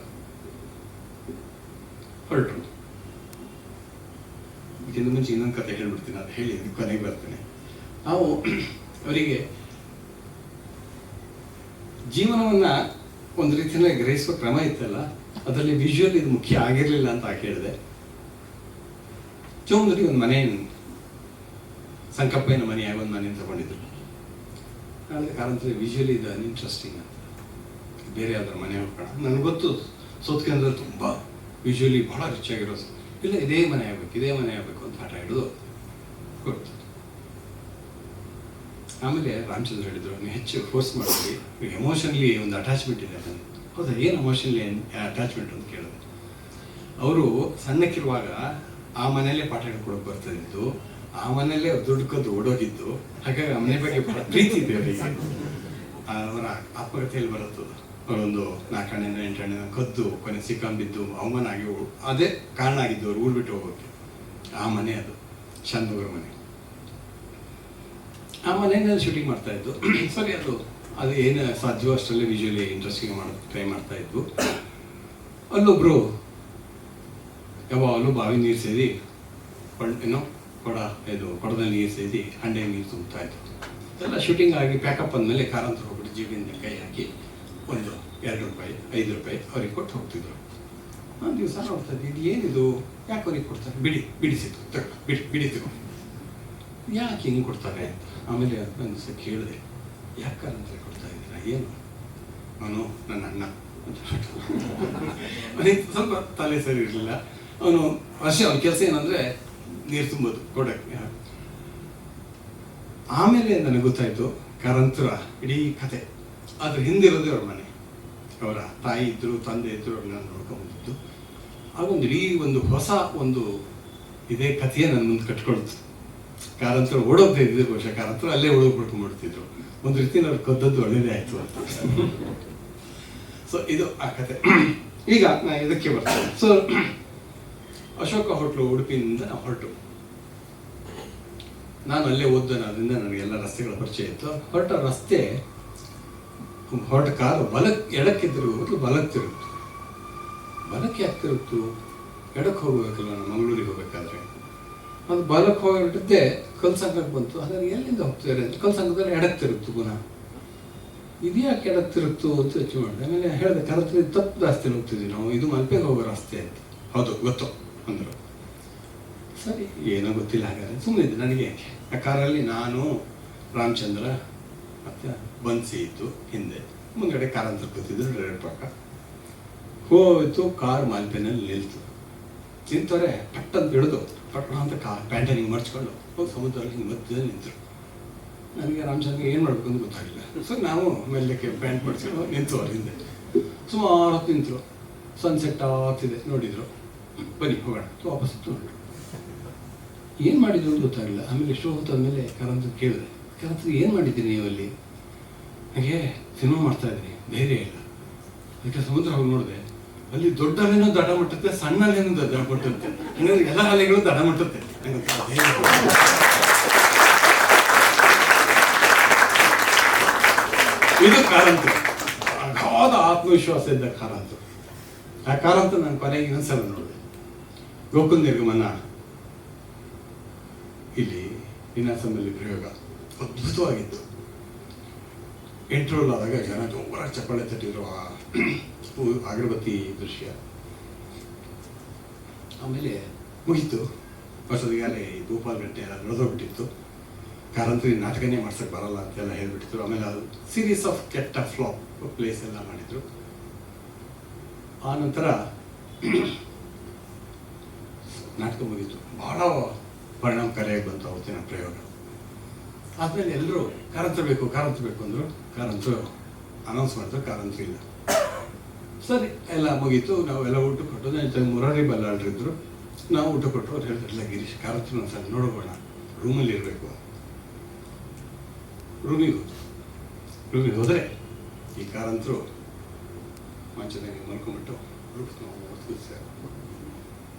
ಹೊರಟರು. ಇದಕ್ಕಿಂತ ಮುಂಚೆ ಇನ್ನೊಂದು ಕತೆ ಹೇಳ್ಬಿಡ್ತೀನಿ, ಅದು ಹೇಳಿ ಕೊನೆಗೆ ಬರ್ತೇನೆ. ನಾವು ಅವರಿಗೆ ಜೀವನವನ್ನು ಒಂದು ರೀತಿಯಲ್ಲಿ ಗ್ರಹಿಸುವ ಕ್ರಮ ಇತ್ತಲ್ಲ, ಅದರಲ್ಲಿ ವಿಜುವಲ್ ಇದು ಮುಖ್ಯ ಆಗಿರಲಿಲ್ಲ ಅಂತ ಹೇಳಿದೆ. ಚೌಮುಂದುಡಿ ಒಂದು ಮನೆ, ಸಂಕಪ್ಪಯ್ಯನ ಮನೆಯಾಗಿ ಒಂದು ಮನೆ ತಗೊಂಡಿದ್ರು. ಆದರೆ ಕಾರಂತರಿಗೆ ವಿಜುವಲಿ ಇದು ಅನ್ಇಂಟ್ರೆಸ್ಟಿಂಗ್ ಅಂತ, ಬೇರೆ ಯಾವ್ದಾರು ಮನೆ ಹೋಗೋಣ. ನನಗೆ ಗೊತ್ತು ಸೋತ್ಕೇಂದ್ರ ತುಂಬ ವಿಜುವಲಿ ಬಹಳ ರಿಚ್ ಆಗಿರೋ, ಇಲ್ಲ ಇದೇ ಮನೆ ಆಗಬೇಕು, ಇದೇ ಮನೆ ಆಗಬೇಕು ಅಂತ ಆಟ ಹಿಡಿದು ಗೊತ್ತು. ಆಮೇಲೆ ರಾಮಚಂದ್ರ ಹೇಳಿದ್ರು, ನೀವು ಹೆಚ್ಚು ಫೋರ್ಸ್ ಮಾಡಿದ್ರಿ, ಎಮೋಷನ್ಲಿ ಒಂದು ಅಟ್ಯಾಚ್ಮೆಂಟ್ ಇದೆ ನನಗೆ. ಹೌದಾ, ಏನು ಎಮೋಷನ್ಲಿ ಅಟ್ಯಾಚ್ಮೆಂಟ್ ಅಂತ ಕೇಳಿದೆ. ಅವರು ಸಣ್ಣಕ್ಕಿರುವಾಗ ಆ ಮನೆಯಲ್ಲೇ ಪಾಠ ಹೇಳ್ಕೊಡಕ್ಕೆ ಬರ್ತಿದ್ದು, ಆ ಮನೆಯಲ್ಲೇ ದುಡ್ಡು ಕದ್ದು ಓಡೋಗಿದ್ದು. ಹಾಗಾಗಿ ಆ ಮನೆ ಬಗ್ಗೆ ಬಹಳ ಪ್ರೀತಿ ಇದೆ ಅವರಿಗೆ. ಅವರ ಆತ್ಮಕಥೆಯಲ್ಲಿ ಬರುತ್ತದೆ, ಅವರೊಂದು 4 ಅಣ್ಣನ 8 ಅಣ್ಣನ ಕದ್ದು ಕೊನೆ ಸಿಕ್ಕಾಂಬಿದ್ದು ಅವಮಾನ ಆಗಿ ಅದೇ ಕಾರಣ ಆಗಿದ್ದು ಅವ್ರು ಊರು ಬಿಟ್ಟು ಹೋಗೋಕ್ಕೆ. ಆ ಮನೆ ಅದು ಶಾಂತಗೌರ ಮನೆ. ಆ ಮನೆಯಲ್ಲಿ ಶೂಟಿಂಗ್ ಮಾಡ್ತಾ ಇದ್ದು. ಸರಿ, ಅದು ಏನು ಸಾಧ್ಯವೋ ಅಷ್ಟರಲ್ಲಿ ವಿಜುವಲಿ ಇಂಟ್ರೆಸ್ಟಿಂಗ್ ಮಾಡೋದು ಟ್ರೈ ಮಾಡ್ತಾ ಇದ್ವು. ಅಲ್ಲೊಬ್ರು ಯಾವಾಗಲೂ ಬಾವಿ ನೀರು ಸೇರಿ ಕೊಡದಲ್ಲಿ ನೀರು ಸೇರಿ ಹಂಡೆ ನೀರು ತುಂಬ್ತಾ ಇತ್ತು. ಎಲ್ಲ ಶೂಟಿಂಗ್ ಆಗಿ ಪ್ಯಾಕಪ್ ಅಂದಮೇಲೆ ಕಾರಂತರ ಹೋಗ್ಬಿಟ್ಟು ಜೀಬಿಂದ ಕೈ ಹಾಕಿ ಒಂದು 2 ರೂಪಾಯಿ 5 ರೂಪಾಯಿ ಅವ್ರಿಗೆ ಕೊಟ್ಟು ಹೋಗ್ತಿದ್ರು. ಒಂದು ದಿವಸ ನೋಡ್ತಾ ಇದ್ದೆ, ಇದು ಏನಿದು, ಯಾಕೆ ಅವ್ರಿಗೆ ಕೊಡ್ತಾರೆ? ಬಿಡಿ ಸಿಕ್ತು, ಬಿಡಿ ತಗೊಂಡು ಯಾಕೆ ಹಿಂಗೆ ಕೊಡ್ತಾರೆ ಅಂತ. ಆಮೇಲೆ ಒಂದು ಸಹ ಕೇಳಿದೆ, ಯಾಕೆ ಕಾರಂತರ ಕೊಡ್ತಾ ಇದ್ದೀರಾ, ಏನು? ಅವನು ನನ್ನ ಅಣ್ಣ ಅಂತ. ಅವನಿಗೆ ಸ್ವಲ್ಪ ತಲೆ ಸರಿ ಇರಲಿಲ್ಲ. ಅವನ ಕೆಲಸ ಏನಂದರೆ ನೀರು ತುಂಬೋದು ಕೊಡಕ್ಕೆ. ಆಮೇಲೆ ನನಗೆ ಗೊತ್ತಾಯಿತು ಕಾರಂತರ ಇಡೀ ಕತೆ. ಅದ್ರ ಹಿಂದಿರೋದೇ ಅವ್ರ ಮನೆ. ಅವರ ತಾಯಿ ಇದ್ದರು, ತಂದೆ ಇದ್ದರು, ಅವ್ರನ್ನ ನೋಡ್ಕೊಂಡ್ಬಂದಿದ್ದು. ಆಗೊಂದು ಇಡೀ ಹೊಸ ಇದೇ ಕಥೆಯೇ ನನ್ನ ಮುಂದೆ ಕಟ್ಕೊಳ್ತು. ಕಾರಂತರ ಓಡೋಗ್ತಾ ಇದ್ದಿದ್ದು ಬಹುಶಃ ಕಾರಂತರ ಅಲ್ಲೇ ಓಡೋಗ್ಬಿಟ್ಕೊಂಡ್ಬಿಡ್ತಿದ್ರು. ಒಂದು ರೀತಿ ಅವ್ರು ಕದ್ದದ್ದು ಒಳ್ಳೇದೇ ಆಯಿತು ಅಂತ. ಸೊ ಇದು ಆ ಕತೆ. ಈಗ ನಾ ಇದಕ್ಕೆ ಬರ್ತೇನೆ. ಸೊ ಅಶೋಕ ಹೋಟ್ಲು ಉಡುಪಿಯಿಂದ ಹೊರಟು. ನಾನು ಅಲ್ಲೇ ಓದ್ದೋದ್ರಿಂದ ನನಗೆಲ್ಲ ರಸ್ತೆಗಳ ಪರಿಚಯ ಇತ್ತು. ಹೊರಟ ಕಾರು ಎಡಕ್ಕೆ ತಿರುಗುವುದು, ಬಲಕ್ಕೆ ತಿರುಗಿತು. ಬಲಕ್ಕೆ ಯಾಕೆ ತಿರುಗಿತು? ಎಡಕ್ಕೆ ಹೋಗಬೇಕಲ್ಲ, ನಾನು ಮಂಗಳೂರಿಗೆ ಹೋಗ್ಬೇಕಾದ್ರೆ. ಅದು ಬಲಕ್ಕೆ ಹೊರಟಿದ್ದೆ ಕಲ್ಸಂಗಕ್ಕೆ ಬಂತು. ಅದನ್ನು ಎಲ್ಲಿಂದ ಹೋಗ್ತಿದ್ದಾರೆ ಅಂತ ಕಲ್ಸಂಗದಲ್ಲಿ ಎಡಕ್ಕೆ ತಿರುಗಿತು ಪುನಃ. ಇದು ಯಾಕೆ ಎಡಕ್ಕೆ ತಿರುಗಿತು ಅಂತ ಯೋಚನೆ ಮಾಡಿದೆ. ಆಮೇಲೆ ಹೇಳಿದೆ, ಕರೆಕ್ಟ್ ತಪ್ಪು ದಾಸ್ತಿಯಲ್ಲಿ ಹೋಗ್ತಿದ್ವಿ ನಾವು, ಇದು ಮಲ್ಪೆಗೆ ಹೋಗೋ ರಸ್ತೆ ಅಂತ. ಹೌದು ಗೊತ್ತು ಅಂದರು. ಸರಿ, ಏನೋ ಗೊತ್ತಿಲ್ಲ. ಹಾಗಾದ್ರೆ ಸುಮ್ಮನಿದ್ದೆ. ನನಗೆ ಆ ಕಾರಲ್ಲಿ ನಾನು, ರಾಮಚಂದ್ರ ಮತ್ತು ಬನ್ಸಿ ಇತ್ತು ಹಿಂದೆ, ಮುಂದ್ಗಡೆ ಕಾರಂತರ ಕೂತಿದ್ರು ಡ್ರೈವರ್ ಪಕ್ಕ. ಹೋಯ್ತು, ಕಾರ್ ಮಾಲ್ಪೆನಲ್ಲಿ ನಿಂತವ್ರೆ. ಪಟ್ಟಂತ ಹಿಡಿದು ಪಟ್ಟ ಅಂತ ಪ್ಯಾಂಟನ್ನು ಹಿಂಗೆ ಮರ್ಚ್ಕೊಂಡು ಹೋಗಿ ಸಮುದ್ರದಲ್ಲಿ ಹಿಂಗೆ ಮಧ್ಯದಲ್ಲಿ ನಿಂತರು. ನನಗೆ ರಾಮಚಂದ್ರಿಗೆ ಏನು ಮಾಡಬೇಕು ಅಂತ ಗೊತ್ತಾಗಿಲ್ಲ. ಸೊ ನಾವು ಮೇಲಕ್ಕೆ ಪ್ಯಾಂಟ್ ಮಡ್ಸ್ಕೊಂಡು ನಿಂತು ಅವ್ರ ಹಿಂದೆ ಸುಮಾರು ಹೊತ್ತು ನಿಂತರು. ಸನ್ಸೆಟ್ ಆಗ್ತಿದೆ, ನೋಡಿದ್ರು. ಬನ್ನಿ ಹೋಗೋಣ, ವಾಪಸ್ ಹೊರಟು. ಏನು ಮಾಡಿದ್ರು ಅಂತ ಗೊತ್ತಾಗಿಲ್ಲ. ಆಮೇಲೆ ಎಷ್ಟೋ ಹೊತ್ತಾದ್ಮೇಲೆ ಕಾರಂತರ ಕೇಳಿದೆ, ಕಾರಂತರ ಏನು ಮಾಡಿದ್ದೀನಿ ನೀವು ಅಲ್ಲಿ? ಹಾಗೆ ಸಿನಿಮಾ ಮಾಡ್ತಾ ಇದ್ದೀನಿ, ಧೈರ್ಯ ಇಲ್ಲ. ಅದಕ್ಕೆ ಸಮುದ್ರ ಹೋಗಿ ನೋಡಿದೆ, ಅಲ್ಲಿ ದೊಡ್ಡ ಅಲೆನೂ ದಡ ಮುಟ್ಟುತ್ತೆ, ಸಣ್ಣ ಅಲೆನೂ ದಡ ಮುಟ್ಟುತ್ತೆ. ಹಂಗಂದ್ರೆ ಎಲ್ಲ ಅಲೆಗಳು ದಡ ಮುಟ್ಟುತ್ತೆ. ಇದು ಕಾರಂತ, ಅಗಾಧ ಆತ್ಮವಿಶ್ವಾಸ ಇದ್ದ ಕಾರಂತ. ಆ ಕಾರಂತ ನಾನು ಕೊನೆಗೆ ಇನ್ನೊಂದ್ಸಲ ನೋಡಿದೆ. ಗೋಕುಲ್ ನಿರ್ಗಮನ ಇಲ್ಲಿ ವಿನ್ಯಾಸಂಬಲ್ಲಿ ಪ್ರಯೋಗ ಅದ್ಭುತವಾಗಿತ್ತು. ಇಂಟ್ರೋಲ್ ಆದಾಗ ಜನ ಜೋರ ಚಪ್ಪಾಳೆ ತಟ್ಟಿದ್ರು. ಆ ಅಗರಬತ್ತಿ ದೃಶ್ಯ ಆಮೇಲೆ ಮುಗೀತು. ಹೊಸದಿಗಾಲೆ ಗೋಪಾಲ್ ಗಂಟೆ ಎಲ್ಲ ನಡೆದೋಗ್ಬಿಟ್ಟಿತ್ತು. ಕಾರಂತರಿ ನಾಟಕನೇ ಮಾಡ್ಸಕ್ಕೆ ಬರಲ್ಲ ಅಂತೆಲ್ಲ ಹೇಳ್ಬಿಟ್ಟಿದ್ರು. ಆಮೇಲೆ ಅದು ಸೀರೀಸ್ ಆಫ್ ಕೆಟ್ಟ ಫ್ಲಾಪ್ ಪ್ಲೇಸ್ ಎಲ್ಲ ಮಾಡಿದ್ರು. ಆ ನಂತರ ನಾಟಕ ಮುಗೀತು. ಬಹಳ ಪರಿಣಾಮಕಾರಿಯಾಗಿ ಬಂತು ಅವತ್ತಿನ ಪ್ರಯೋಗ. ಆದ್ಮೇಲೆ ಎಲ್ಲರೂ ಕಾರಂತರ ಬೇಕು ಅಂದರು. ಕಾರಂತರು ಅನೌನ್ಸ್ ಮಾಡಿದ್ರು, ಕಾರಂತರು ಇಲ್ಲ. ಸರಿ, ಎಲ್ಲ ಮುಗೀತು. ನಾವೆಲ್ಲ ಊಟ ಕೊಟ್ಟು ಮುರಾರಿ ಬಲ್ಲಾಳ್ರಿದ್ರು. ನಾವು ಊಟ ಕೊಟ್ಟು ಅವ್ರು ಹೇಳ್ತಿರ್ಲಿಲ್ಲ, ಗಿರೀಶ್ ಕಾರಂತರು ಒಂದ್ಸಲ ನೋಡೋಣ, ರೂಮಲ್ಲಿ ಇರಬೇಕು. ರೂಮಿಗೆ ಹೋದರೆ ಈ ಕಾರಂತರು ಮಂಚದಾಗಿ ಮಲ್ಕೊಂಡ್ಬಿಟ್ಟು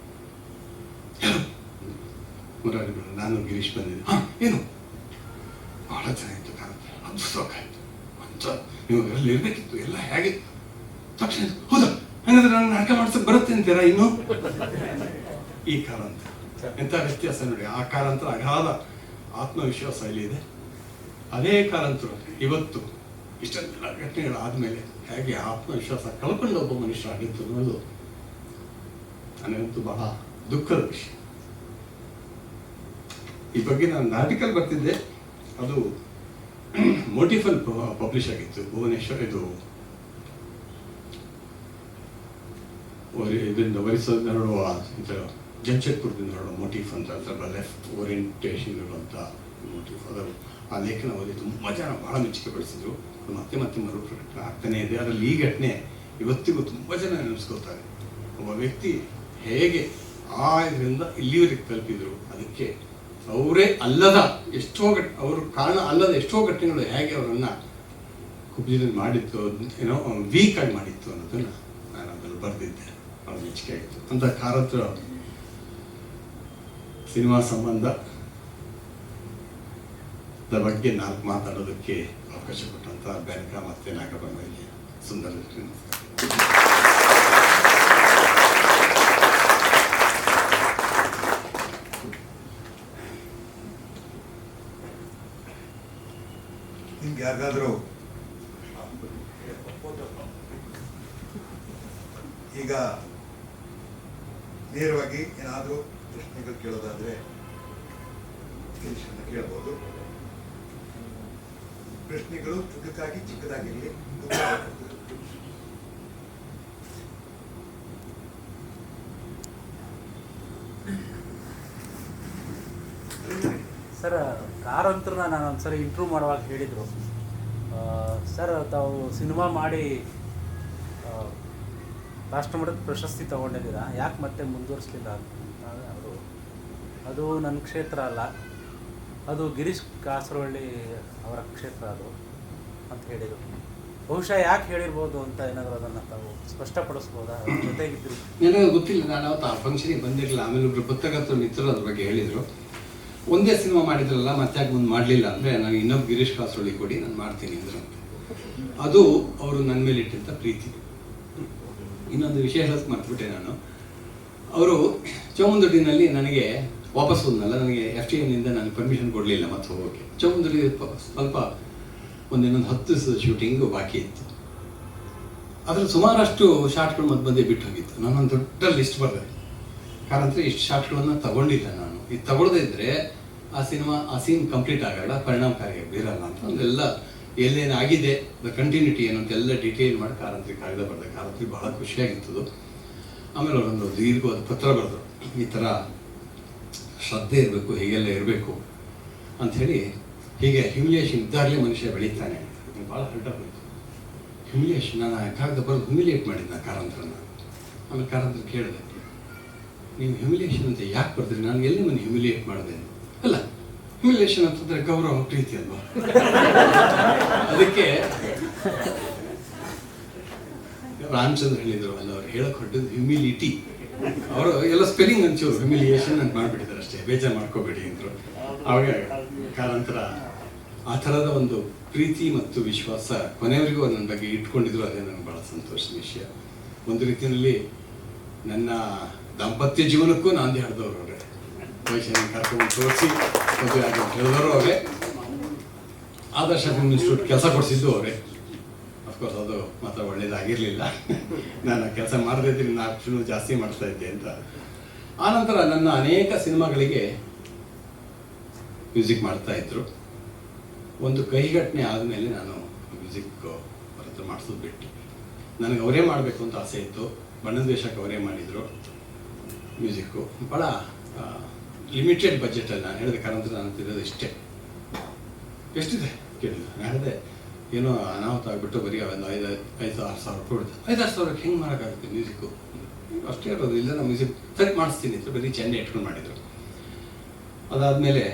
ಮುರಾರಿ ಬಲ್ಲ, ನಾನು ಗಿರೀಶ್ ಬಂದಿದ್ದೆ. ಏನು ಬಹಳ ಚೆನ್ನಾಗಿತ್ತು ಕಾರಂತ, ಅದ್ಭುತವಾಗಾಯಿತು ಅಂತ, ನೀವು ಎಲ್ಲ ಇರಬೇಕಿತ್ತು, ಎಲ್ಲ ಹೇಗೆ ತಕ್ಷಣ ಹೌದಾ ಹಂಗಂದ್ರೆ ನಾನು ನಾಟಕ ಮಾಡ್ಸಕ್ ಬರುತ್ತೆ ಅಂತೀರಾ ಇನ್ನು? ಈ ಕಾರಂತ ಎಂಥ ವ್ಯತ್ಯಾಸ ನೋಡಿ. ಆ ಕಾರಂತರ ಅಗಾಧ ಆತ್ಮವಿಶ್ವಾಸ ಇಲ್ಲಿದೆ. ಅದೇ ಕಾರಂತರು ಇವತ್ತು ಇಷ್ಟೆಲ್ಲ ಘಟನೆಗಳಾದ್ಮೇಲೆ ಹೇಗೆ ಆತ್ಮವಿಶ್ವಾಸ ಕಳ್ಕೊಂಡು ಒಬ್ಬ ಮನುಷ್ಯ ಆಗಿತ್ತು ಅನ್ನೋದು ನನಗಂತೂ ಬಹಳ ದುಃಖದ ವಿಷಯ. ಈ ಬಗ್ಗೆ ನಾನು ಆರ್ಟಿಕಲ್ ಬರ್ತಿದ್ದೆ, ಅದು ಮೋಟಿಫಲ್ ಪಬ್ಲಿಷ್ ಆಗಿತ್ತು. ಭುವನೇಶ್ವರ್ ಇದರಿಂದ ಒರಿಸ್ಸಾದಿಂದ ನೋಡುವ ಜಮ್ಶೆಡ್ಪುರದಿಂದ ನೋಡುವ ಮೋಟಿಫ್ ಅಂತ ಸ್ವಲ್ಪ ಲೆಫ್ಟ್ ಓರಿಯಂಟೇಷನ್ ಇರುವಂಥ ಮೋಟಿಫ್. ಅದರ ಆ ಲೇಖನ ಓದಿ ತುಂಬ ಜನ ಬಹಳ ಮೆಚ್ಚುಗೆ ಪಡಿಸಿದ್ರು. ಮತ್ತೆ ಮತ್ತೆ ಮರುಪ್ರಕಟಣೆ ಆಗ್ತಾನೇ ಇದೆ. ಅದರಲ್ಲಿ ಈ ಘಟನೆ ಇವತ್ತಿಗೂ ತುಂಬ ಜನ ನೆನೆಸ್ಕೊಳ್ತಾರೆ. ಒಬ್ಬ ವ್ಯಕ್ತಿ ಹೇಗೆ ಆ ಇದರಿಂದ ಇಲ್ಲಿವರೆಗೆ ತಲುಪಿದ್ರು, ಅದಕ್ಕೆ ಅವರೇ ಅಲ್ಲದ ಎಷ್ಟೋ ಅವರು ಕಾರಣ ಅಲ್ಲದ ಎಷ್ಟೋ ಘಟನೆಗಳು ಹೇಗೆ ಅವರನ್ನು ಕುಬ್ಜಿನಲ್ಲಿ ಮಾಡಿತ್ತು, ಏನೋ ವೀಕ್ ಆಗಿ ಮಾಡಿತ್ತು ಅನ್ನೋದನ್ನು ನಾನು ಅದನ್ನು ಬರೆದಿದ್ದೆ. ಅವ್ರು ಮೆಚ್ಚುಗೆ ಆಯಿತು ಅಂತ ಕಾರತ್ರ ಸಿನಿಮಾ ಸಂಬಂಧದ ಬಗ್ಗೆ ಮಾತಾಡೋದಕ್ಕೆ ಅವಕಾಶ ಕೊಟ್ಟಂತ ಬೆನಕ ಮತ್ತೆ ನಾಗಪ್ಪನಿಗೆ ಸುಂದರ ನಿಮ್ಗೆ ಯಾರಿಗಾದ್ರೂ ಈಗ ನೇರವಾಗಿ ಏನಾದರೂ ಪ್ರಶ್ನೆಗಳು ಕೇಳೋದಾದ್ರೆ ಕೇಳಬಹುದು. ಪ್ರಶ್ನೆಗಳು ಚುಟುಕಾಗಿ ಚಿಕ್ಕದಾಗಿರಲಿ. ಸರ್, ಕಾರಂತರನ್ನ ನಾನು ಒಂದ್ಸರಿ ಇಂಟ್ರ್ಯೂ ಮಾಡುವಾಗ ಹೇಳಿದರು, ಸರ್ ತಾವು ಸಿನಿಮಾ ಮಾಡಿ ರಾಷ್ಟ್ರಮಟ್ಟದ ಪ್ರಶಸ್ತಿ ತೊಗೊಂಡಿದ್ದೀರಾ, ಯಾಕೆ ಮತ್ತೆ ಮುಂದುವರಿಸಲಿಲ್ಲ ಅವರು? ಅದು ನನ್ನ ಕ್ಷೇತ್ರ ಅಲ್ಲ, ಅದು ಗಿರೀಶ್ ಕಾಸರವಳ್ಳಿ ಅವರ ಕ್ಷೇತ್ರ ಅದು ಅಂತ ಹೇಳಿದರು. ಬಹುಶಃ ಯಾಕೆ ಹೇಳಿರ್ಬೋದು ಅಂತ ಏನಾದರೂ ಅದನ್ನು ತಾವು ಸ್ಪಷ್ಟಪಡಿಸ್ಬೋದಾ? ಜೊತೆಗಿದ್ರು ನನಗೆ ಗೊತ್ತಿಲ್ಲ, ನಾನು ಅವತ್ತು ಆ ಫಂಕ್ಷನಿಗೆ ಬಂದಿರಲಿಲ್ಲ. ಆಮೇಲೆ ಒಬ್ಬರು ಪತ್ರಕರ್ತರು ಮಿತ್ರರು ಅದ್ರ ಬಗ್ಗೆ ಹೇಳಿದರು. ಒಂದೇ ಸಿನಿಮಾ ಮಾಡಿದ್ರಲ್ಲ ಮತ್ತೆ ಯಾಕೆ ಮುಂದೆ ಮಾಡಲಿಲ್ಲ ಅಂದರೆ, ನಾನು ಇನ್ನೊಬ್ಬ ಗಿರೀಶ್ ಕಾಸರವಳ್ಳಿ ಕೊಡಿ, ನಾನು ಮಾಡ್ತೀನಿ ಅಂದರು. ಅದು ಅವರು ನನ್ನ ಮೇಲೆ ಇಟ್ಟಂಥ ಪ್ರೀತಿ. ಇನ್ನೊಂದು ವಿಷಯ ಹೇಳೋಕ್ಕೆ ಮರ್ತ್ಬಿಟ್ಟೆ ನಾನು. ಅವರು ಚೌಮುಂದೊಡ್ಡಿನಲ್ಲಿ ನನಗೆ ವಾಪಸ್ ಹೋದ್ನಲ್ಲ, ನನಗೆ FTNನಿಂದ ನನಗೆ ಪರ್ಮಿಷನ್ ಕೊಡಲಿಲ್ಲ ಮತ್ತೆ ಹೋಗೋಕ್ಕೆ. ಚೌಮುಂದೊಡ್ಡಿ ಸ್ವಲ್ಪ ಇನ್ನೊಂದು 10 ದಿವಸದ ಶೂಟಿಂಗು ಬಾಕಿ ಇತ್ತು. ಅದ್ರಲ್ಲಿ ಸುಮಾರಷ್ಟು ಶಾರ್ಟ್ಗಳು ಮತ್ತೆ ಬಂದೇ ಬಿಟ್ಟು ಹೋಗಿತ್ತು. ನಾನೊಂದು ದೊಡ್ಡ ಲಿಸ್ಟ್ ಬರೆದೆ, ಕಾರಂತರ ಇಷ್ಟು ಶಾರ್ಟ್ಗಳನ್ನು ತಗೊಂಡಿಲ್ಲ ನಾನು. ಇದು ತಗೊಳ್ಳದೇ ಇದ್ದರೆ ಆ ಸೀನ್ ಕಂಪ್ಲೀಟ್ ಆಗಲ್ಲ, ಪರಿಣಾಮಕಾರಿಯಾಗಿ ಬೀರಲ್ಲ ಅಂತ ಒಂದೆಲ್ಲ ಎಲ್ಲೇನಾಗಿದೆ, ದ ಕಂಟಿನ್ಯೂಟಿ ಏನು ಅಂತೆಲ್ಲ ಡೀಟೇಲ್ ಮಾಡಿ ಕಾರಂತರಿಗೆ ಕಾಗದ ಬರೆದೆ. ಕಾರಂತರಿಗೆ ಬಹಳ ಖುಷಿಯಾಗಿತ್ತು. ಆಮೇಲೆ ಅವರೊಂದು ದೀರ್ಘವಾದ ಪತ್ರ ಬರೆದ್ರು, ಈ ಥರ ಶ್ರದ್ಧೆ ಇರಬೇಕು, ಹೀಗೆಲ್ಲ ಇರಬೇಕು ಅಂಥೇಳಿ. ಹೀಗೆ ಹ್ಯುಮಿಲಿಯೇಷನ್ ಇದ್ದಾಗಲೇ ಮನುಷ್ಯ ಬೆಳೀತಾನೆ. ಭಾಳ ಹರ್ಟಾಗೋಯ್ತು ಹ್ಯುಮಿಲಿಯೇಷನ್. ನಾನು ಕಾಗದ ಬರೆದು ಹ್ಯುಮಿಲಿಯೇಟ್ ಮಾಡಿದ್ದೆ ಕಾರಂತರನ್ನ. ಆಮೇಲೆ ಕಾರಂತರ ಕೇಳಿದೆ, ನೀವು ಹ್ಯುಮಿಲಿಯೇಷನ್ ಅಂತ ಯಾಕೆ ಬರ್ತೀರಿ? ನಾನು ಎಲ್ಲಿ ಮನೆ ಹ್ಯುಮಿಲಿಯೇಟ್ ಮಾಡಿದೆ? ಅಲ್ಲ, ಹ್ಯುಮಿಲಿಯೇಷನ್ ಅಂತಂದರೆ ಗೌರವ, ಪ್ರೀತಿ ಅಲ್ವಾ? ಅದಕ್ಕೆ ರಾಮಚಂದ್ರ ಹೇಳಿದರು ಅಲ್ಲ, ಅವ್ರು ಹೇಳಕ್ಕೆ ಹೊರಟಿದ್ದು ಹ್ಯುಮಿಲಿಟಿ. ಅವರು ಎಲ್ಲ ಸ್ಪೆಲ್ಲಿಂಗ್ ಒಂಚೂರು ಹ್ಯುಮಿಲಿಯೇಷನ್ ಅಂತ ಮಾಡಿಬಿಟ್ಟಿದ್ದಾರೆ ಅಷ್ಟೇ, ಬೇಜಾರು ಮಾಡ್ಕೋಬೇಡಿ ಅಂದರು. ಆವಾಗ ಕಾರಂತರ ಆ ಥರದ ಒಂದು ಪ್ರೀತಿ ಮತ್ತು ವಿಶ್ವಾಸ ಕೊನೆಯವರೆಗೂ ನನ್ನ ಬಗ್ಗೆ ಇಟ್ಕೊಂಡಿದ್ರು. ಅದೇ ನನಗೆ ಭಾಳ ಸಂತೋಷದ ವಿಷಯ. ಒಂದು ರೀತಿಯಲ್ಲಿ ನನ್ನ ದಾಂಪತ್ಯ ಜೀವನಕ್ಕೂ ನಾಂದಿ ಹಾಡಿದವರು ಅವರೇ. ವಯಸ್ಸನ್ನು ಕರ್ಕೊಂಡು ತೋರಿಸಿ ಮದುವೆ ಆಗಿ ಹೇಳಿದವರು ಅವರೇ. ಆದರ್ಶ ಫಿಲ್ಮ್ ಇನ್ಸ್ಟಿಟ್ಯೂಟ್ ಕೆಲಸ ಕೊಡಿಸಿದ್ದು ಅವರೇ. ಅಫ್ಕೋರ್ಸ್ ಅದು ಮಾತ್ರ ಒಳ್ಳೇದಾಗಿರಲಿಲ್ಲ. ನಾನು ಕೆಲಸ ಮಾಡದೇ ಇದ್ರೆ 4 ಫಿಲ್ಮ್ ಜಾಸ್ತಿ ಮಾಡಿಸ್ತಾ ಇದ್ದೆ ಅಂತ. ಆನಂತರ ನನ್ನ ಅನೇಕ ಸಿನಿಮಾಗಳಿಗೆ ಮ್ಯೂಸಿಕ್ ಮಾಡ್ತಾಯಿದ್ರು. ಒಂದು ಕೈಘಟನೆ ಆದಮೇಲೆ ನಾನು ಮ್ಯೂಸಿಕ್ ಅವ್ರ ಹತ್ರ ಮಾಡಿಸೋದು ಬಿಟ್ಟು, ನನಗೆ ಅವರೇ ಮಾಡಬೇಕು ಅಂತ ಆಸೆ ಇತ್ತು. ಬಣ್ಣದ ವೇಷಕ್ಕೆ ಅವರೇ ಮಾಡಿದರು ಮ್ಯೂಸಿಕ್ಕು. ಭಾಳ ಲಿಮಿಟೆಡ್ ಬಜೆಟಲ್ಲಿ. ನಾನು ಹೇಳಿದೆ ಕಾರಂತರ ನಾನು ತಿರೋದು ಇಷ್ಟೇ. ಎಷ್ಟಿದೆ ಕೇಳಿದೆ. ನಾನು ಹೇಳಿದೆ ಏನೋ ಅನಾಹುತ ಆಗಿಬಿಟ್ಟು ಬರೀ ಒಂದು 5-6 ಸಾವಿರ ರೂಪಾಯಿ ಬಿಡುತ್ತೆ. 5-6 ಸಾವಿರಕ್ಕೆ ಹೆಂಗೆ ಮಾಡೋಕ್ಕಾಗುತ್ತೆ ಮ್ಯೂಸಿಕ್ಕು? ಅಷ್ಟೇ ಇರೋದು. ಇಲ್ಲ ನಾನು ಮ್ಯೂಸಿಕ್ ಸರಿ ಮಾಡಿಸ್ತೀನಿ ಅಂತ ಬರೀ ಚೆಂಡೆ ಇಟ್ಕೊಂಡು ಮಾಡಿದರು. ಅದಾದಮೇಲೆ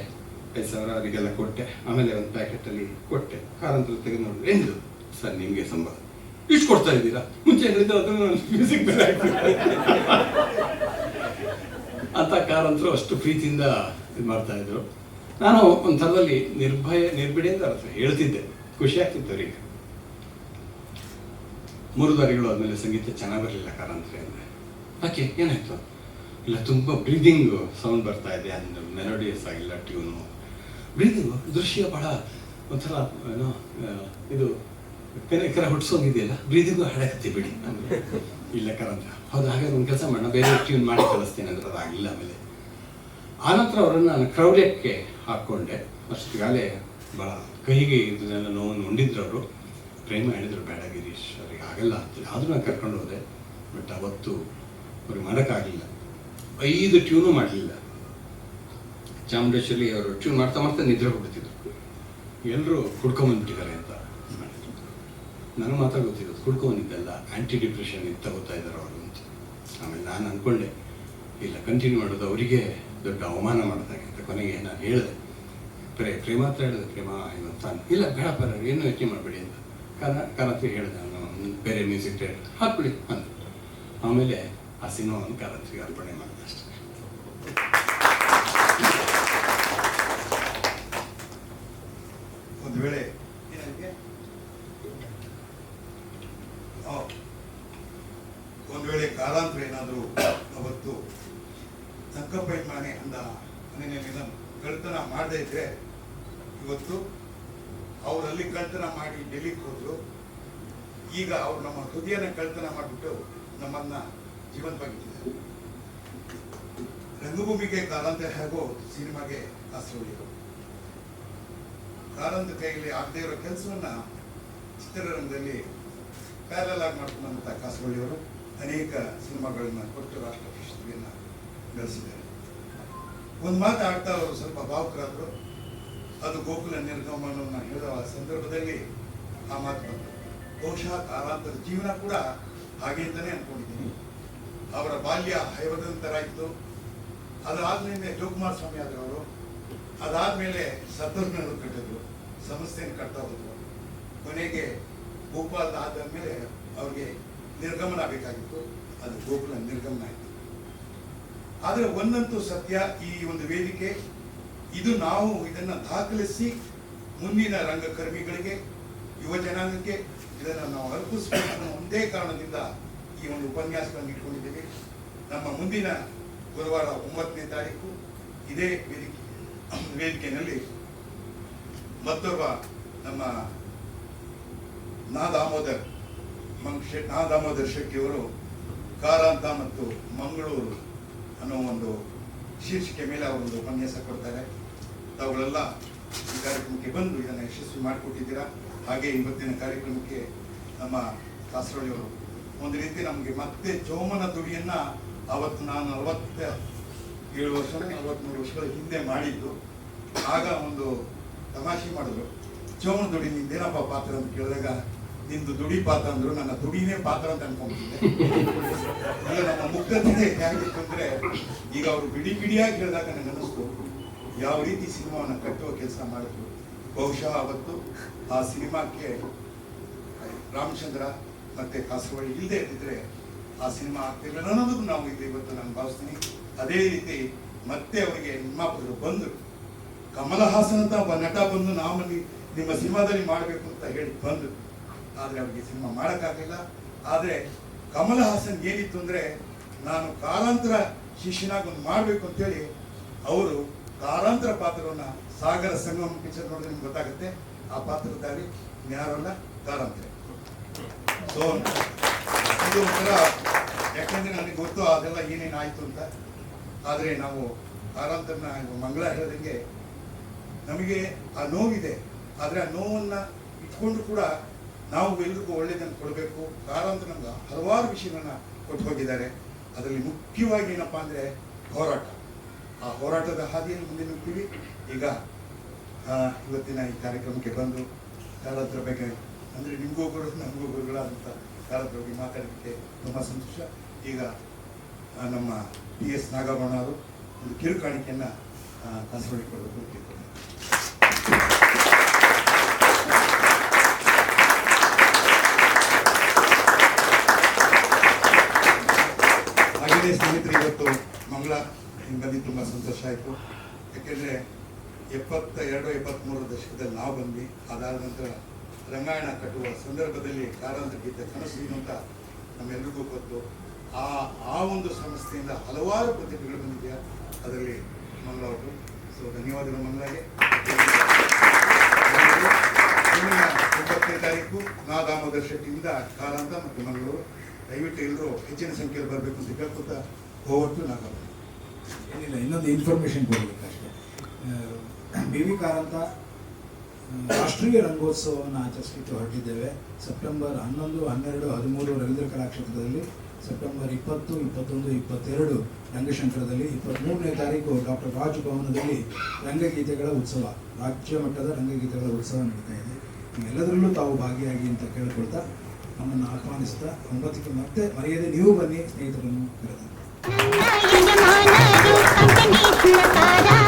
5,000 ಅವರಿಗೆಲ್ಲ ಕೊಟ್ಟೆ. ಆಮೇಲೆ ಒಂದು ಪ್ಯಾಕೆಟಲ್ಲಿ ಕೊಟ್ಟೆ. ಕಾರಂತರ ತೆಗೆದು ನೋಡಿದ್ರೆ, ಎಂದು ಸರ್ ನಿಮಗೆ ಸಂಬಳ ಇಷ್ಟು ಕೊಡ್ತಾ ಇದ್ದೀರಾ? ಮುಂಚೆ ಹೇಳಿದ್ರೆ ಅದನ್ನು ಮ್ಯೂಸಿಕ್ ಬೇರೆ ಆಗ್ತದೆ ಅಂತ ಕಾರಂತರು ಅಷ್ಟು ಪ್ರೀತಿಯಿಂದ ಇದು ಮಾಡ್ತಾಯಿದ್ರು. ನಾನು ಒಂದು ಥರದಲ್ಲಿ ನಿರ್ಬಿಡಿಯಿಂದ ಹೇಳ್ತಿದ್ದೆ, ಖುಷಿ ಆಗ್ತಿತ್ತು ಅವರಿಗೆ. 3 ದಾರಿಗಳು ಆದಮೇಲೆ ಸಂಗೀತ ಚೆನ್ನಾಗಿ ಬರಲಿಲ್ಲ ಕಾರಂತರೆ ಅಂದರೆ. ಯಾಕೆ ಏನಾಯಿತು? ಇಲ್ಲ, ತುಂಬ ಬ್ರೀದಿಂಗ್ ಸೌಂಡ್ ಬರ್ತಾ ಇದೆ, ಅಂದರೆ ಮೆಲೋಡಿಯಸ್ ಆಗಿಲ್ಲ ಟ್ಯೂನು. ಬ್ರೀದಿಂಗು ದೃಶ್ಯ ಭಾಳ ಒಂಥರ ಏನೋ ಇದು ಕೆರೆ ಹುಟ್ಟಿಸೋಂಗಿದೆಯಲ್ಲ, ಬ್ರೀದಿಂಗು ಹಾಡಾಕತ್ತಿ ಬಿಡಿ ಅಂದರೆ. ಇಲ್ಲ ಕಾರಂತ, ಹೌದು ಹಾಗಾಗಿ ಒಂದು ಕೆಲಸ ಮಾಡೋಣ, ಬೇರೆ ಟ್ಯೂನ್ ಮಾಡಿ ಕಳಿಸ್ತೀನಿ ಅಂದ್ರೆ ಅದಾಗಿಲ್ಲ. ಆಮೇಲೆ ಆನಂತರ ಅವರನ್ನು ನಾನು ಕ್ರೌಡ್ಯಕ್ಕೆ ಹಾಕ್ಕೊಂಡೆ. ಅಷ್ಟುಗಾಲೇ ಭಾಳ ಕೈಗೆ ಇದನ್ನೆಲ್ಲ ನೋವನ್ನು ಉಂಡಿದ್ರು ಅವರು. ಪ್ರೇಮ ಹೇಳಿದ್ರು, ಬೇಡ ಗಿರೀಶ್ ಅವ್ರಿಗೆ ಆಗಲ್ಲ ಅಂತ. ಆದರೂ ನಾನು ಕರ್ಕೊಂಡು ಹೋದೆ. ಬಟ್ ಅವತ್ತು ಅವ್ರಿಗೆ ಮಾಡೋಕ್ಕಾಗಲಿಲ್ಲ. 5 ಟ್ಯೂನು ಮಾಡಲಿಲ್ಲ. ಚಾಮುಂಡೇಶ್ವರಿ ಅವರು ಟ್ಯೂನ್ ಮಾಡ್ತಾ ಮಾಡ್ತಾ ನಿದ್ರೆ ಹೋಗ್ಬಿಡ್ತಿದ್ರು. ಎಲ್ಲರೂ ಕುಡ್ಕೊಂಬಂದ್ಬಿಟ್ಟಿದ್ದಾರೆ ಅಂತ ಮಾಡಿದ್ರು. ನನಗೆ ಮಾತ್ರ ಗೊತ್ತಿರೋದು ಕುಡ್ಕೊಂಬಂದಿದ್ದೆಲ್ಲ ಆ್ಯಂಟಿ ಡಿಪ್ರೆಷನ್ ಇದು ತಗೋತಾ ಇದ್ದಾರೆ ಅವರು ಅಂತ. ಆಮೇಲೆ ನಾನು ಅಂದ್ಕೊಂಡೆ, ಇಲ್ಲ ಕಂಟಿನ್ಯೂ ಮಾಡೋದು ಅವರಿಗೆ ದೊಡ್ಡ ಅವಮಾನ ಮಾಡಿದಾಗಿತ್ತು. ಕೊನೆಗೆ ನಾನು ಹೇಳಿದೆ, ಪ್ರೇಮ ಹತ್ರ ಹೇಳಿದೆ, ಪ್ರೇಮ ಇವತ್ತು ಇಲ್ಲ ಬೇಡ ಬರ ಏನೂ ಯೋಚನೆ ಮಾಡಬೇಡಿ ಅಂತ. ಕಾರಂತ್ರಿ ಹೇಳಿದೆ, ನಾನು ಬೇರೆ ಮ್ಯೂಸಿಕ್ ಡೈರೆಕ್ಟರ್ ಹಾಕ್ಬಿಡಿ ಅಂತ. ಆಮೇಲೆ ಆ ಸಿನಿಮಾವನ್ನು ಕಾರಂತ್ರಿಗೆ ಅರ್ಪಣೆ ಮಾಡಿದೆ ಅಷ್ಟೇ. ಒಂದು ವೇಳೆ ಕಾಲಾಂತರ ಏನಾದರೂ ಅವತ್ತು ಸಂಕಪ್ಪ ಮನೆ ಅಂದ ಮನೆಯಲ್ಲಿ ಕಳ್ತನ ಮಾಡದೇ ಇದ್ರೆ ಇವತ್ತು ಅವರಲ್ಲಿ ಕಳ್ತನ ಮಾಡಿ ಡೆಲ್ಲಿಗೆ ಹೋದ್ರು. ಈಗ ಅವ್ರು ನಮ್ಮ ಹೃದಯನ ಕಳ್ತನ ಮಾಡಿಬಿಟ್ಟು ನಮ್ಮನ್ನ ಜೀವಂತವಾಗಿದ್ದಾರೆ. ರಂಗಭೂಮಿಗೆ ಕಾಲಾಂತರ ಹಾಗೂ ಸಿನಿಮಾಗೆ ಕಾಸರವಳ್ಳಿಯವರು ಕಾರಂತ ಕೈಯಲ್ಲಿ ಆಗದೇ ಇರೋ ಕೆಲಸವನ್ನ ಚಿತ್ರರಂಗದಲ್ಲಿ ಪ್ಯಾರಲ್ ಆಗಿ ಮಾಡ್ಕೊಂಡಂತ ಕಾಸರವಳ್ಳಿಯವರು ಅನೇಕ ಸಿನಿಮಾಗಳನ್ನ ಕೊಟ್ಟು ರಾಷ್ಟ್ರ ಪ್ರಶಸ್ತಿಯನ್ನ ಗಳಿಸಿದ್ದಾರೆ. ಒಂದು ಮಾತು ಆಡ್ತಾ ಅವರು ಸ್ವಲ್ಪ ಭಾವುಕರಾದ್ರು. ಅದು ಗೋಕುಲ ನಿರ್ಗಮನವನ್ನ ಹೇಳಿದ ಸಂದರ್ಭದಲ್ಲಿ ಆ ಮಾತು ಬಂತು. ಬಹುಶಃ ಕಾಲಾಂತರ ಜೀವನ ಕೂಡ ಹಾಗೆ ಅಂತಾನೆ ಅನ್ಕೊಂಡಿದ್ದೀನಿ. ಅವರ ಬಾಲ್ಯ ಹೈವದಂತರ ಇತ್ತು. ಅದಾದ್ಮೇಲೆ ಜೋಕುಮಾರ ಸ್ವಾಮಿ ಆದ್ರು ಅವರು. ಅದಾದ್ಮೇಲೆ ಸತ್ತೂರ್ನವರು ಕಟ್ಟಿದ್ರು, ಸಂಸ್ಥೆಯನ್ನು ಕಟ್ತಾ ಹೋದ್ರು. ಕೊನೆಗೆ ಗೋಪಾಲ್ ಆದ್ಮೇಲೆ ಅವ್ರಿಗೆ ನಿರ್ಗಮನ ಬೇಕಾಗಿತ್ತು, ಅದು ಗೋಕುಲ ನಿರ್ಗಮನ ಆಯಿತು. ಆದರೆ ಒಂದಂತೂ ಸತ್ಯ, ಈ ಒಂದು ವೇದಿಕೆ ಇದು ನಾವು ಇದನ್ನ ದಾಖಲಿಸಿ ಮುಂದಿನ ರಂಗಕರ್ಮಿಗಳಿಗೆ, ಯುವ ಜನಾಂಗಕ್ಕೆ ಇದನ್ನು ನಾವು ಅರ್ಪಿಸಬೇಕು ಅನ್ನೋ ಒಂದೇ ಕಾರಣದಿಂದ ಈ ಒಂದು ಉಪನ್ಯಾಸಗಳನ್ನು ಇಟ್ಕೊಂಡಿದ್ದೀವಿ. ನಮ್ಮ ಮುಂದಿನ ಗುರುವಾರ 9ನೇ ತಾರೀಕು ಇದೇ ವೇದಿಕೆಯಲ್ಲಿ ಮತ್ತೊಬ್ಬ ನಮ್ಮ ನಾ ದಾಮೋದರ್ ಶೆಟ್ಟಿಯವರು ಕಾರಾಂತ ಮತ್ತು ಮಂಗಳೂರು ಅನ್ನೋ ಒಂದು ಶೀರ್ಷಿಕೆ ಮೇಲೆ ಅವರೊಂದು ಉಪನ್ಯಾಸ ಕೊಡ್ತಾರೆ. ತಾವುಗಳೆಲ್ಲ ಈ ಕಾರ್ಯಕ್ರಮಕ್ಕೆ ಬಂದು ಇದನ್ನು ಯಶಸ್ವಿ ಮಾಡಿಕೊಟ್ಟಿದ್ದೀರಾ. ಹಾಗೆ ಇವತ್ತಿನ ಕಾರ್ಯಕ್ರಮಕ್ಕೆ ನಮ್ಮ ಕಾಸರವಳ್ಳಿಯವರು ಒಂದು ರೀತಿ ನಮಗೆ ಮತ್ತೆ ಚೋಮನ ದುಡಿಯನ್ನ ಅವತ್ತು ನಾನು 47 ವರ್ಷ 43 ವರ್ಷಗಳ ಹಿಂದೆ ಮಾಡಿದ್ದು. ಆಗ ಒಂದು ತಮಾಷೆ ಮಾಡಿದ್ರು, ಚೋಮನ ದುಡಿ ನಿಂದೇನಪ್ಪ ಪಾತ್ರ ಅಂತ ಕೇಳಿದಾಗ ನಿಂದು ದುಡಿ ಪಾತ್ರ ಅಂದ್ರು. ನನ್ನ ದುಡಿನೇ ಪಾತ್ರ ಅಂತ ಅನ್ಕೊಂಡ್ಬಿಟ್ಟಿದ್ದೆ. ಈಗ ನಮ್ಮ ಮುಗ್ಧತೆ ಹೇಗಿತ್ತು ಅಂದ್ರೆ, ಈಗ ಅವರು ಬಿಡಿಯಾಗಿ ಹೇಳಿದಾಗ ನನಗೆ ಅನ್ನಿಸ್ತು ಯಾವ ರೀತಿ ಸಿನಿಮಾವನ್ನು ಕಟ್ಟುವ ಕೆಲಸ ಮಾಡಿದ್ರು. ಬಹುಶಃ ಅವತ್ತು ಆ ಸಿನಿಮಾಕ್ಕೆ ರಾಮಚಂದ್ರ ಮತ್ತೆ ಕಾಸರವಳ್ಳಿ ಇಲ್ಲದೆ ಇದ್ದಿದ್ರೆ ಆ ಸಿನಿಮಾ ಆಗ್ತಿರ್ಲಿಲ್ಲ ಅನ್ನೋದನ್ನು ನಾವು ಇಲ್ಲಿ ಇವತ್ತು ನಾನು ಭಾವಿಸ್ತೀನಿ. ಅದೇ ರೀತಿ ಮತ್ತೆ ಅವರಿಗೆ ನಿರ್ಮಾಪಕರು ಬಂದರು. ಕಮಲ ಹಾಸನ್ ಅಂತ ಒಬ್ಬ ನಟ ಬಂದು ನಾವು ನಿಮ್ಮ ಸಿನಿಮಾದಲ್ಲಿ ಮಾಡಬೇಕು ಅಂತ ಹೇಳಿ ಬಂದರು. ಆದರೆ ಅವರಿಗೆ ಸಿನಿಮಾ ಮಾಡೋಕ್ಕಾಗಲಿಲ್ಲ. ಆದರೆ ಕಮಲ ಹಾಸನ್ ಏನಿತ್ತು ಅಂದರೆ, ನಾನು ಕಾಲಾಂತರ ಶಿಷ್ಯನಾಗಿ ಒಂದು ಮಾಡಬೇಕು ಅಂತೇಳಿ ಅವರು ಕಾಲಾಂತರ ಪಾತ್ರವನ್ನು ಸಾಗರ ಸಂಗಮ ಪಿಕ್ಚರ್ ನೋಡಿದ್ರೆ ನಿಮ್ಗೆ ಗೊತ್ತಾಗುತ್ತೆ. ಆ ಪಾತ್ರಧಾರಿ ಯಾರಲ್ಲ, ಕಾಲಾಂತರ. ಸೊ ಇದು ಒಂಥರ, ಯಾಕೆಂದ್ರೆ ನನಗೆ ಗೊತ್ತು ಅದೆಲ್ಲ ಏನೇನು ಆಯಿತು ಅಂತ. ಆದರೆ ನಾವು ಕಾಲಾಂತರನ ಮಂಗಳ ಹೇಳಿದಂಗೆ ನಮಗೆ ಆ ನೋವಿದೆ. ಆದರೆ ಆ ನೋವನ್ನು ಇಟ್ಕೊಂಡು ಕೂಡ ನಾವು ಎಲ್ರಿಗೂ ಒಳ್ಳೆಯದನ್ನು ಕೊಡಬೇಕು. ಕಾಲಾಂತರ ನಮ್ಗೆ ಹಲವಾರು ವಿಷಯಗಳನ್ನ ಕೊಟ್ಟು ಹೋಗಿದ್ದಾರೆ. ಅದರಲ್ಲಿ ಮುಖ್ಯವಾಗಿ ಏನಪ್ಪ ಅಂದರೆ ಹೋರಾಟ. ಆ ಹೋರಾಟದ ಹಾದಿಯಲ್ಲಿ ಮುಂದೆ ನಿಲ್ತೀವಿ. ಈಗ ಇವತ್ತಿನ ಈ ಕಾರ್ಯಕ್ರಮಕ್ಕೆ ಬಂದು ಕಾಲಾಂತರ ಬಗ್ಗೆ ಅಂದರೆ ನಿಮಗೂ ನಮಗೂ ಗುರುಗಳಾದಂಥ ಕಾಲಾಂತರ ಬಗ್ಗೆ ಮಾತಾಡೋದಕ್ಕೆ ತುಂಬ ಸಂತೋಷ. ಈಗ ನಮ್ಮ PS ನಾಗಭರಣ ಅವರು ಒಂದು ಕಿರುಕಾಣಿಕೆಯನ್ನು ಕಾಸರವಳ್ಳಿ ಕೊಡಬೇಕು ಕೇಳ್ತಾರೆ. ಹಾಗೆಯೇ ಸ್ನೇಹಿತರೆ, ಇವತ್ತು ಮಂಗಳ ಬಂದು ತುಂಬ ಸಂತೋಷ ಆಯಿತು. ಯಾಕೆಂದರೆ 72-73 ದಶಕದಲ್ಲಿ ನಾವು ಬಂದ್ವಿ. ಅದಾದ ನಂತರ ರಂಗಾಯಣ ಕಟ್ಟುವ ಸಂದರ್ಭದಲ್ಲಿ ಕಾರಂತರ ಗೀತೆ ಕನಸು ಅಂತ ನಮ್ಮೆಲ್ಲರಿಗೂ ಗೊತ್ತು. ಆ ಒಂದು ಸಂಸ್ಥೆಯಿಂದ ಹಲವಾರು ಪ್ರತಿಭೆಗಳು ಬಂದಿದೆಯಾ, ಅದರಲ್ಲಿ ಮಂಗಳ ಅವರು. ಸೊ ಧನ್ಯವಾದಗಳು ಮಂಗಳಗೆ. 9ನೇ ತಾರೀಕು ನಾ ದಾಮೋದರ್ ಶೆಟ್ಟಿಯಿಂದ ಕಾರಂತ ಮತ್ತು ಮಂಗಳೂರು. ದಯವಿಟ್ಟು ಎಲ್ಲರೂ ಹೆಚ್ಚಿನ ಸಂಖ್ಯೆಯಲ್ಲಿ ಬರಬೇಕು ಅಂತ ಕೇಳ್ಕೊತಾ ಹೋಗ್ತು. ನಾಗಪ್ಪ ಏನಿಲ್ಲ, ಇನ್ನೊಂದು ಇನ್ಫಾರ್ಮೇಷನ್ ಕೊಡಬೇಕಷ್ಟೇ. BV ಕಾರಂತ ರಾಷ್ಟ್ರೀಯ ರಂಗೋತ್ಸವವನ್ನು ಆಚರಿಸಲಿಕ್ಕೆ ಹೊರಟಿದ್ದೇವೆ. ಸೆಪ್ಟೆಂಬರ್ 11, 12, 13 ರವೀಂದ್ರ ಕಲಾಕ್ಷೇತ್ರದಲ್ಲಿ, ಸೆಪ್ಟೆಂಬರ್ 20, 21, 22 ರಂಗಶಂಕರದಲ್ಲಿ, 23ನೇ ತಾರೀಕು ಡಾಕ್ಟರ್ ರಾಜ್ ಭವನದಲ್ಲಿ ರಂಗಗೀತೆಗಳ ಉತ್ಸವ, ರಾಜ್ಯ ಮಟ್ಟದ ರಂಗಗೀತೆಗಳ ಉತ್ಸವ ನಡೀತಾ ಇದೆ. ಎಲ್ಲದರಲ್ಲೂ ತಾವು ಭಾಗಿಯಾಗಿ ಅಂತ ಕೇಳಿಕೊಳ್ತಾ ನಮ್ಮನ್ನು ಆಹ್ವಾನಿಸ್ತಾ 9ಕ್ಕೆ ಮತ್ತೆ ಮರೆಯದೆ ನೀವು ಬನ್ನಿ ಸ್ನೇಹಿತರನ್ನು ಕರೆದ. गणेश नकारा